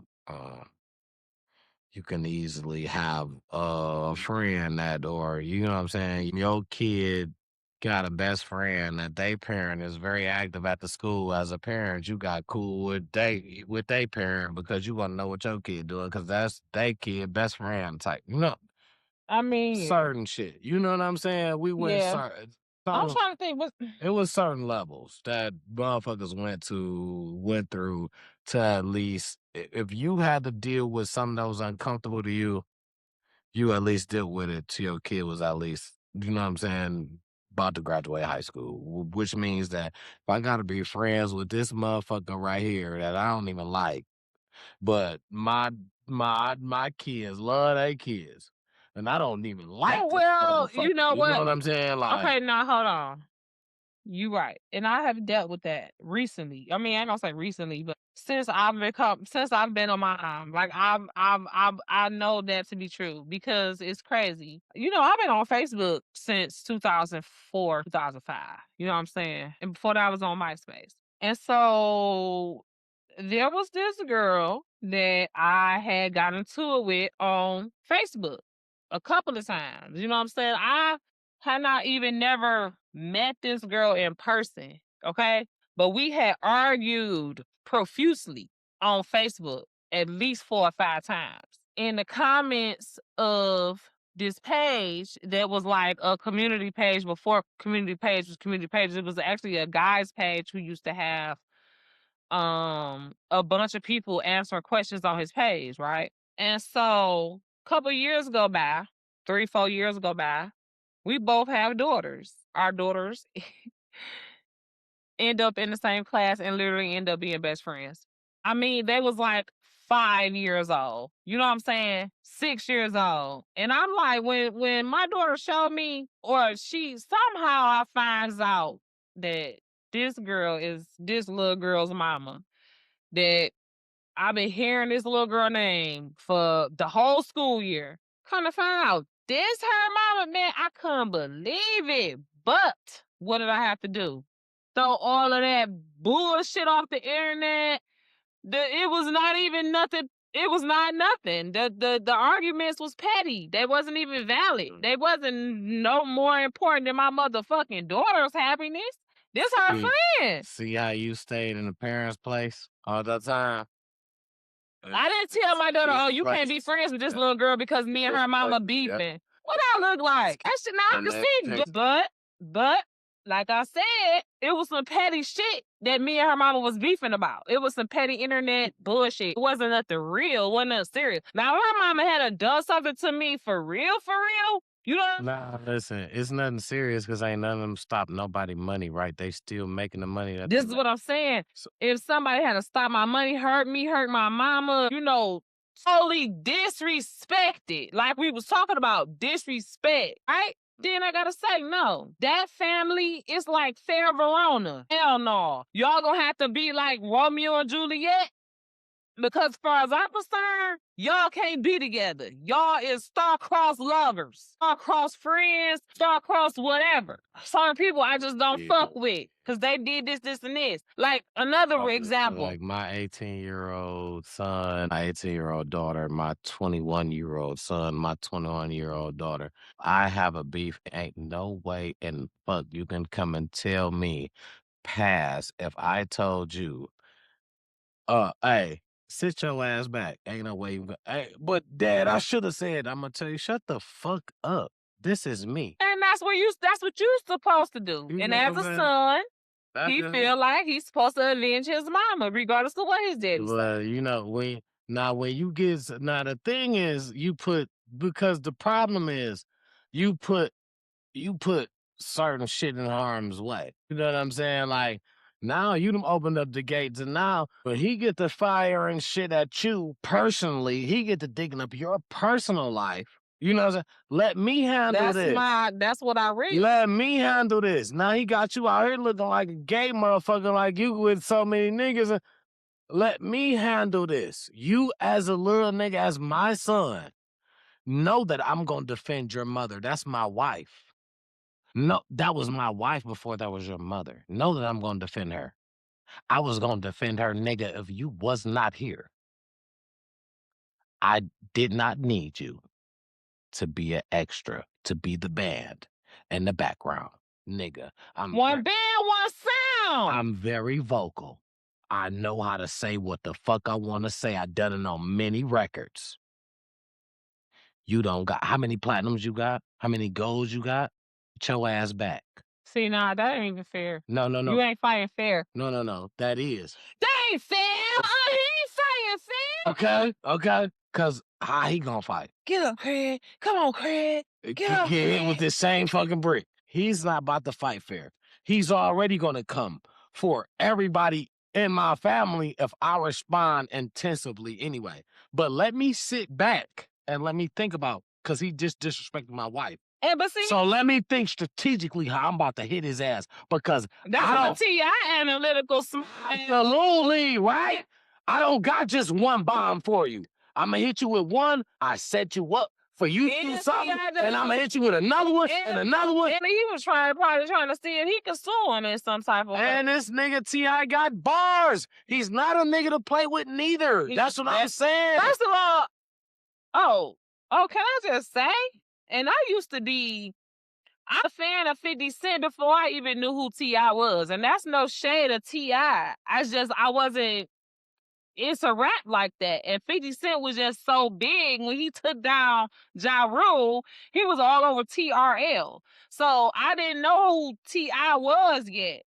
You can easily have a friend that, or you know what I'm saying, your kid got a best friend that they parent is very active at the school. As a parent, you got cool with they parent because you want to know what your kid doing because that's they kid best friend type.
I mean,
Certain shit. You know what I'm saying? We went
yeah. I'm
certain
trying to think what
it was certain levels that motherfuckers went through to at least if you had to deal with something that was uncomfortable to you, you at least dealt with it till your kid was at least, you know what I'm saying, about to graduate high school. Which means that if I gotta be friends with this motherfucker right here that I don't even like, but my kids love their kids. And I don't even like this
well,
motherfucker.
you know
You know
what?
what I'm saying? Like,
Okay, now hold on. You right. And I have dealt with that recently. I mean, I ain't gonna say recently, but since I've been on my like I know that to be true because it's crazy. You know, I've been on Facebook since 2004, 2005. You know what I'm saying? And before that I was on MySpace. And so there was this girl that I had got into it with on Facebook a couple of times. You know what I'm saying? I had not even never met this girl in person, okay? But we had argued profusely on Facebook at least 4 or 5 times. In the comments of this page that was like a community page before community page was community page, it was actually a guy's page who used to have a bunch of people answering questions on his page, right? And so a couple years go by, 3, 4 years go by. We both have daughters. Our daughters end up in the same class and literally end up being best friends. I mean, they was like 5 years old. You know what I'm saying? 6 years old. And I'm like, when my daughter showed me, or she somehow I finds out that this girl is this little girl's mama, that I've been hearing this little girl name for the whole school year. Come to find out, this her mama, man. I couldn't believe it. But what did I have to do? Throw all of that bullshit off the internet. It was not even nothing. It was not nothing. The arguments was petty. They wasn't even valid. They wasn't no more important than my motherfucking daughter's happiness. This her friend.
see how you stayed in the parents' place all the time?
I didn't tell my daughter, oh, you can't be friends with this little girl because me and her mama
Yeah.
beefing. What I look like? That shit not the see. But like I said, it was some petty shit that me and her mama was beefing about. It was some petty internet bullshit. It wasn't nothing real. It wasn't nothing serious. Now, if her mama had done something to me for real, you know?
Nah, listen, it's nothing serious because ain't none of them stop nobody money, right? They still making the money.
This is what I'm saying. So, if somebody had to stop my money, hurt me, hurt my mama, totally disrespected, like we was talking about, disrespect, right? Then I gotta say, no, that family is like Fair Verona. Hell no. Y'all gonna have to be like Romeo and Juliet. Because as far as I'm concerned, y'all can't be together. Y'all is star-crossed lovers, star-crossed friends, star-crossed whatever. Some people I just don't fuck with because they did this, and this. Like another example.
Like my 18-year-old son, my 18-year-old daughter, my 21-year-old son, my 21-year-old daughter. I have a beef. Ain't no way in fuck you can come and tell me pass if I told you, hey, sit your ass back. Ain't no way you can. Hey, but Dad, I should have said, I'm gonna tell you, shut the fuck up. This is me.
And that's what you're supposed to do. And as a son, he feel like he's supposed to avenge his mama, regardless of what his daddy said.
Well, when you get the thing is because the problem is you put certain shit in harm's way. You know what I'm saying? Like now you done opened up the gates, and now when he get to firing shit at you personally, he get to digging up your personal life. You know what I'm saying? Let me handle this.
That's what I read.
Let me handle this. Now he got you out here looking like a gay motherfucker like you with so many niggas. Let me handle this. You as a little nigga, as my son, know that I'm going to defend your mother. That's my wife. No, that was my wife before that was your mother. Know that I'm going to defend her. I was going to defend her, nigga, if you was not here. I did not need you to be an extra, to be the band in the background. Nigga,
one band, one sound.
I'm very vocal. I know how to say what the fuck I want to say. I done it on many records. You don't got how many platinums you got? How many golds you got? Get your ass back.
See, nah, that ain't even fair.
No.
You ain't fighting fair.
No. That is.
That ain't fair. He ain't fighting
fair. Okay. Cause how he gonna fight?
Get up, Craig. Come on, Craig. Get up.
Get hit with this same fucking brick. He's not about to fight fair. He's already gonna come for everybody in my family if I respond intensively anyway. But let me sit back and let me think about, cause he just disrespected my wife. So let me think strategically how I'm about to hit his ass, because
that's a T.I. analytical smile.
Absolutely, right? I don't got just one bomb for you. I'm gonna hit you with one. I set you up for you to do something, and I'm gonna hit you with another one and another one.
And he was probably trying to see if he could sue him in some type of way.
And this nigga T.I. got bars. He's not a nigga to play with neither. That's what I'm saying.
First of all, can I just say? And I used to be a fan of 50 Cent before I even knew who T.I. was. And that's no shade of T.I. I wasn't into rap like that. And 50 Cent was just so big when he took down Ja Rule, he was all over TRL. So I didn't know who T.I. was yet.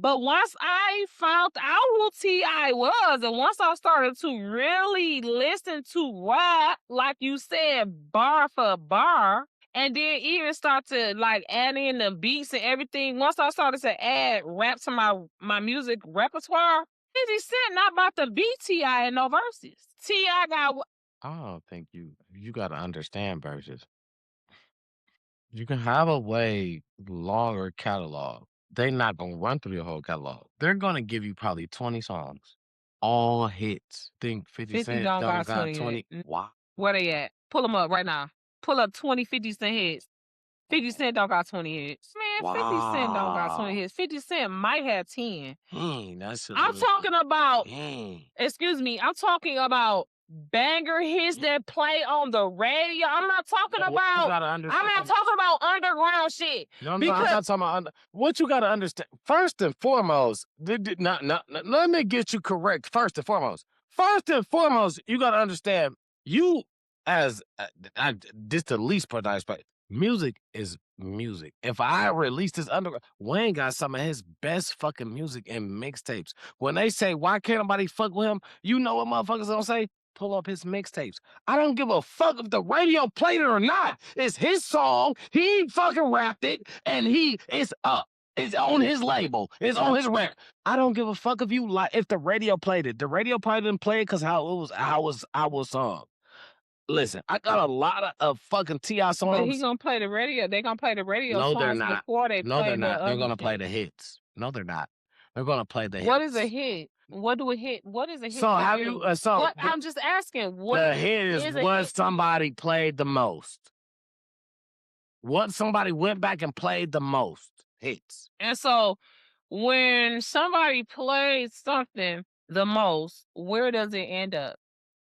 But once I found out who T.I. was, and once I started to really listen to rap, like you said, bar for bar, and then even start to like add in the beats and everything, once I started to add rap to my music repertoire, 50 Cent not about to beat T.I. in no verses. T.I. got...
I don't think you got to understand verses. You can have a way longer catalog. They're not going to run through your whole catalog. They're going to give you probably 20 songs. All hits. Think 50 Cent don't got 20. Wow.
Where they at? Pull them up right now. Pull up 20 50 Cent hits. 50 Cent don't got 20 hits. Man, 50 Cent don't got 20 hits. 50 Cent might have 10. I'm talking about, excuse me, I'm talking about banger hits that play on the radio. I'm not talking about underground shit.
No, I'm not talking about what you gotta understand. First and foremost, let me get you correct. First and foremost, you gotta understand, you as this the least pronounced, but music is music. If I release this underground, Wayne got some of his best fucking music in mixtapes. When they say, why can't nobody fuck with him? You know what motherfuckers gonna say? Pull up his mixtapes. I don't give a fuck if the radio played it or not. It's his song. He fucking rapped it, and it's up. It's on his label. It's on his record. I don't give a fuck if the radio played it. The radio probably didn't play it because how it was sung. Listen, I got a lot of fucking T.I. songs.
But he gonna play the radio. They gonna play the radio
No, they're
songs
not.
before they
No,
play
they're
the
not. They're
other
gonna play
shit.
the hits. No, they're not. They're gonna play the hits.
What is a hit? What do a hit? What is a hit?
So
to
have
you?
you? So
What? I'm just asking. What
the hit is
a
what
hit?
somebody played the most. What somebody went back and played the most hits.
And so when somebody plays something the most, where does it end up?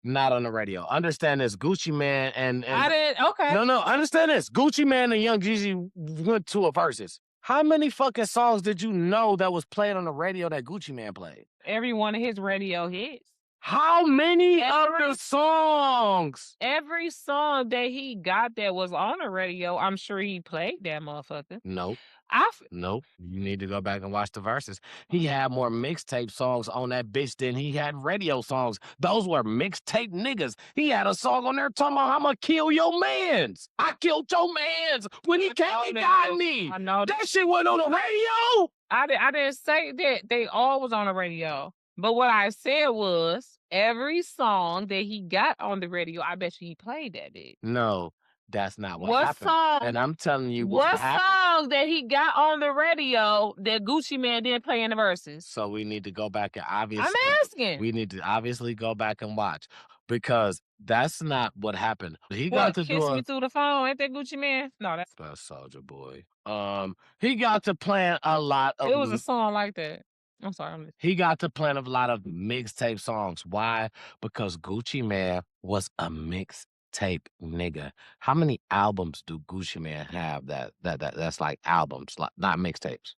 Not on the radio. Understand this. Gucci Man and
I didn't. Okay.
No. Understand this. Gucci Man and Young Jeezy went to a versus. How many fucking songs did you know that was played on the radio that Gucci Man played?
Every one of his radio hits.
How many other songs?
Every song that he got that was on the radio, I'm sure he played that motherfucker.
Nope. Nope. You need to go back and watch the verses. He had more mixtape songs on that bitch than he had radio songs. Those were mixtape niggas. He had a song on there talking about, I'ma kill your mans. I killed your mans when he came and got me.
I know
that shit wasn't on the radio.
I didn't say that they all was on the radio. But what I said was every song that he got on the radio, I bet you he played that bitch.
No, that's not what happened.
Song?
And I'm telling you
What
happened.
song that he got on the radio that Gucci Man didn't play in the verses?
So we need to go back and obviously.
I'm asking.
We need to obviously go back and watch because that's not what happened. He
What,
got to
Kiss
do
Me Through the Phone? Ain't that Gucci Man? No, that's
Soulja Boy. He got to plan a lot of.
It was a song like that. I'm sorry.
He got to plan a lot of mixtape songs. Why? Because Gucci Man was a mixtape nigga. How many albums do Gucci Man have that's like albums, like not mixtapes?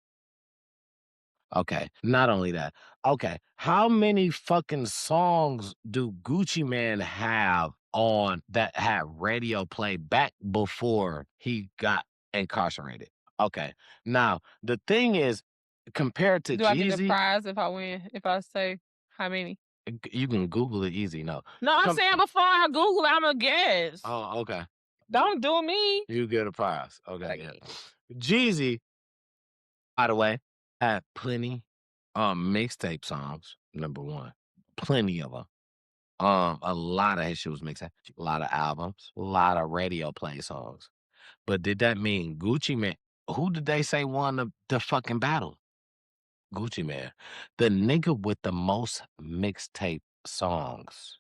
Okay, not only that. Okay, how many fucking songs do Gucci Man have on that had radio play back before he got incarcerated? Okay, now the thing is, compared to
Do I get a
Jeezy,
prize if I win? If I say how many?
you can Google it easy. No,
I'm saying before I Google it, I'm a guess.
Oh, okay.
Don't do me.
You get a prize. Okay. Yeah. Jeezy, by the way, had plenty mixtape songs. Number one, plenty of them. A lot of his shit was mixtape. A lot of albums. A lot of radio play songs. But did that mean Gucci Man? Who did they say won the fucking battle? Gucci Man, the nigga with the most mixtape songs.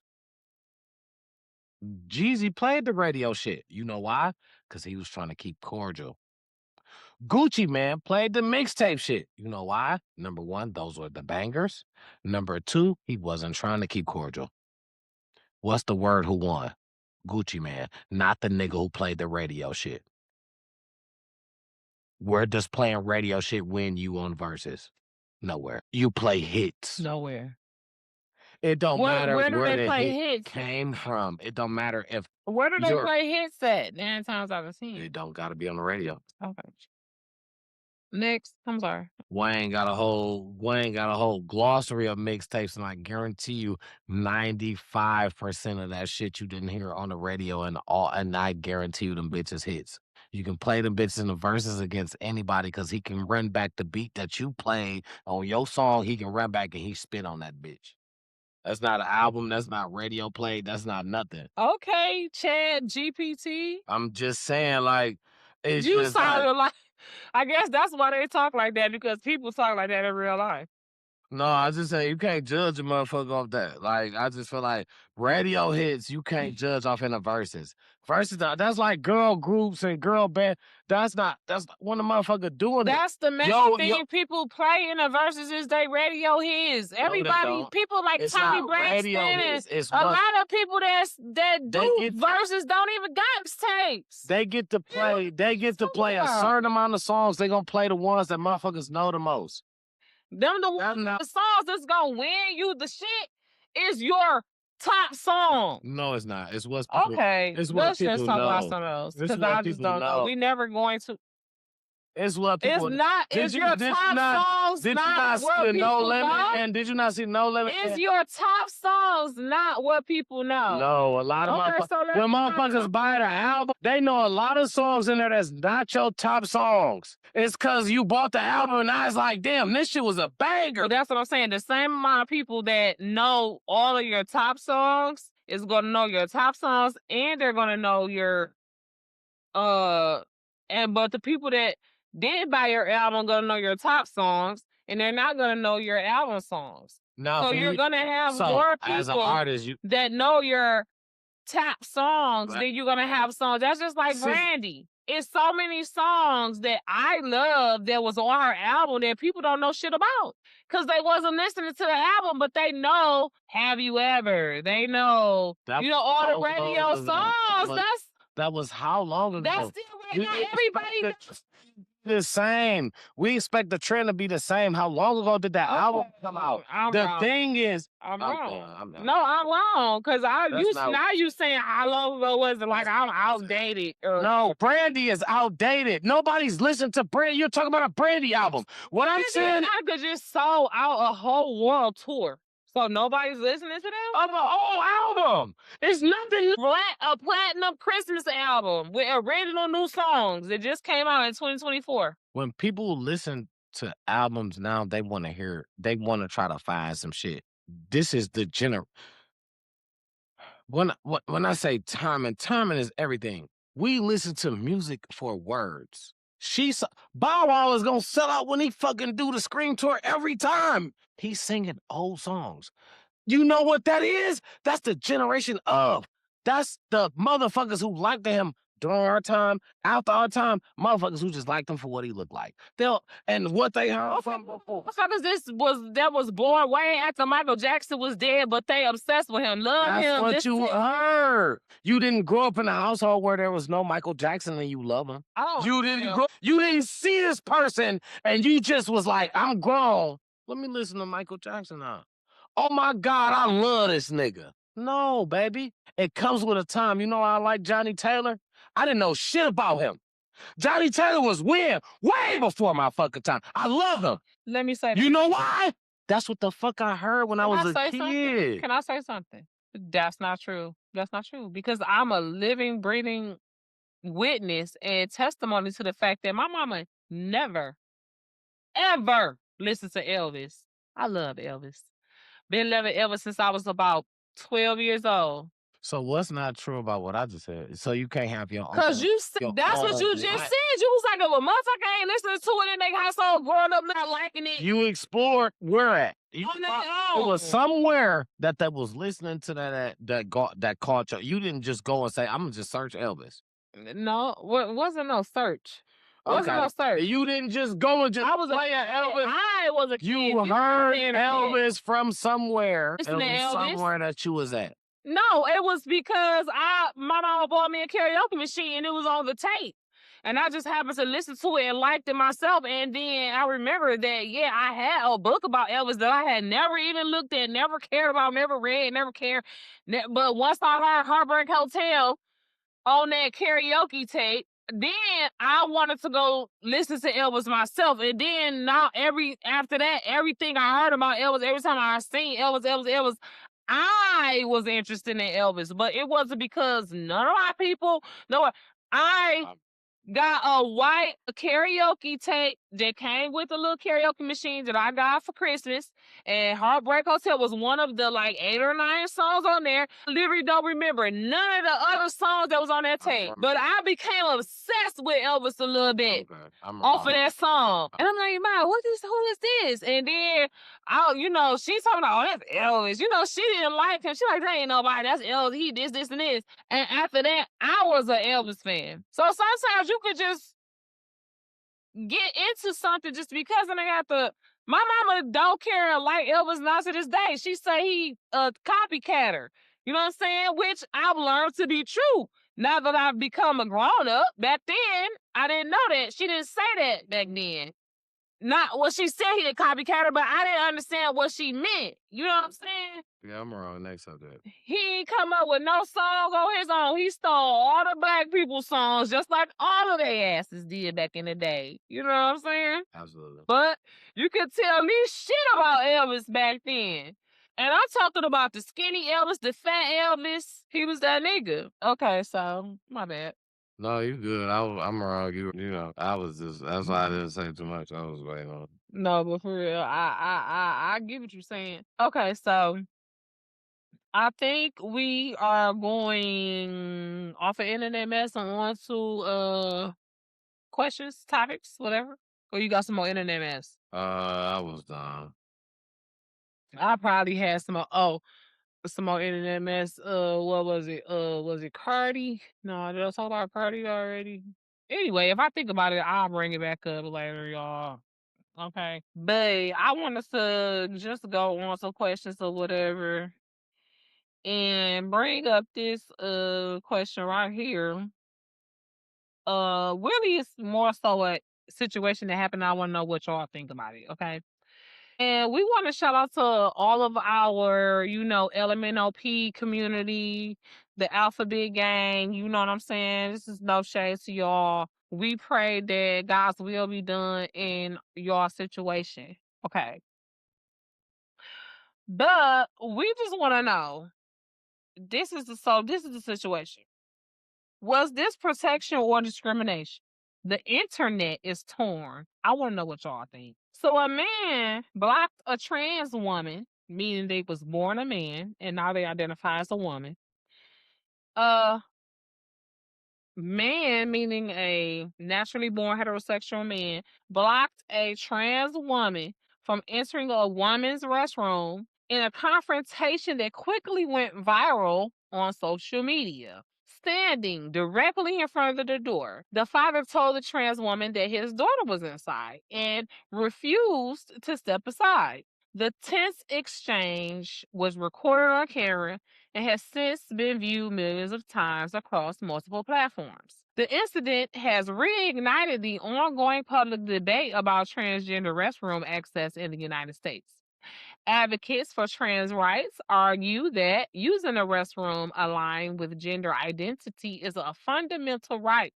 Jeezy played the radio shit. You know why? Because he was trying to keep cordial. Gucci Man played the mixtape shit. You know why? Number one, those were the bangers. Number two, he wasn't trying to keep cordial. What's the word who won? Gucci Man, not the nigga who played the radio shit. Where does playing radio shit win you on verses? Nowhere. You play hits.
Nowhere.
It don't matter
where do
where
they
the
play
hit
hits?
came from. It don't matter if
Where do they play hits at? 9 times out of 10.
it don't gotta be on the radio.
Okay. Next, I'm sorry.
Wayne got a whole glossary of mixtapes, and I guarantee you 95% of that shit you didn't hear on the radio, and I guarantee you them bitches hits. You can play them bitches in the verses against anybody because he can run back the beat that you played on your song. He can run back and he spit on that bitch. That's not an album. That's not radio play. That's not nothing.
Okay, Chad GPT.
I'm just saying, like, it's
You
just
sounded like, I guess that's why they talk like that, because people talk like that in real life.
No, I just say you can't judge a motherfucker off that. Like, I just feel like radio hits, you can't judge off in the verses. Verses, that's like girl groups and girl band. That's when the motherfucker doing
That's the main thing people play in the verses is they radio hits. Everybody, people like
It's
Tommy
not
Braxton
radio
and
hits. It's
a lot of people that do
get-
verses don't even got tapes.
They get to play. They get to play a certain amount of songs. They gonna play the ones that motherfuckers know the most.
The songs that's gonna win you the shit is your top song.
No, it's not. It's what's people,
Okay,
it's what
let's just
people
talk about
know.
something else
It's
because
what
I just
people
don't know.
know.
We never going to.
It's what
It's
people.
not. Is your top songs
Did you
not
not
what
see No
people
Limit?
know?
And did you not see No Limit?
Is your top songs not what people know?
No, a lot of
Okay,
motherfuckers.
so let's
When
not
motherfuckers
talk-
buy the album, they know a lot of songs in there that's not your top songs. It's because you bought the album and now it's like, damn, this shit was a banger.
Well, that's what I'm saying. The same amount of people that know all of your top songs is going to know your top songs, and they're going to know your but the people that didn't buy your album gonna know your top songs, and they're not gonna know your album songs.
Now,
So
for
you're
you,
gonna have
so
more
as an
people
artist, you
that know your top songs
Right.
than you're gonna have songs. That's just like
See-
Brandy. It's so many songs that I love that was on her album that people don't know shit about because they wasn't listening to the album, but they know "Have You Ever." They know,
That
all the
was-
radio songs.
that was how long ago?
That's still right now. Everybody knows.
The same. We expect the trend to be the same. How long ago did that album come out?
I'm
The
wrong.
thing is,
I'm
I'm
wrong.
done, I'm done.
No, I'm wrong. Cause
That's not-
now you saying how long ago was it? Like I'm outdated.
No, Brandy is outdated. Nobody's listened to Brandy. You're talking about a Brandy album. What I'm saying,
I could just sold out a whole world tour. So nobody's listening to them?
of a whole album. It's nothing.
A platinum Christmas album with original new songs. It just came out in 2024.
When people listen to albums now, they want to hear. They want to try to find some shit. This is the when I say timing is everything. We listen to music for words. Bow Wow is gonna sell out when he fucking do the Scream tour every time. He's singing old songs. You know what that is? That's the generation of. That's the motherfuckers who liked him during our time, after our time, motherfuckers who just liked him for what he looked like. And what they heard from before.
Motherfuckers that was born way after Michael Jackson was dead, but they obsessed with him, love
That's
him.
what you heard. You didn't grow up in a household where there was no Michael Jackson and you love him. You didn't see this person and you just was like, I'm grown. Let me listen to Michael Jackson now. Oh my God, I love this nigga. No, baby. It comes with a time. You know I like Johnny Taylor? I didn't know shit about him. Johnny Taylor was way before my fucking time. I love him.
Let me say
You know why? That's what the fuck I heard when I was a kid.
Can I say something? That's not true. That's not true. Because I'm a living, breathing witness and testimony to the fact that my mama never, ever listened to Elvis. I love Elvis. Been loving Elvis since I was about 12 years old.
So what's not true about what I just said? So you can't have your own.
Cause you said that's what you just said. You was like, if a motherfucker ain't listening to it in their household growing up not liking it.
You explored where at? It
On
was somewhere that was listening to that caught you. You didn't just go and say, I'm gonna just search Elvis.
No, wasn't no search. Wasn't no search.
You didn't just go and just
I was
play Elvis.
I was a kid.
You heard Elvis from somewhere.
Listen to Elvis.
Somewhere that you was at.
No, it was because my mama bought me a karaoke machine and it was on the tape. And I just happened to listen to it and liked it myself. And then I remember that, yeah, I had a book about Elvis that I had never even looked at, never cared about, never read, never cared. But once I heard Heartbreak Hotel on that karaoke tape, then I wanted to go listen to Elvis myself. And then after that, everything I heard about Elvis, every time I seen Elvis, I was interested in Elvis. But it wasn't because none of my people know. I got a white karaoke tape that came with a little karaoke machine that I got for Christmas. And Heartbreak Hotel was one of the like 8 or 9 songs on there. Literally don't remember none of the other songs that was on that tape. But I became obsessed with Elvis a little bit off of that song. And I'm like, Ma, who is this? And then she's talking about, oh, that's Elvis. She didn't like him. She like, that ain't nobody. That's Elvis. He this, and this. And after that, I was an Elvis fan. So sometimes you could just get into something just because, and I have to. My mama don't care and like Elvis not to this day. She say he a copycatter. You know what I'm saying? Which I've learned to be true. Now that I've become a grown up, back then I didn't know that. She didn't say that back then. Not well, she said he a copycatter, but I didn't understand what she meant. You know what I'm saying?
Yeah, I'm wrong. Next subject.
He ain't come up with no song on his own. He stole all the black people songs, just like all of their asses did back in the day. You know what I'm saying?
Absolutely.
But you could tell me shit about Elvis back then. And I'm talking about the skinny Elvis, the fat Elvis. He was that nigga. Okay, so my bad.
No, you good. I'm wrong. You know, I was just that's why I didn't say too much. I was waiting on.
No, but for real, I get what you're saying. Okay, so I think we are going off of internet mess and on to questions, topics, whatever. Or you got some more internet mess?
I was done.
I probably had some more. Oh, some more internet mess. What was it? Was it Cardi? No, did I talk about Cardi already? Anyway, if I think about it, I'll bring it back up later, y'all. Okay. But I want us to just go on some questions or whatever and bring up this question right here. Really it's more so a situation that happened. I want to know what y'all think about it, okay? And we want to shout out to all of our, LMNOP community, the Alphabet Gang. You know what I'm saying? This is no shade to y'all. We pray that God's will be done in your situation. Okay. But we just want to know. This is the situation. Was this protection or discrimination? The internet is torn. I want to know what y'all think. So a man blocked a trans woman, meaning they was born a man and now they identify as a woman. Man, meaning a naturally born heterosexual man, blocked a trans woman from entering a woman's restroom in a confrontation that quickly went viral on social media. Standing directly in front of the door, the father told the trans woman that his daughter was inside and refused to step aside. The tense exchange was recorded on camera and has since been viewed millions of times across multiple platforms. The incident has reignited the ongoing public debate about transgender restroom access in the United States. Advocates for trans rights argue that using a restroom aligned with gender identity is a fundamental right,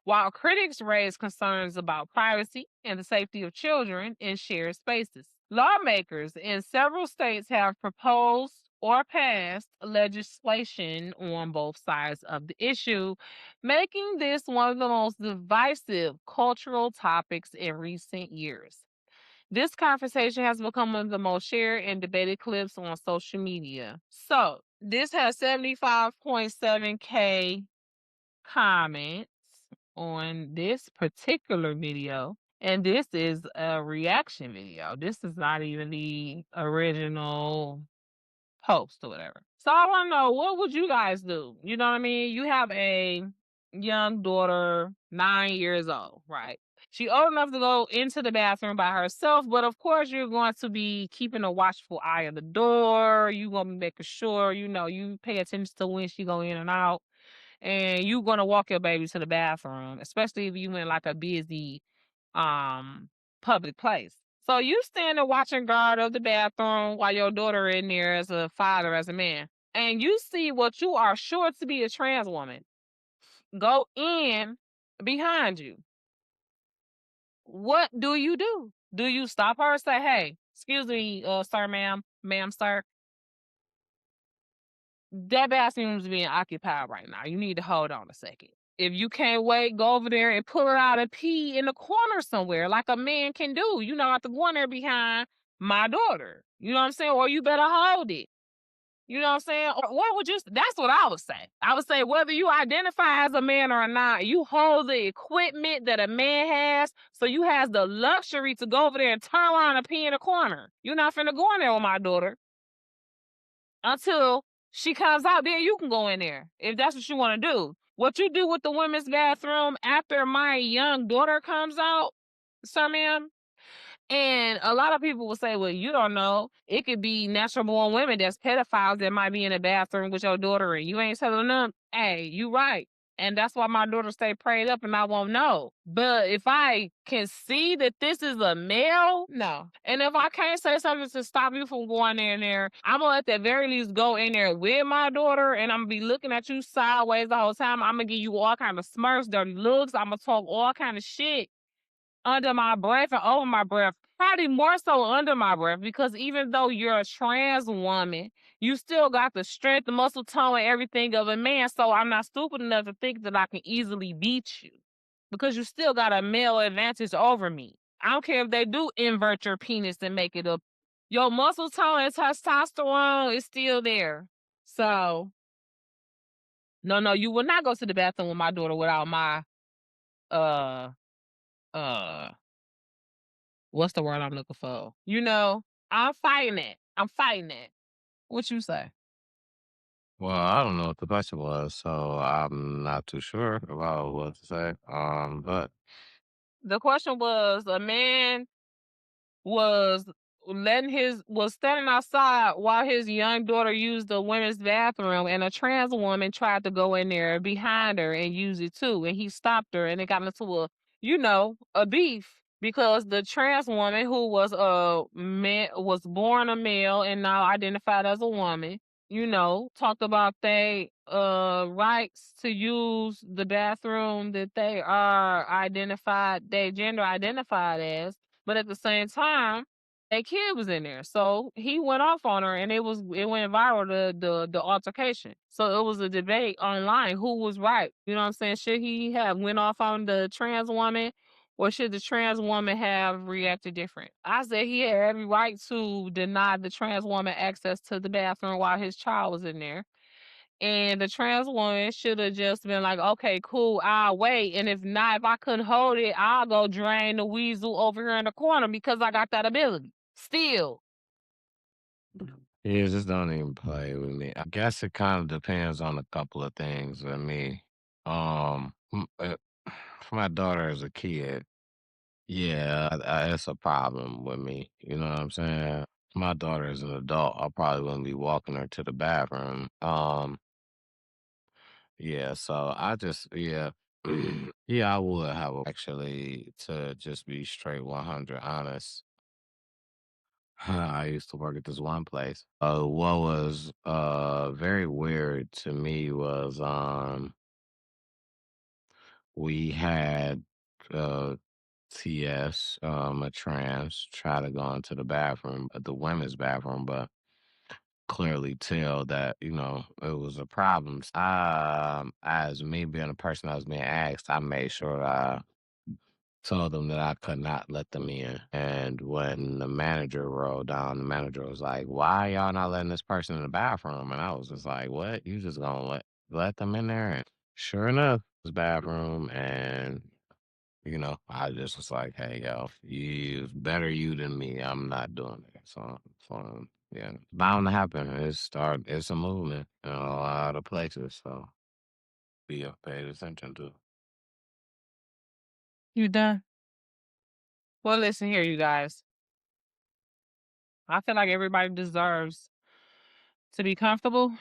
while critics raise concerns about privacy and the safety of children in shared spaces. Lawmakers in several states have proposed or passed legislation on both sides of the issue, making this one of the most divisive cultural topics in recent years. This conversation has become one of the most shared and debated clips on social media. So, this has 75.7K comments on this particular video. And this is a reaction video. This is not even the original post or whatever. So I want to know, what would you guys do? You know what I mean? You have a young daughter, 9 years old, right? She old enough to go into the bathroom by herself, but of course you're going to be keeping a watchful eye on the door. You're going to be making sure, you pay attention to when she go in and out. And you gonna walk your baby to the bathroom, especially if you in like a busy public place. So you stand and watching guard of the bathroom while your daughter in there as a father, as a man, and you see what you are sure to be a trans woman go in behind you. What do you do? Do you stop her and say, "Hey, excuse me, sir, ma'am, sir, that bathroom's being occupied right now. You need to hold on a second. If you can't wait, go over there and pull it out and pee in the corner somewhere like a man can do. You don't have to go in there behind my daughter. You know what I'm saying? Or you better hold it. You know what I'm saying? Or what would you, that's what I would say. I would say whether you identify as a man or not, you hold the equipment that a man has, so you has the luxury to go over there and turn around and pee in the corner. You're not finna go in there with my daughter until she comes out. Then you can go in there if that's what you want to do. What you do with the women's bathroom after my young daughter comes out, sir, ma'am? And a lot of people will say, well, you don't know. It could be natural born women that's pedophiles that might be in the bathroom with your daughter and you ain't telling them. Hey, you right. And that's why my daughter stay prayed up and I won't know. But if I can see that this is a male, no. And if I can't say something to stop you from going in there, I'm gonna at the very least go in there with my daughter and I'm gonna be looking at you sideways the whole time. I'm gonna give you all kind of smirks, dirty looks. I'm gonna talk all kind of shit under my breath and over my breath. Probably more so under my breath, because even though you're a trans woman, you still got the strength, the muscle tone, and everything of a man. So I'm not stupid enough to think that I can easily beat you, because you still got a male advantage over me. I don't care if they do invert your penis and make it up. Your muscle tone and testosterone is still there. So no, you will not go to the bathroom with my daughter without my uh uh what's the word I'm looking for? I'm fighting it. I'm fighting it. What you say?
Well, I don't know what the question was, so I'm not too sure about what to say. But
The question was, a man was was standing outside while his young daughter used the women's bathroom, and a trans woman tried to go in there behind her and use it too, and he stopped her, and it got into a beef, because the trans woman, who was a man, was born a male and now identified as a woman, talked about they rights to use the bathroom that they are identified, they gender identified as, but at the same time, a kid was in there. So he went off on her, and it went viral, the altercation. So it was a debate online, who was right. You know what I'm saying? Should he have went off on the trans woman, or should the trans woman have reacted different? I said he had every right to deny the trans woman access to the bathroom while his child was in there. And the trans woman should have just been like, okay, cool, I'll wait. And if not, if I couldn't hold it, I'll go drain the weasel over here in the corner, because I got that ability. Still.
yeah, just don't even play with me. I guess it kind of depends on a couple of things with me. For my daughter as a kid, yeah, it's a problem with me. You know what I'm saying? My daughter as an adult, I probably wouldn't be walking her to the bathroom. Yeah, so yeah, yeah, I would have actually, to just be straight 100 honest. I used to work at this one place. What was very weird to me was we had uh TS, a trans, try to go into the bathroom, the women's bathroom, but clearly tell that, it was a problem. As me being a person that was being asked, I made sure I told them that I could not let them in. And when the manager rolled down, the manager was like, "Why y'all not letting this person in the bathroom?" And I was just like, "What? You just gonna let them in there?" And sure enough, it was bathroom, and I just was like, "Hey, yo, you better you than me. I'm not doing it." So yeah, it's bound to happen. It's a movement in a lot of places, so be paid attention to.
You done? Well, listen here, you guys. I feel like everybody deserves to be comfortable,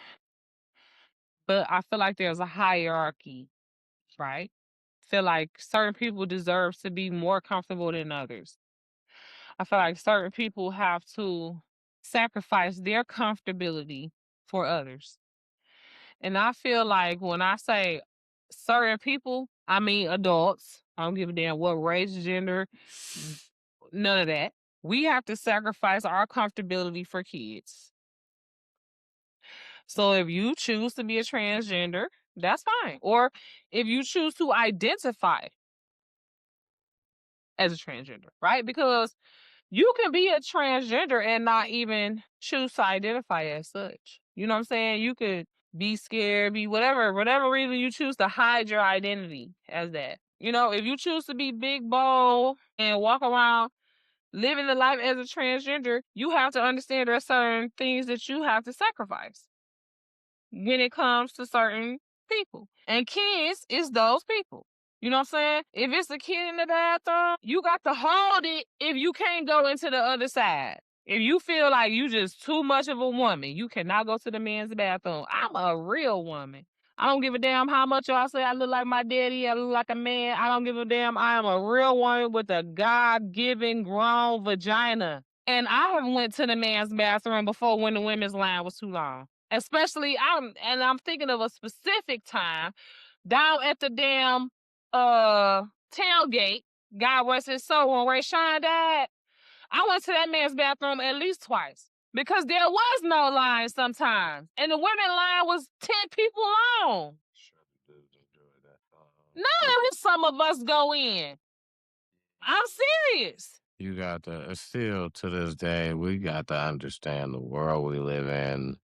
but I feel like there's a hierarchy, right? Feel like certain people deserve to be more comfortable than others. I feel like certain people have to sacrifice their comfortability for others. And I feel like when I say certain people, I mean adults. I don't give a damn what race, gender, none of that. We have to sacrifice our comfortability for kids. So if you choose to be a transgender, that's fine. Or if you choose to identify as a transgender, right? Because you can be a transgender and not even choose to identify as such. You know what I'm saying? You could be scared, be whatever reason you choose to hide your identity as that. If you choose to be big bold and walk around living the life as a transgender, you have to understand there are certain things that you have to sacrifice when it comes to certain people. And kids is those people. You know what I'm saying? If it's a kid in the bathroom, you got to hold it if you can't go into the other side. If you feel like you just too much of a woman, you cannot go to the men's bathroom. I'm a real woman. I don't give a damn how much y'all say I look like my daddy, I look like a man. I don't give a damn. I am a real woman with a God-given grown vagina. And I have went to the man's bathroom before when the women's line was too long. Especially I'm thinking of a specific time down at the damn tailgate. God rest his soul, when Ray Sean died. I went to that man's bathroom at least twice because there was no line sometimes, and the women line was 10 people long. No, some of us go in. I'm serious.
You got to still to this day, we got to understand the world we live in.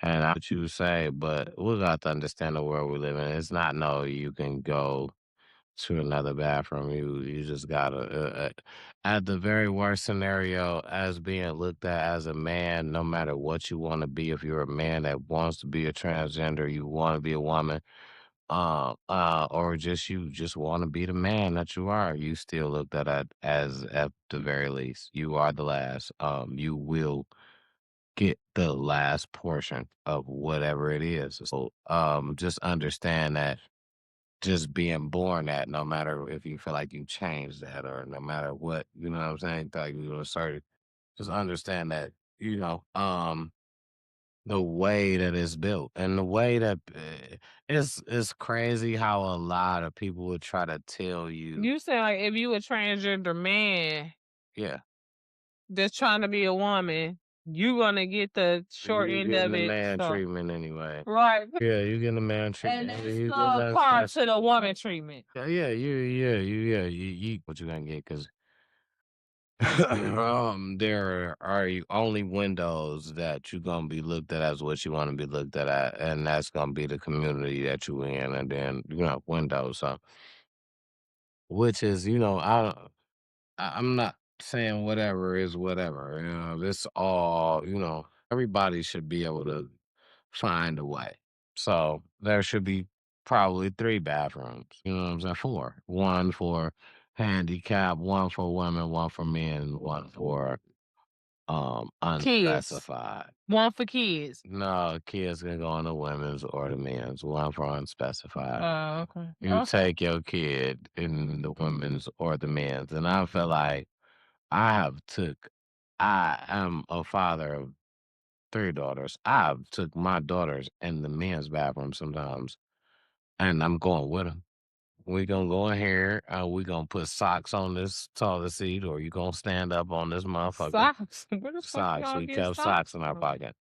And I what you say, but we got to understand the world we live in. It's not no you can go to another bathroom. You just gotta at the very worst scenario as being looked at as a man, no matter what you want to be, if you're a man that wants to be a transgender, you want to be a woman, or just you just want to be the man that you are, you still looked at as at the very least. You are the last. You will get the last portion of whatever it is. So just understand that just being born that no matter if you feel like you changed that or no matter what, you know what I'm saying? Like you assert it, just understand that, you know, the way that it's built and the way that it's crazy how a lot of people would try to tell you,
You say like if you a transgender man
yeah,
that's trying to be a woman, you gonna get the short
you
end
getting
of
the
it.
man
So
treatment anyway.
right.
Yeah, you getting the man
And
treatment.
that's
You get
the
that
part
special.
to the woman treatment.
You what you gonna get because there are only windows that you're gonna be looked at as what you want to be looked at, and that's gonna be the community that you in, and then windows. So, which is I'm not saying whatever is whatever. It's all everybody should be able to find a way. So there should be probably three bathrooms. You know what I'm saying? Four. One for handicap, one for women, one for men, one for
Kids.
unspecified.
One for kids.
No, kids can go in the women's or the men's. One for unspecified.
Oh, okay.
You take your kid in the women's or the men's, and I feel like I have took. I am a father of three daughters. I've took my daughters in the men's bathroom sometimes, and I'm going with them. We gonna go in here. We gonna put socks on this toilet seat, or you gonna stand up on this motherfucker.
Socks. Where the fuck
Socks.
y'all
We
get
kept
socks
socks in our
from?
pocket.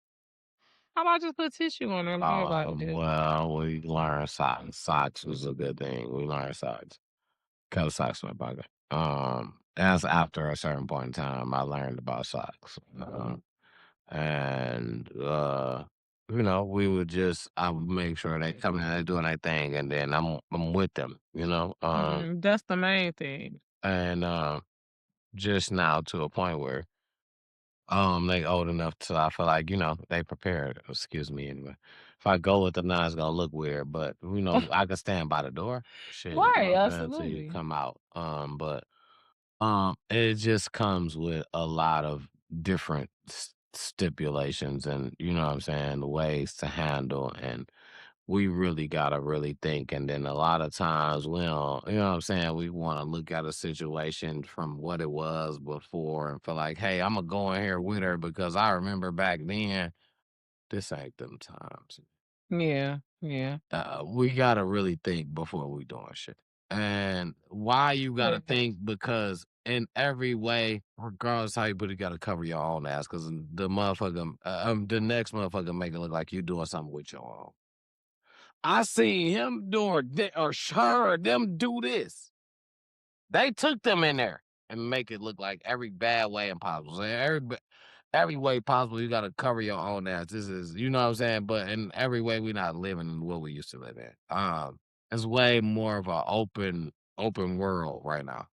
How about just put tissue on there like everybody do?
Well, we learned socks. Socks was a good thing. We learned socks. Kept socks in my pocket. That's after a certain point in time I learned about socks. And we would just I would make sure they come in, they doing their thing, and then I'm with them,
That's the main thing.
and just now to a point where they old enough to I feel like they prepared. Excuse me, anyway. If I go with them now, it's gonna look weird, but I can stand by the door. Shit,
Right,
until you
absolutely.
come out. But it just comes with a lot of different stipulations and what I'm saying, ways to handle, and we really gotta really think. And then a lot of times we don't, you know what I'm saying, we want to look at a situation from what it was before and feel like, hey, I'm gonna go in here with her because I remember back then. This ain't them times.
Yeah, yeah.
We gotta really think before we doing shit. And why you gotta think? Because in every way, regardless how you put it, you gotta cover your own ass. Because the next motherfucker make it look like you doing something with your own. I seen him or her or them do this. They took them in there and make it look like every bad way impossible. So every way possible, you gotta cover your own ass. This is, you know what I'm saying? But in every way, we're not living in what we used to live in. It's way more of an open world right now.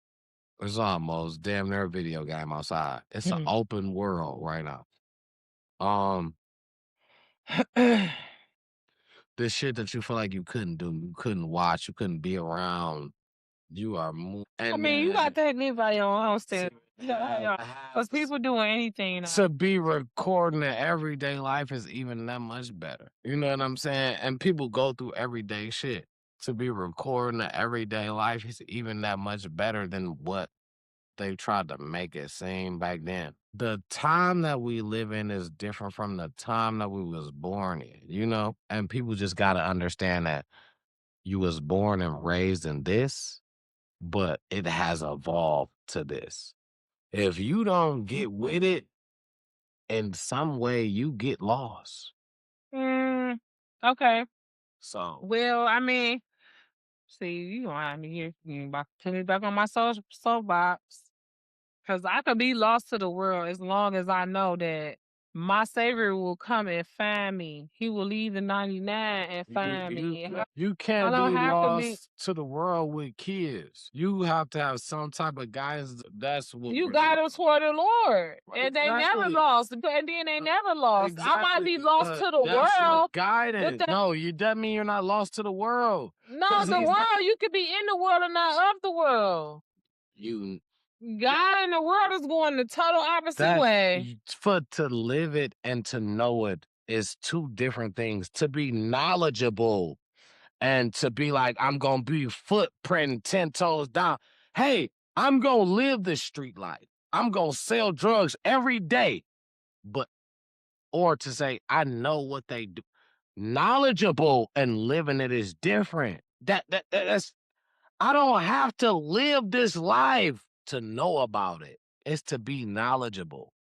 It's almost damn near a video game outside. It's an open world right now. Um, the shit that you feel like you couldn't do, you couldn't watch, you couldn't be around. You are
I mean, you got to live by your own standard. Yeah, because people doing anything now.
To be recording in everyday life is even that much better. You know what I'm saying? And people go through everyday shit. To be recording the everyday life is even that much better than what they tried to make it seem back then. The time that we live in is different from the time that we was born in, you know? And people just gotta understand that you was born and raised in this, but it has evolved to this. If you don't get with it, in some way you get lost.
Okay.
So
Well, I mean, see, you gonna have me here. You about to put me back on my soapbox. Because I could be lost to the world as long as I know that my Savior will come and find me. He will leave the 99 and find me.
you
I
can't
don't
be
have to be.
lost to the world with kids. You have to have some type of guidance. That's what
You got them toward the Lord,
Right,
and they never
exactly.
lost. And then they never lost. I might be
Exactly.
lost to the
That's your
world, but
guidance. No, you that mean you're not lost to the world.
no,
'Cause
the
he's not
world you could be in the world and not of the world.
you
God and the world is going the total opposite
that
way.
for to live it and to know it is two different things. To be knowledgeable and to be like, I'm gonna be footprinting 10 toes down. Hey, I'm gonna live this street life. I'm gonna sell drugs every day. But or to say, I know what they do. Knowledgeable and living it is different. That's I don't have to live this life to know about it. It's to be knowledgeable.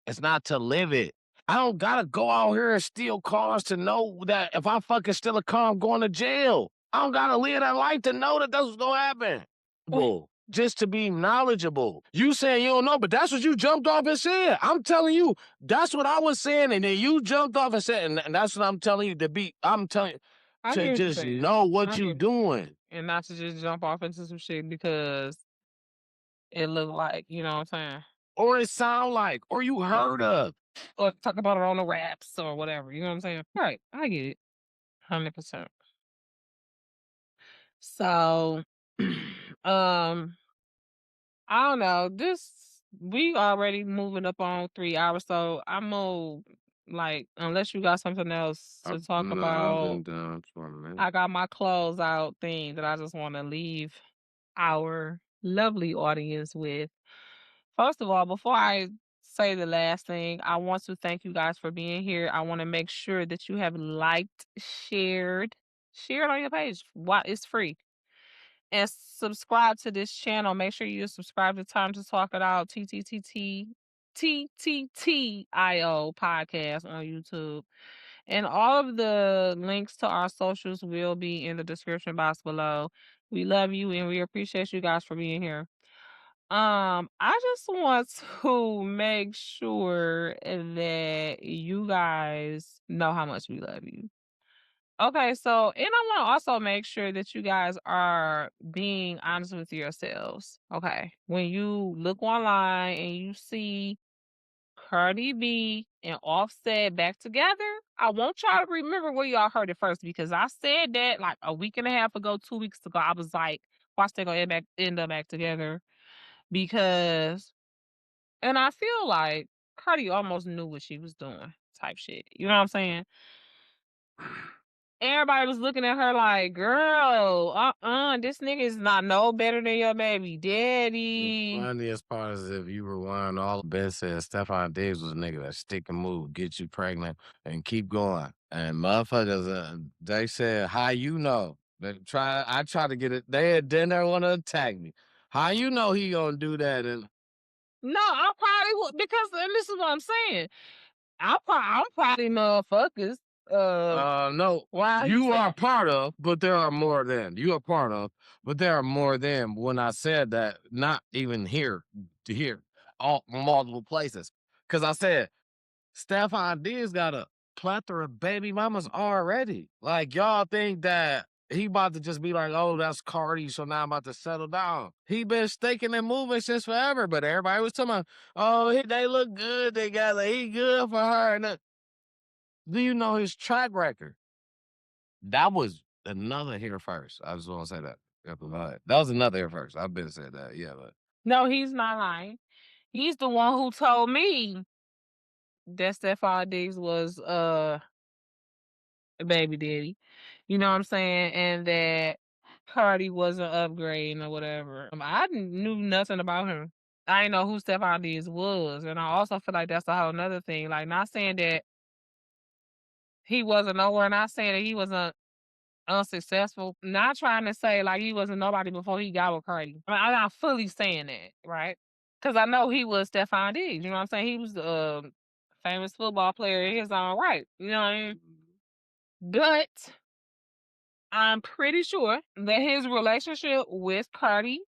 It's not to live it. I don't gotta go out here and steal cars to know that if I fucking steal a car, I'm going to jail. I don't gotta live that life to know that that's what's gonna happen. Well, just to be knowledgeable. You saying you don't know, but that's what you jumped off and said. I'm telling you, that's what I was saying, and then you jumped off and said, and that's what I'm telling you to be. I'm telling you
I
to
hear what you're
just
saying.
know what
I
you
hear-
doing.
And not to just jump off into some shit because it looked like, you know what I'm saying?
Or it sound like, or you heard of.
Or talk about it on the raps or whatever, you know what I'm saying? Right, I get it. 100%. So, um, I don't know. We already moving up on 3 hours, so I'm gonna like unless you got something else to talk
No, I've
about.
been done for a minute.
I got my close out thing that I just want to leave our lovely audience with. First of all, before I say the last thing, I want to thank you guys for being here. I want to make sure that you have liked, shared on your page. Why it's free. And subscribe to this channel. Make sure you subscribe to Time to Talk It Out, TTTIO podcast on YouTube. And all of the links to our socials will be in the description box below. We love you and we appreciate you guys for being here. I just want to make sure that you guys know how much we love you. Okay, so and I want to also make sure that you guys are being honest with yourselves. Okay, when you look online and you see Cardi B and Offset back together, I want y'all to remember where y'all heard it first because I said that like a week and a half ago, 2 weeks ago. I was like, watch they gonna end up back together because, and I feel like Cardi almost knew what she was doing, type shit. You know what I'm saying? Everybody was looking at her like, girl, this nigga is not no better than your baby
The
daddy.
funniest part is if you rewind all Ben said Stephon Diggs was a nigga that stick and move, get you pregnant, and keep going. And motherfuckers, they said, how you know? I tried to get it. They didn't want to attack me. How you know he gonna do that? And
No, I probably would because, and this is what I'm saying. I'm probably motherfuckers.
no,
Why
you are part of, but there are more than you are part of, but there are more than. When I said that, not even here to here, all multiple places, because I said Stephon Diggs got a plethora of baby mamas already. Like y'all think that he about to just be like, oh, that's Cardi, so now I'm about to settle down. He been staking and moving since forever, but everybody was talking about, oh, they look good together. He good for her. And do you know his track record? That was another here first. I just want to say that. That was another here first. I've been said that. Yeah, but
No, he's not lying. He's the one who told me that Stephon Diggs was a baby daddy. You know what I'm saying? And that Cardi wasn't upgrading or whatever. I knew nothing about him. I didn't know who Stephon Diggs was. And I also feel like that's a whole nother thing. Like, not saying that he wasn't nowhere, not saying that he wasn't unsuccessful, not trying to say like he wasn't nobody before he got with Cardi. I'm not fully saying that, right? Because I know he was Stephon Diggs. You know what I'm saying? He was a famous football player in his own right. You know what I mean? But I'm pretty sure that his relationship with Cardi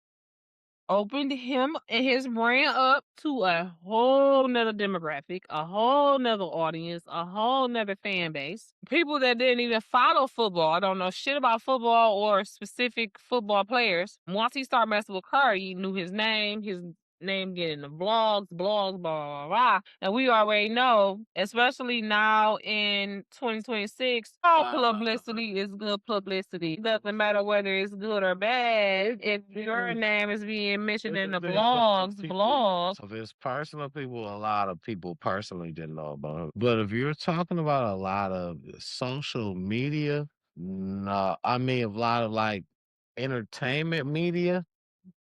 opened him and his brand up to a whole nother demographic, a whole nother audience, a whole nother fan base. People that didn't even follow football, don't know shit about football or specific football players. Once he started messing with Curry, knew his name getting the blogs, blah, blah, blah. And we already know, especially now in 2026, all publicity is good publicity. It doesn't matter whether it's good or bad. If your name is being mentioned in the blogs.
So if it's personal people, a lot of people personally didn't know about him. But if you're talking about a lot of social media, no, I mean a lot of like entertainment media,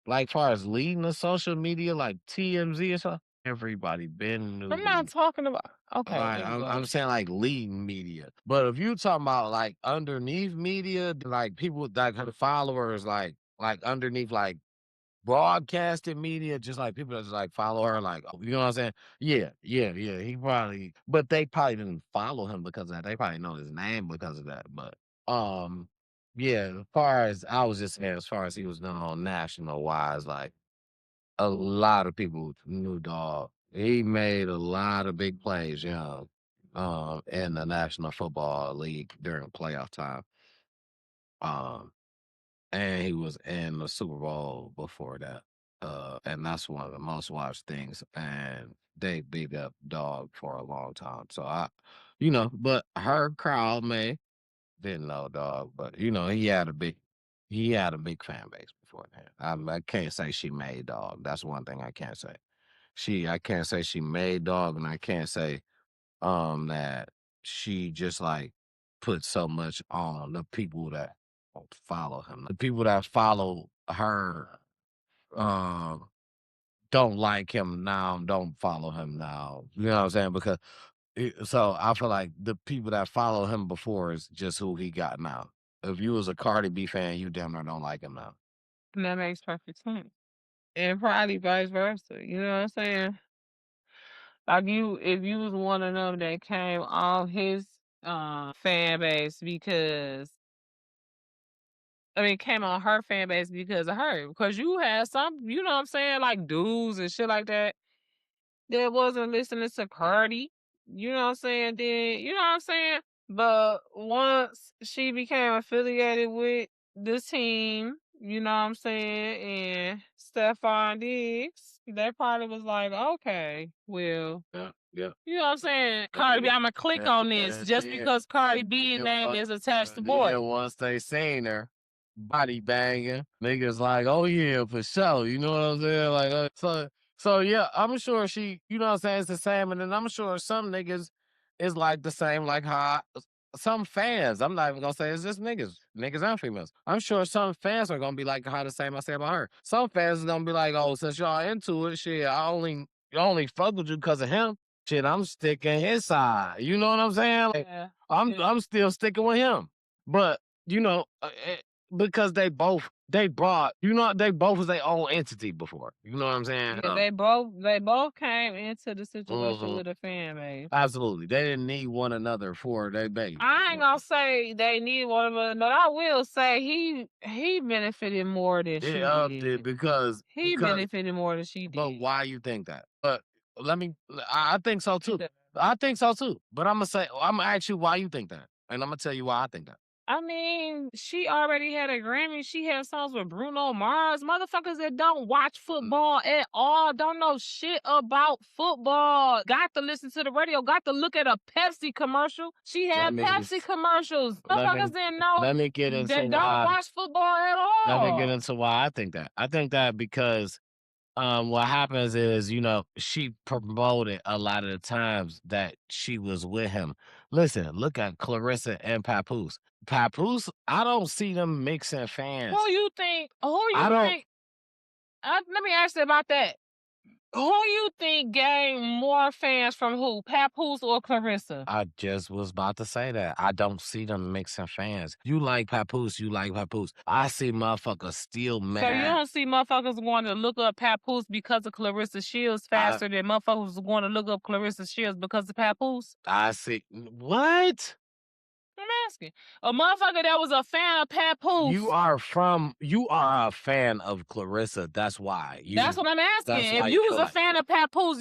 like far as leading the social media, like TMZ or something, everybody been knew
I'm not
them.
talking about. Okay,
Right,
there you
I'm
go.
saying like leading media. But if you talking about like underneath media, like people that have followers, like underneath like broadcasted media, just like people that just like follow her, like you know what I'm saying? Yeah, yeah, yeah. He probably, but they probably didn't follow him because of that. They probably know his name because of that. But um, yeah. As far as I was just saying, as far as he was known national wise, like a lot of people knew dog. He made a lot of big plays, in the National Football League during playoff time. Um, and he was in the Super Bowl before that. And that's one of the most watched things. And they beat up dog for a long time. So but her crowd may didn't know dog, but he had a big fan base before that. I can't say she made dog. That's one thing I can't say. I can't say she made dog, and I can't say that she just like put so much on the people that don't follow him. The people that follow her um don't like him now, don't follow him now. You know what I'm saying? Because so I feel like the people that follow him before is just who he got now. If you was a Cardi B fan, you damn near don't like him now.
And that makes perfect sense. And probably vice versa. You know what I'm saying? Like if you was one of them that came off his fan base because came on her fan base because of her. Because you had some, you know what I'm saying, like dudes and shit like that wasn't listening to Cardi. You know what I'm saying? Then you know what I'm saying? But once she became affiliated with the team, you know what I'm saying, and Stephon Diggs, they probably was like, okay, well,
Yeah, yeah.
you know what I'm saying? Cardi B, I'm gonna click on this just because Cardi B's name is attached to boy.
Then once they seen her body banging, niggas like, oh yeah, for sure. You know what I'm saying? Like, so yeah, I'm sure she, you know what I'm saying, it's the same. And then I'm sure some niggas is like the same, like how some fans, I'm not even gonna say it's just niggas and females. I'm sure some fans are gonna be like how the same I say about her. Some fans are gonna be like, oh, since y'all into it, shit, I only fuck with you because of him. Shit, I'm sticking his side. You know what I'm saying? Like,
Yeah.
I'm still sticking with him. But because they both was their own entity before. You know what I'm saying?
Yeah, they both came into the situation
Mhm.
with a fan base.
Absolutely, they didn't need one another for their baby.
I ain't gonna say they need one of them, but I will say he benefited more than she did.
Because
He benefited more than she
but
did.
why you think that? But I think so too. I think so too. But I'm gonna ask you why you think that, and I'm gonna tell you why I think that.
I mean, she already had a Grammy. She had songs with Bruno Mars. Motherfuckers that don't watch football at all, don't know shit about football. Got to listen to the radio, got to look at a Pepsi commercial. She had Pepsi commercials. Motherfuckers didn't know
Let me get into
that don't
why.
watch football at
Let me get
all.
into why I think that. I think that because What happens is, you know, she promoted a lot of the times that she was with him. Listen, look at Clarissa and Papoose. Papoose, I don't see them mixing fans.
Who you think? Who
I
you
don't.
think? Let me ask you about that. Who you think gained more fans from who? Papoose or Clarissa?
I just was about to say that. I don't see them mixing fans. You like Papoose, you like Papoose. I see motherfuckers still mad.
So you don't see motherfuckers going to look up Papoose because of Clarissa Shields faster than motherfuckers going to look up Clarissa Shields because of Papoose?
I see. What?
I'm asking. A motherfucker that was a fan of Papoose.
You are a fan of Clarissa. That's why.
That's what I'm asking. If you was a fan of Papoose,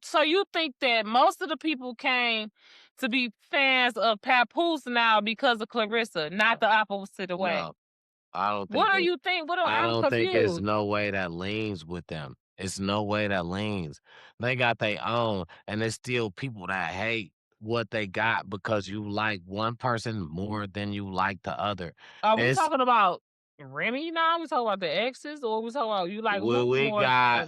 so you think that most of the people came to be fans of Papoose now because of Clarissa, not the opposite way.
No, I don't think.
What do you think?
I
I'm
don't think it's
confused.
no way that leans with them. It's no way that leans. They got their own, and there's still people that hate what they got because you like one person more than you like the other.
Are we talking about Remy now? We talking about the exes, or we talking about you like
Well, we
more
got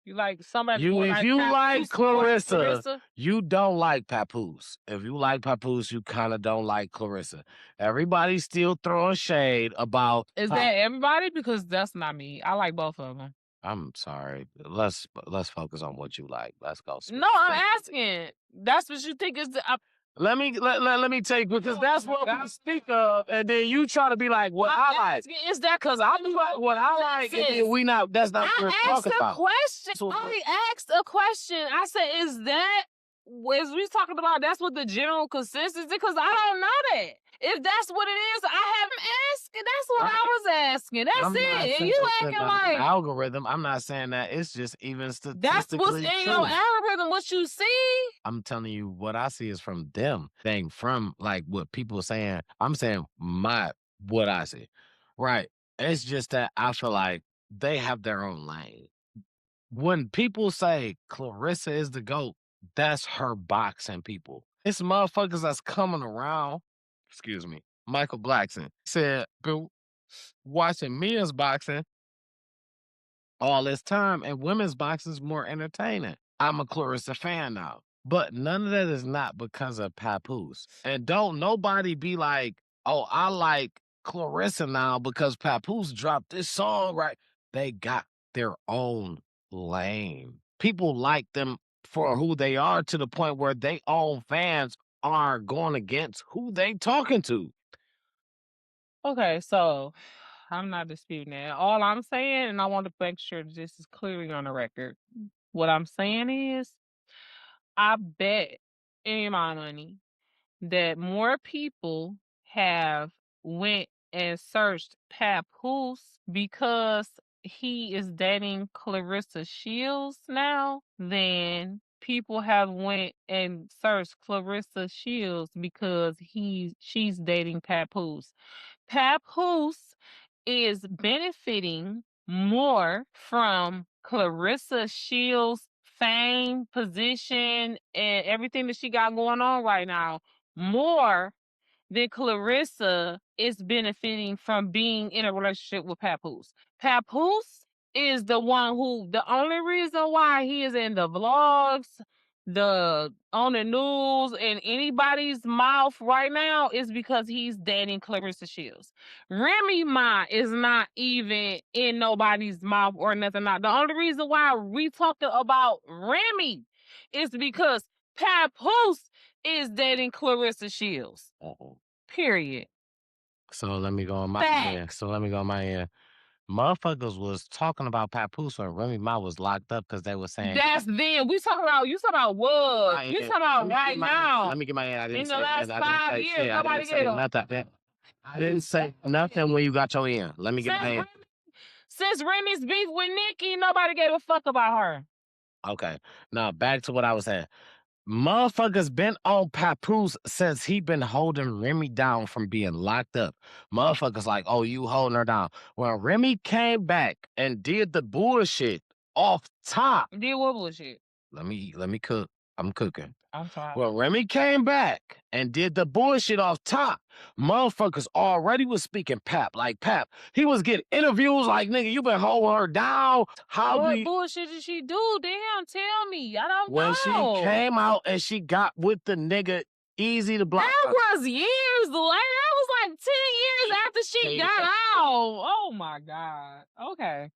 you like somebody
you.
more
If
like
you
Papoose
like
or
Clarissa, you don't like Papoose. If you like Papoose, you kind of don't like Clarissa. Everybody's still throwing shade about.
Is that everybody? Because that's not me. I like both of them.
I'm sorry. Let's focus on what you like. Let's go.
No, I'm asking. That's what you think is the.
Let me take, because that's what we speak of, and then you try to be like what I like.
Is that because I do like
What I like, and then we not. That's not what we're talking about.
I asked a question. I said, is that as we talking about? That's what the general consensus is, because I don't know that. If that's what it is, I haven't asked. That's what I was asking. That's it. And you acting like
algorithm. I'm not saying that. It's just even statistically
that's what's in your algorithm. What you see?
I'm telling you, what I see is from them. Thing from like what people are saying. I'm saying what I see. Right. It's just that I feel like they have their own lane. When people say Clarissa is the GOAT, that's her boxing people. It's motherfuckers that's coming around. Excuse me. Michael Blackson said, been watching men's boxing all this time, and women's boxing is more entertaining. I'm a Clarissa fan now. But none of that is not because of Papoose. And don't nobody be like, oh, I like Clarissa now because Papoose dropped this song, right? They got their own lane. People like them for who they are, to the point where they own fans are going against who they talking to.
Okay, so I'm not disputing that. All I'm saying, and I want to make sure this is clearly on the record. What I'm saying is, I bet any my money that more people have went and searched Papoose because he is dating Clarissa Shields now than people have went and searched Clarissa Shields because she's dating Papoose. Papoose is benefiting more from Clarissa Shields' fame, position, and everything that she got going on right now, more than Clarissa is benefiting from being in a relationship with Papoose. Papoose is the one the only reason why he is in the vlogs, on the news, and anybody's mouth right now is because he's dating Clarissa Shields. Remy Ma is not even in nobody's mouth or nothing. Not the only reason why we talking about Remy is because Papoose is dating Clarissa Shields. Period.
So let me go on my end. Motherfuckers was talking about Papoose when Remy Ma was locked up because they were saying
that's then. You talking about what? You talking about right now.
Let me get my end.
In the last 5 years, nobody gave
nothing. I didn't say nothing when you got your end. Let me get my end.
Since Remy's beef with Nicki, nobody gave a fuck about her.
Okay. Now back to what I was saying. Motherfuckers been on Papoose since he been holding Remy down from being locked up. Motherfuckers like, oh, you holding her down. When Remy came back and did the bullshit off top.
Did what bullshit?
Let me cook. I'm cooking.
I'm sorry.
Well, Remy came back and did the bullshit off top. Motherfuckers already was speaking Pap. Like Pap, he was getting interviews like, nigga, you been holding her down. How do
What
you...
bullshit did she do? Damn, tell me. I don't
When
know.
she came out and she got with the nigga Easy to Block.
That was years later. That was like 10 years after she got out. Oh my God. Okay.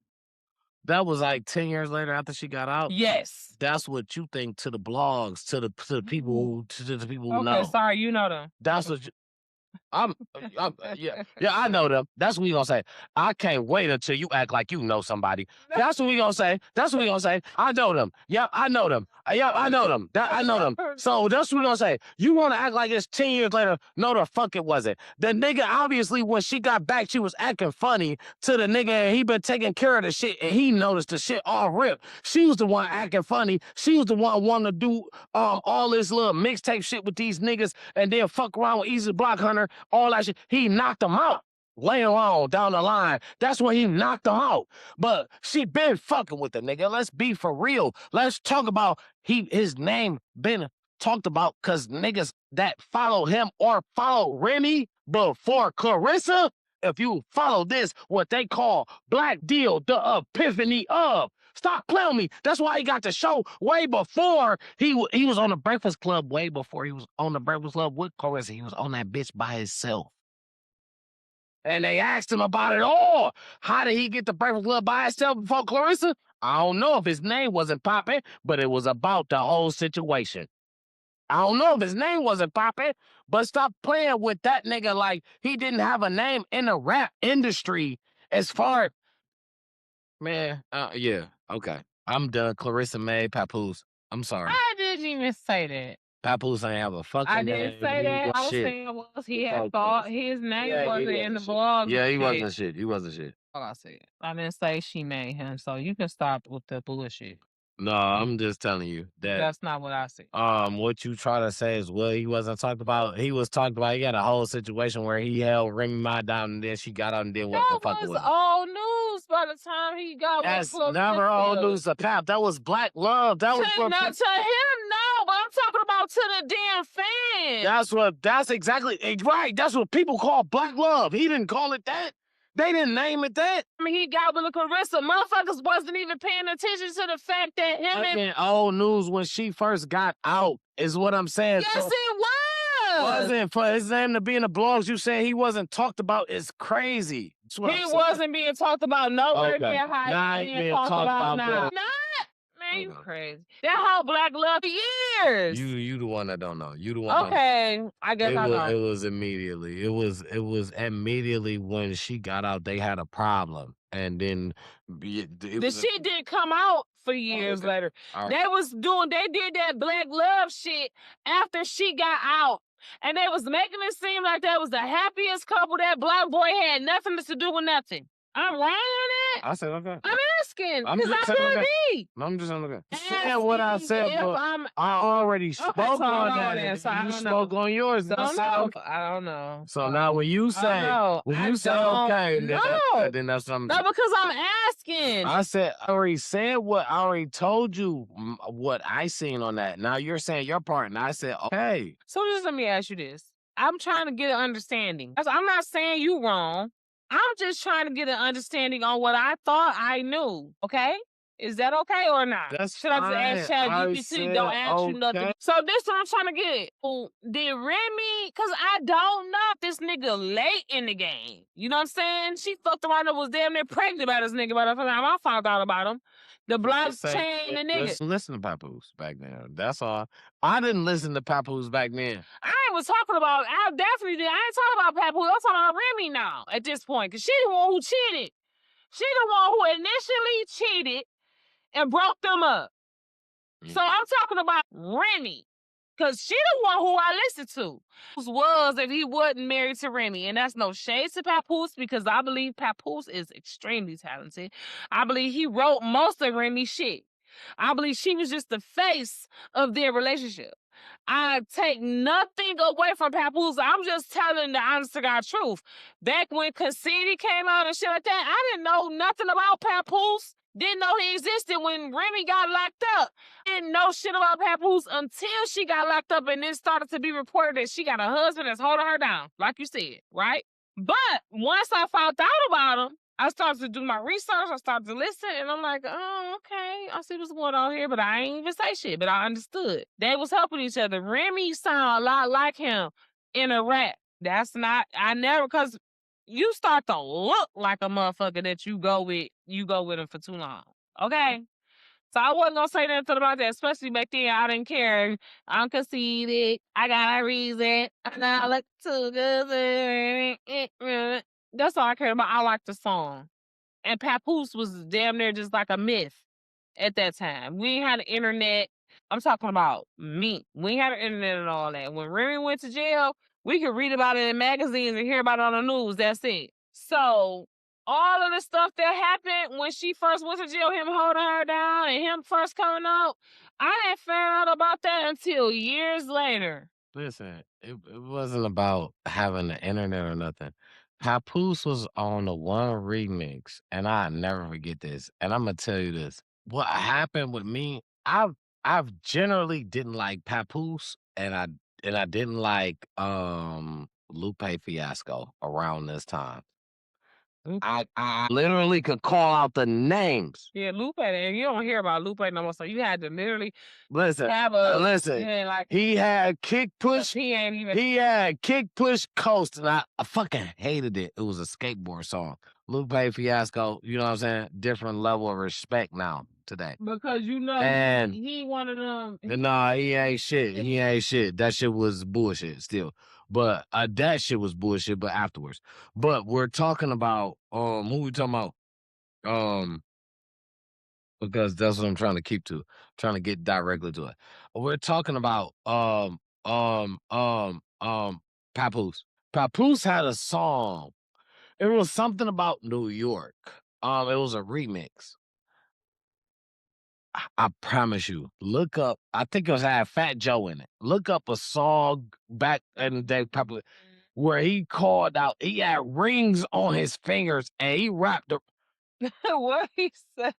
That was like 10 years later after she got out?
Yes.
That's what you think to the blogs, to the people who know.
Okay, sorry, you know them.
That's what you... yeah, I know them. That's what we gonna say. I can't wait until you act like you know somebody. That's what we gonna say. That's what we gonna say. I know them. Yep, I know them. Yep, I know them. I know them. So that's what we gonna say. You wanna act like it's 10 years later? No, the fuck it wasn't. The nigga, obviously, when she got back, she was acting funny to the nigga, and he been taking care of the shit, and he noticed the shit all ripped. She was the one acting funny. She was the one wanting to do all this little mixtape shit with these niggas, and then fuck around with Easy Block Hunter, all that shit. He knocked them out. Later on down the line, that's when he knocked them out. But she been fucking with the nigga. Let's be for real. Let's talk about his name been talked about because niggas that follow him or follow Remy before Clarissa, if you follow this, what they call Black Deal, the epiphany of. Stop playing with me. That's why he got the show way before he was on the Breakfast Club, way before he was on the Breakfast Club with Clarissa. He was on that bitch by himself. And they asked him about it all. How did he get the Breakfast Club by himself before Clarissa? I don't know if his name wasn't popping, but it was about the whole situation. I don't know if his name wasn't popping, but stop playing with that nigga like he didn't have a name in the rap industry as far... Man, yeah, okay. I'm done. Clarissa May, Papoose. I'm sorry.
I didn't even say that.
Papoose ain't have a fucking
I
name.
didn't say that. I was saying was he had thought his name wasn't in the blog.
Yeah, he wasn't shit. He wasn't shit.
All I said. I didn't say she made him, so you can stop with the bullshit.
No, I'm just telling you that
That's not what I said.
what you try to say is, well, he wasn't talked about. He was talked about. He had a whole situation where he held Remy Ma down, and then she got out and then wasn't fucking with him.
That was old news by the time he got
That's
with
never old news to Pap. That was Black Love. That was
to him, no, but I'm talking about to the damn fans.
That's exactly right. That's what people call Black Love. He didn't call it that. They didn't name it that.
I mean, he got with Clarissa. Motherfuckers wasn't even paying attention to the fact that him and...
old news when she first got out is what I'm saying.
Yes, it was.
Wasn't for his name to be in the blogs. You saying he wasn't talked about is crazy.
He wasn't being talked about nowhere near how
Nah,
he's being talked about now. Not? Man, you crazy. That whole Black Love for years.
You the one that don't know. You the one.
Okay, I guess I know.
It was immediately. It was immediately when she got out. They had a problem, and then
the shit didn't come out for years later. Right. They did that Black Love shit after she got out. And they was making it seem like that was the happiest couple. That black boy had nothing to do with nothing. I'm wrong on that.
I said okay.
I'm asking because I could be.
I'm just saying okay. Saying what I said, but I already spoke on that. So you spoke on yours.
I don't know.
So now when you say okay, then that's something.
No, because I'm asking.
I said I already told you what I seen on that. Now you're saying your part, and I said okay.
So just let me ask you this. I'm trying to get an understanding. I'm not saying you wrong. I'm just trying to get an understanding on what I thought I knew, okay? Is that okay or not?
Should I
just ask ChatGPT? Don't ask you nothing. So this is what I'm trying to get. Did Remy, because I don't know if this nigga late in the game. You know what I'm saying? She fucked around and was damn near pregnant by this nigga by the time I found out about him. The blockchain, the nigga.
Listen to Papoose back then. That's all. I didn't listen to Papoose back then.
I ain't talking about Papoose. I'm talking about Remy now at this point. Because she the one who cheated. She the one who initially cheated and broke them up. So I'm talking about Remy. Because she the one who I listened to. Was if he wasn't married to Remy. And that's no shade to Papoose because I believe Papoose is extremely talented. I believe he wrote most of Remy's shit. I believe she was just the face of their relationship. I take nothing away from Papoose. I'm just telling the honest to God truth. Back when Cassini came out and shit like that, I didn't know nothing about Papoose. Didn't know he existed when Remy got locked up. Didn't know shit about Papoose until she got locked up, and then started to be reported that she got a husband that's holding her down, like you said, right? But once I found out about him, I started to do my research. I started to listen, and I'm like, oh, okay, I see what's going on here, but I ain't even say shit, but I understood. They was helping each other. Remy sound a lot like him in a rap. That's not, I never, because you start to look like a motherfucker that you go with him for too long. Okay? So I wasn't gonna say nothing about that, especially back then. I didn't care. I'm conceited. I got a reason. I look too good. That's all I cared about. I liked the song. And Papoose was damn near just like a myth at that time. We ain't had the internet. I'm talking about me. We ain't had the internet and all that. When Remy went to jail, we could read about it in magazines and hear about it on the news. That's it. So all of the stuff that happened when she first went to jail, him holding her down and him first coming out, I didn't find out about that until years later.
Listen, it wasn't about having the internet or nothing. Papoose was on the one remix, and I never forget this. And I'm gonna tell you this: what happened with me, I've generally didn't like Papoose, and I didn't like Lupe Fiasco around this time. I literally could call out the names.
Yeah, Lupe, and you don't hear about Lupe no more, so you had to literally
Listen,
have a
listen.
yeah, like
He had kick push.
he ain't even.
He had kick push coast, and I fucking hated it. It was a skateboard song. Lupe Fiasco, you know what I'm saying? Different level of respect now today.
Because you know
And
he one of them.
nah, he ain't shit. He ain't shit. That shit was bullshit still. But that shit was bullshit, but afterwards. But we're talking about who we talking about? Because that's what I'm trying to keep to. Trying to get directly to it. We're talking about Papoose. Papoose had a song. It was something about New York. It was a remix. I promise you. Look up. I think it was had Fat Joe in it. Look up a song back in the day, Papoose, where he called out. He had rings on his fingers, and he rapped.
What he said?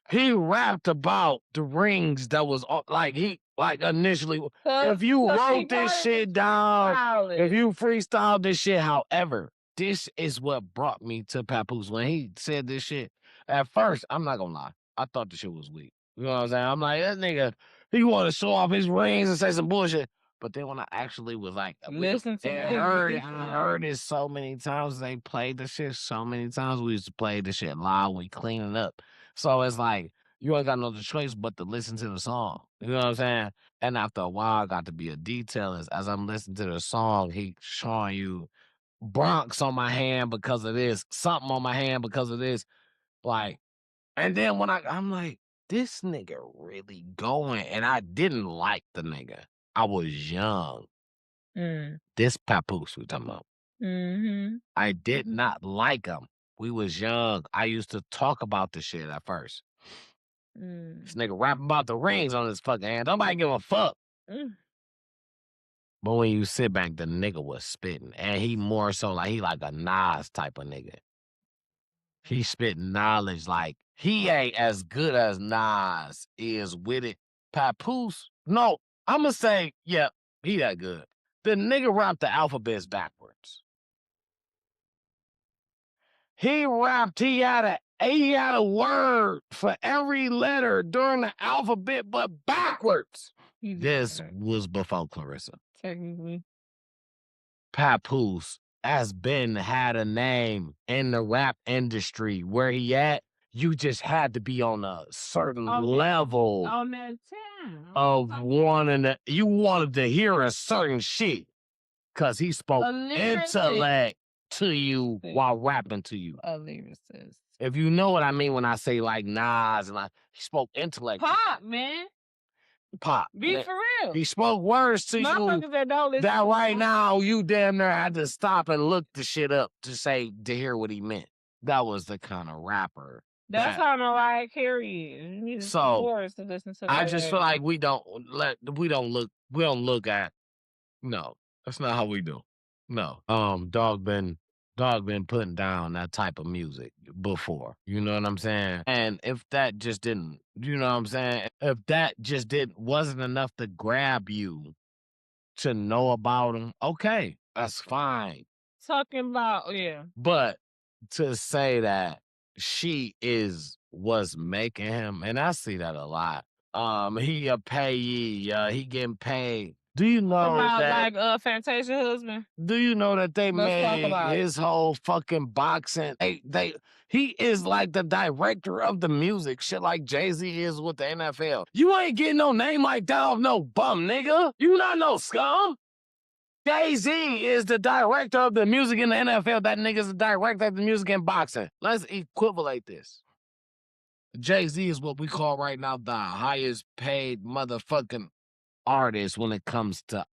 He rapped about the rings that was like initially. If you wrote this shit down, if you freestyled this shit, however, this is what brought me to Papoose when he said this shit. At first, I'm not gonna lie, I thought the shit was weak. You know what I'm saying? I'm like, that nigga, he want to show off his rings and say some bullshit. But then when I actually was like,
Listen to
I heard it so many times. They played the shit so many times. We used to play the shit live. We cleaning up. So it's like, you ain't got no other choice but to listen to the song. You know what I'm saying? And after a while, I got to be a detailist. As I'm listening to the song, he showing you Bronx on my hand because of this, something on my hand because of this. Like, and then when I'm like, this nigga really going. And I didn't like the nigga. I was young. This Papoose we talking about. I did not like him. We was young. I used to talk about the shit at first. This nigga rapping about the rings on his fucking hand. Nobody give a fuck. But when you sit back, the nigga was spitting. And he more so like, he like a Nas type of nigga. He spit knowledge like, he ain't as good as Nas is with it. Papoose, no, I'm going to say, yeah, he that good. The nigga rapped the alphabets backwards. He rapped, he had a word for every letter during the alphabet, but backwards. This was before Clarissa.
Technically.
Papoose had a name in the rap industry. Where he at, you just had to be on a certain level
on that time
of you wanted to hear a certain shit. Cause he spoke intellect to you while rapping to you.
A lyricist.
If you know what I mean when I say like Nas and like he spoke intellect.
Pop, man.
Pop.
Be for real.
He spoke words to you that right now you damn near had to stop and look the shit up to hear what he meant. That was the kind of rapper.
That's how Mariah Carey is.
So
to listen to
I just feel like we don't look at, no, that's not how we do. No. Dog been Dog been putting down that type of music before. You know what I'm saying? And if that just didn't, you know what I'm saying? If that just wasn't enough to grab you to know about him, okay, that's fine.
Talking about, yeah.
But to say that she is what's making him, and I see that a lot. He a payee, he getting paid. Do you know
About
that?
like Fantasia husband.
Do you know that they
Let's talk
made
about it.
his whole fucking boxing? He is like the director of the music, shit like Jay-Z is with the NFL. You ain't getting no name like that off no bum nigga. You not no scum. Jay-Z is the director of the music in the NFL. That nigga's the director of the music in boxing. Let's equivalate this. Jay-Z is what we call right now the highest paid motherfucking artist when it comes to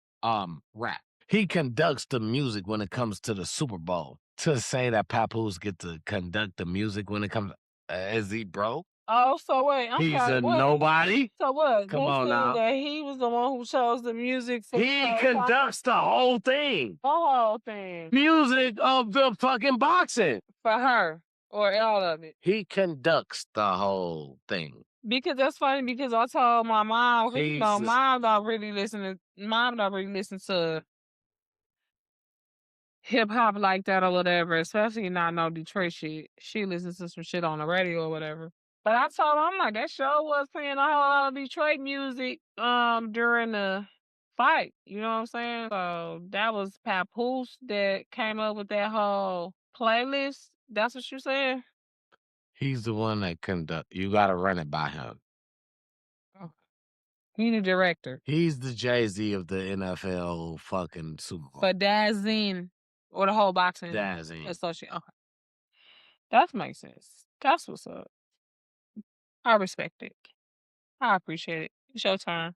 rap. He conducts the music when it comes to the Super Bowl. To say that Papoose get to conduct the music when it comes, is he broke?
Oh, so wait, I'm
He's
sorry.
a
What?
nobody.
So what?
Come
They
on
said
now.
that he was the one who chose the music for
He conducts the whole thing.
the whole thing
Music of the fucking boxing.
for her or all of it.
He conducts the whole thing.
Because that's funny because I told my mom, 'cause, you know,
He's-
mom don't really listen to hip hop like that or whatever, especially not no Detroit shit. She listens to some shit on the radio or whatever. But I told her, I'm like, that show was playing a whole lot of Detroit music during the fight. You know what I'm saying? So that was Papoose that came up with that whole playlist. That's what you said?
He's the one that conduct. You got to run it by him.
Oh. He the director.
He's the Jay-Z of the NFL fucking Super Bowl.
For Dazin or the whole boxing
Dazin.
associate. Okay. That makes sense. That's what's up. I respect it. I appreciate it. It's your turn.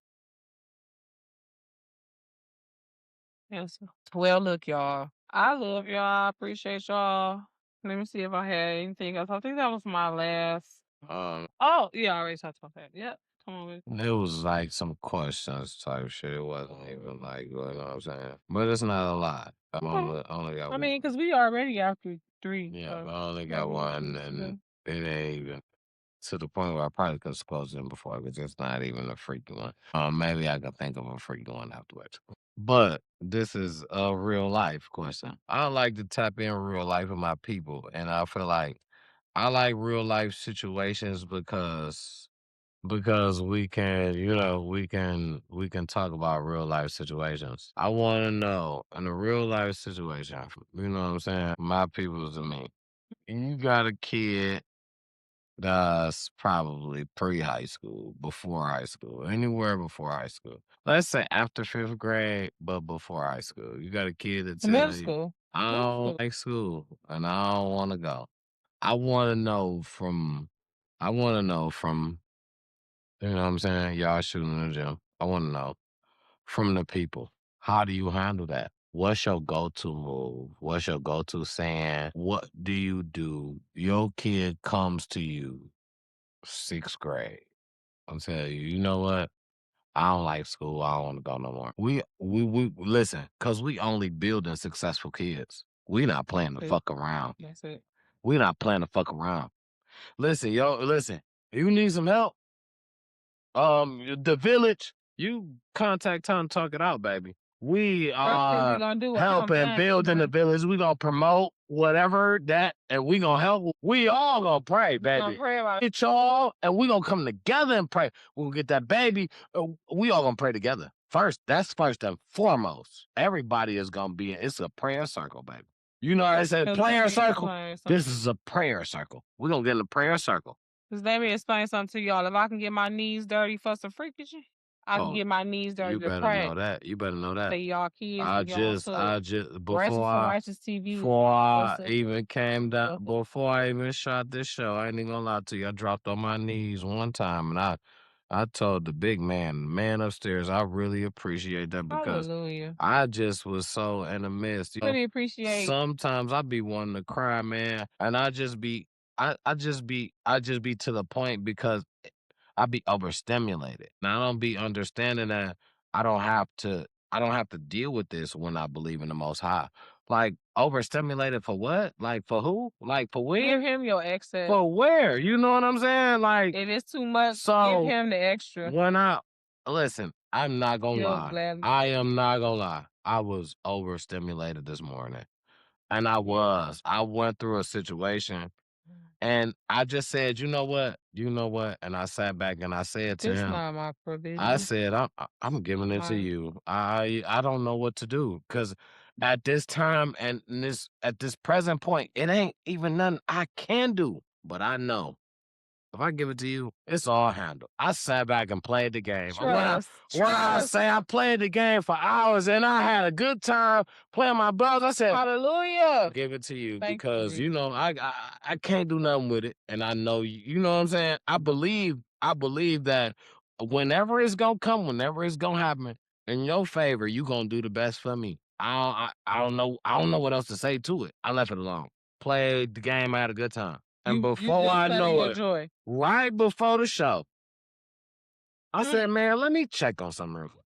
Yes. Well, look, y'all. I love y'all. I appreciate y'all. Let me see if I had anything else. I think that was my last. Oh, yeah, I already talked about that. Yep. Come on with it.
It was like some questions type shit. It wasn't even like, you know what I'm saying? But it's not a lot. I only got
I
one.
mean, because we already after 3.
Yeah,
so
I only
yeah,
got
we
one,
good.
and it ain't even to the point where I probably could have closed it before because it's not even a freaky one. Maybe I could think of a freaky one afterwards. But this is a real life question. I like to tap in real life with my people, and I feel like I like real life situations because we can, we can talk about real life situations. I want to know in a real life situation, you know what I'm saying? My people's and me. You got a kid that's probably pre-high school, before high school, anywhere before high school. Let's say after 5th grade, but before high school. You got a kid that
Middle
tells you,
school.
I
Middle
don't
school.
like school and I don't want to go. I want to know I want to know from, you know what I'm saying? Y'all shooting in the gym. I want to know from the people. How do you handle that? What's your go-to move? What's your go-to saying? What do you do? Your kid comes to you 6th grade. I'm telling you, you know what? I don't like school. I don't want to go no more. We listen, cause we only building successful kids. We not playing to fuck around.
That's it.
We not playing to fuck around. Listen, yo, listen. You need some help? The village, you contact Time to Talk It Out, baby. We
First thing we
are
gonna do is
helping building the village. We gonna promote whatever that, and we gonna help. We all gonna pray, baby.
pray about
Get y'all, and we gonna come together and pray. We'll get that baby. We all gonna pray together. First, that's first and foremost. Everybody is gonna be. It's a prayer circle, baby. You know, I said prayer circle. This is a prayer circle. We're gonna get in the prayer circle.
Cause let me explain something to y'all. If I can get my knees dirty for some freakishness, I can
Oh,
get my knees dirty
You
to
better
pray.
know that. You better know that.
Say y'all kids
I
and y'all
just
Righteous
before
for
I
Righteous TV.
before I
What's up?
even came down,
What's up?
before I even shot this show, I ain't even gonna lie to you. I dropped on my knees one time, and I told the big man upstairs, I really appreciate that because
Hallelujah.
I just was so in the midst. You know,
Really appreciate.
sometimes I be wanting to cry, man, and I just be to the point because I be overstimulated. Now I don't be understanding that I don't have to deal with this when I believe in the Most High. Like overstimulated for what? Like for who? Like for
Give
when?
him your excess.
For where? You know what I'm saying? Like
If it's too much, give
so
him the extra.
when listen, I'm not gonna
He'll
lie.
gladly.
I am not gonna lie. I was overstimulated this morning. And I was. I went through a situation and I just said, you know what? You know what? And I sat back and I said to
This
him,
not my
I
provision.
said, I'm giving it to
Right.
you. I don't know what to do. Cause at this time and at this present point, it ain't even nothing I can do. But I know if I give it to you, it's all handled. I sat back and played the game. And when I say I played the game for hours and I had a good time playing my brothers, I said,
Hallelujah.
give it to you
Thank you,
because
Jesus.
you know I can't do nothing with it, and I know you know what I'm saying. I believe that whenever it's gonna come, whenever it's gonna happen in your favor, you gonna do the best for me. I don't know what else to say to it. I left it alone. Played the game, I had a good time, and
You
before
just
I
let
know
it
it,
enjoy.
right before the show, I said, man, let me check on something real quick.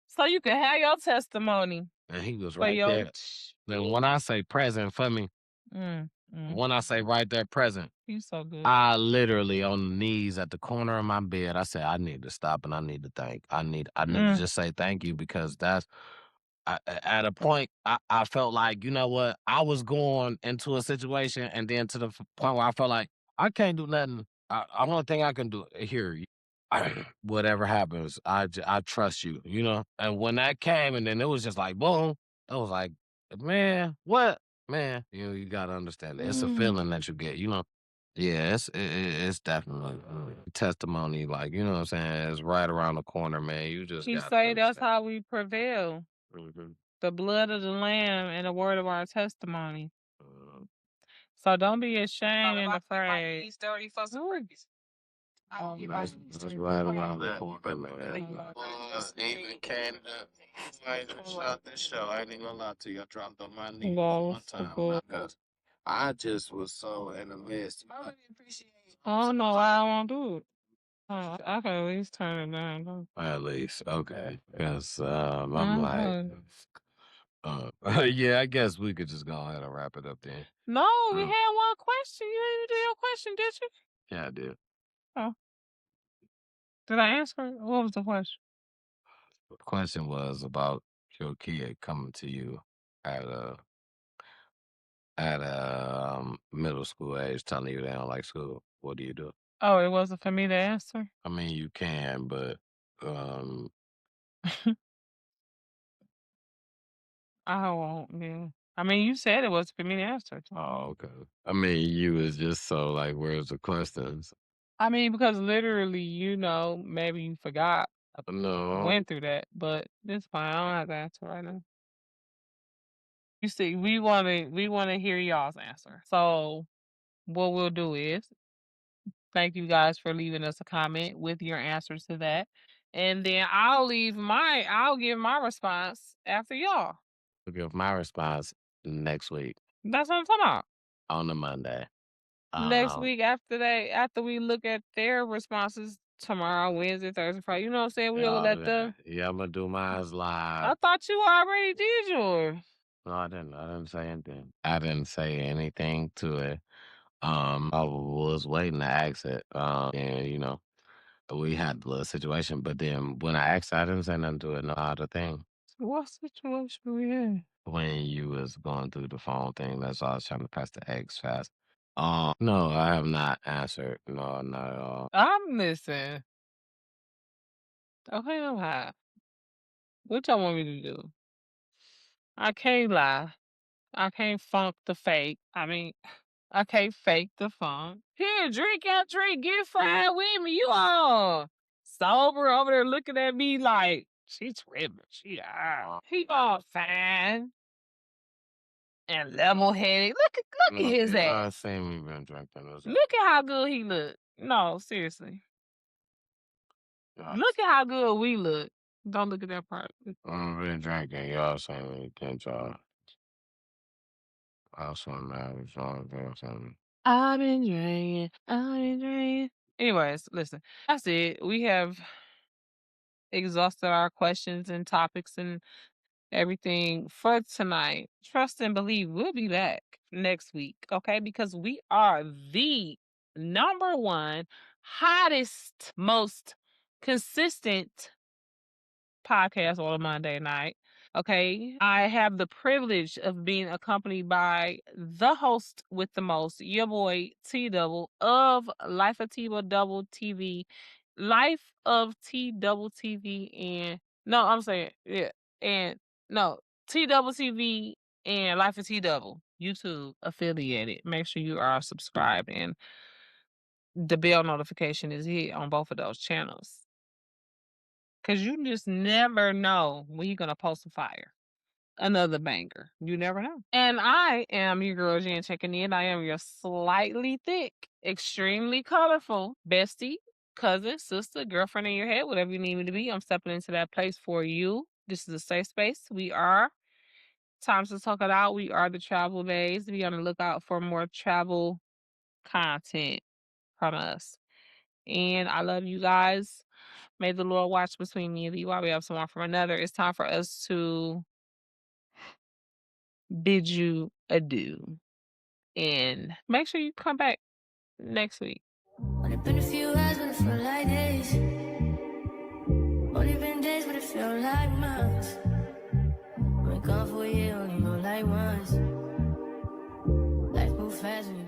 So you can have your testimony.
And he was
For
right
your
there. Then when I say present for me, when I say right there present,
you so good.
I literally on the knees at the corner of my bed. I said, I need to stop and I need to thank. I need to just say thank you because that's at a point I felt like, you know what, I was going into a situation and then to the point where I felt like I can't do nothing. I only thing I can do here, whatever happens, I trust you, you know. And when that came, and then it was just like boom, I was like, man, what, man, you gotta understand, it's a feeling that you get, you know. Yeah, it's definitely testimony, like you know what I'm saying. It's right around the corner, man. You just
He
got
say that's how we prevail.
hmm
The blood of the lamb and the word of our testimony.
Uh,
So don't be ashamed and afraid.
that's right around the corner, man. Even Canada, I shot this show. I ain't even gonna lie to you. I dropped on my knees one time because I just was so in the midst.
I don't know why I won't do it. I can at least turn it down. Though.
At least, okay. Because I'm like, yeah, I guess we could just go ahead and wrap it up then.
No, we had one question. You didn't do your question, did you?
Yeah, I did.
Oh. Did I answer it? What was the question?
The question was about your kid coming to you at middle school age, telling you they don't like school. What do you do?
Oh, it wasn't for me to answer?
I mean, you can, but
I won't, yeah. I mean, you said it was for me to answer.
oh, okay. I mean, you was just so like, where's the questions?
I mean, because literally, you know, maybe you forgot.
No.
Went through that, but it's fine. I don't have to answer right now. You see, we wanna hear y'all's answer. So what we'll do is thank you guys for leaving us a comment with your answers to that. And then I'll give my response after y'all.
I'll give my response next week
That's what I'm talking about.
on the Monday.
Next week after we look at their responses tomorrow, Wednesday, Thursday, Friday. You know what I'm saying? We'll let them.
Yeah, I'm gonna do mine live.
I thought you already did yours.
No, I didn't. I didn't say anything. I didn't say anything to it. I was waiting to ask it. And you know, we had a little situation, but then when I asked, I didn't say nothing to it. No other thing.
What situation we in?
When you was going through the phone thing, that's why I was trying to pass the eggs fast. No, I have not answered. No, not at all.
I'm listening. Okay, I'm high. What y'all want me to do? I can't lie. I can't funk the fake. I mean, I can't fake the funk. Here, drink your drink. Get fried with me. You all sober over there looking at me like she tripping. He all fine and level headed. Look at his
I
ass.
seen me been drinking this.
Look at how good he look. No, seriously. Look at how good we look. Don't look at that part.
I'm been drinking. Y'all seen me, can't y'all? I was on that. Was on something.
I've been drinking. I've been drinking. Anyways, listen. That's it. We have exhausted our questions and topics and everything for tonight. Trust and believe we'll be back next week, okay? Because we are the number one, hottest, most consistent podcast on a Monday night. Okay. I have the privilege of being accompanied by the host with the most, your boy T Double of Life of T Double TV. Life of T Double TV and no, I'm saying, yeah. And no, T Double TV and Life of T Double. YouTube affiliated. Make sure you are subscribed and the bell notification is hit on both of those channels. Cause you just never know when you're gonna post a fire. Another banger. You never know. And I am your girl Jen checking in. I am your slightly thick, extremely colorful bestie, cousin, sister, girlfriend in your head, whatever you need me to be. I'm stepping into that place for you. This is a safe space. We are Times to Talk It Out. We are the Travel Bays. Be on the lookout for more travel content from us. And I love you guys. May the Lord watch between me and you while we have someone from another. It's time for us to bid you adieu. And make sure you come back next week.
Only been a few hours, but it feel like days. Only been days, but it feel like months. Been gone for a year, only know like once. Life move fast when you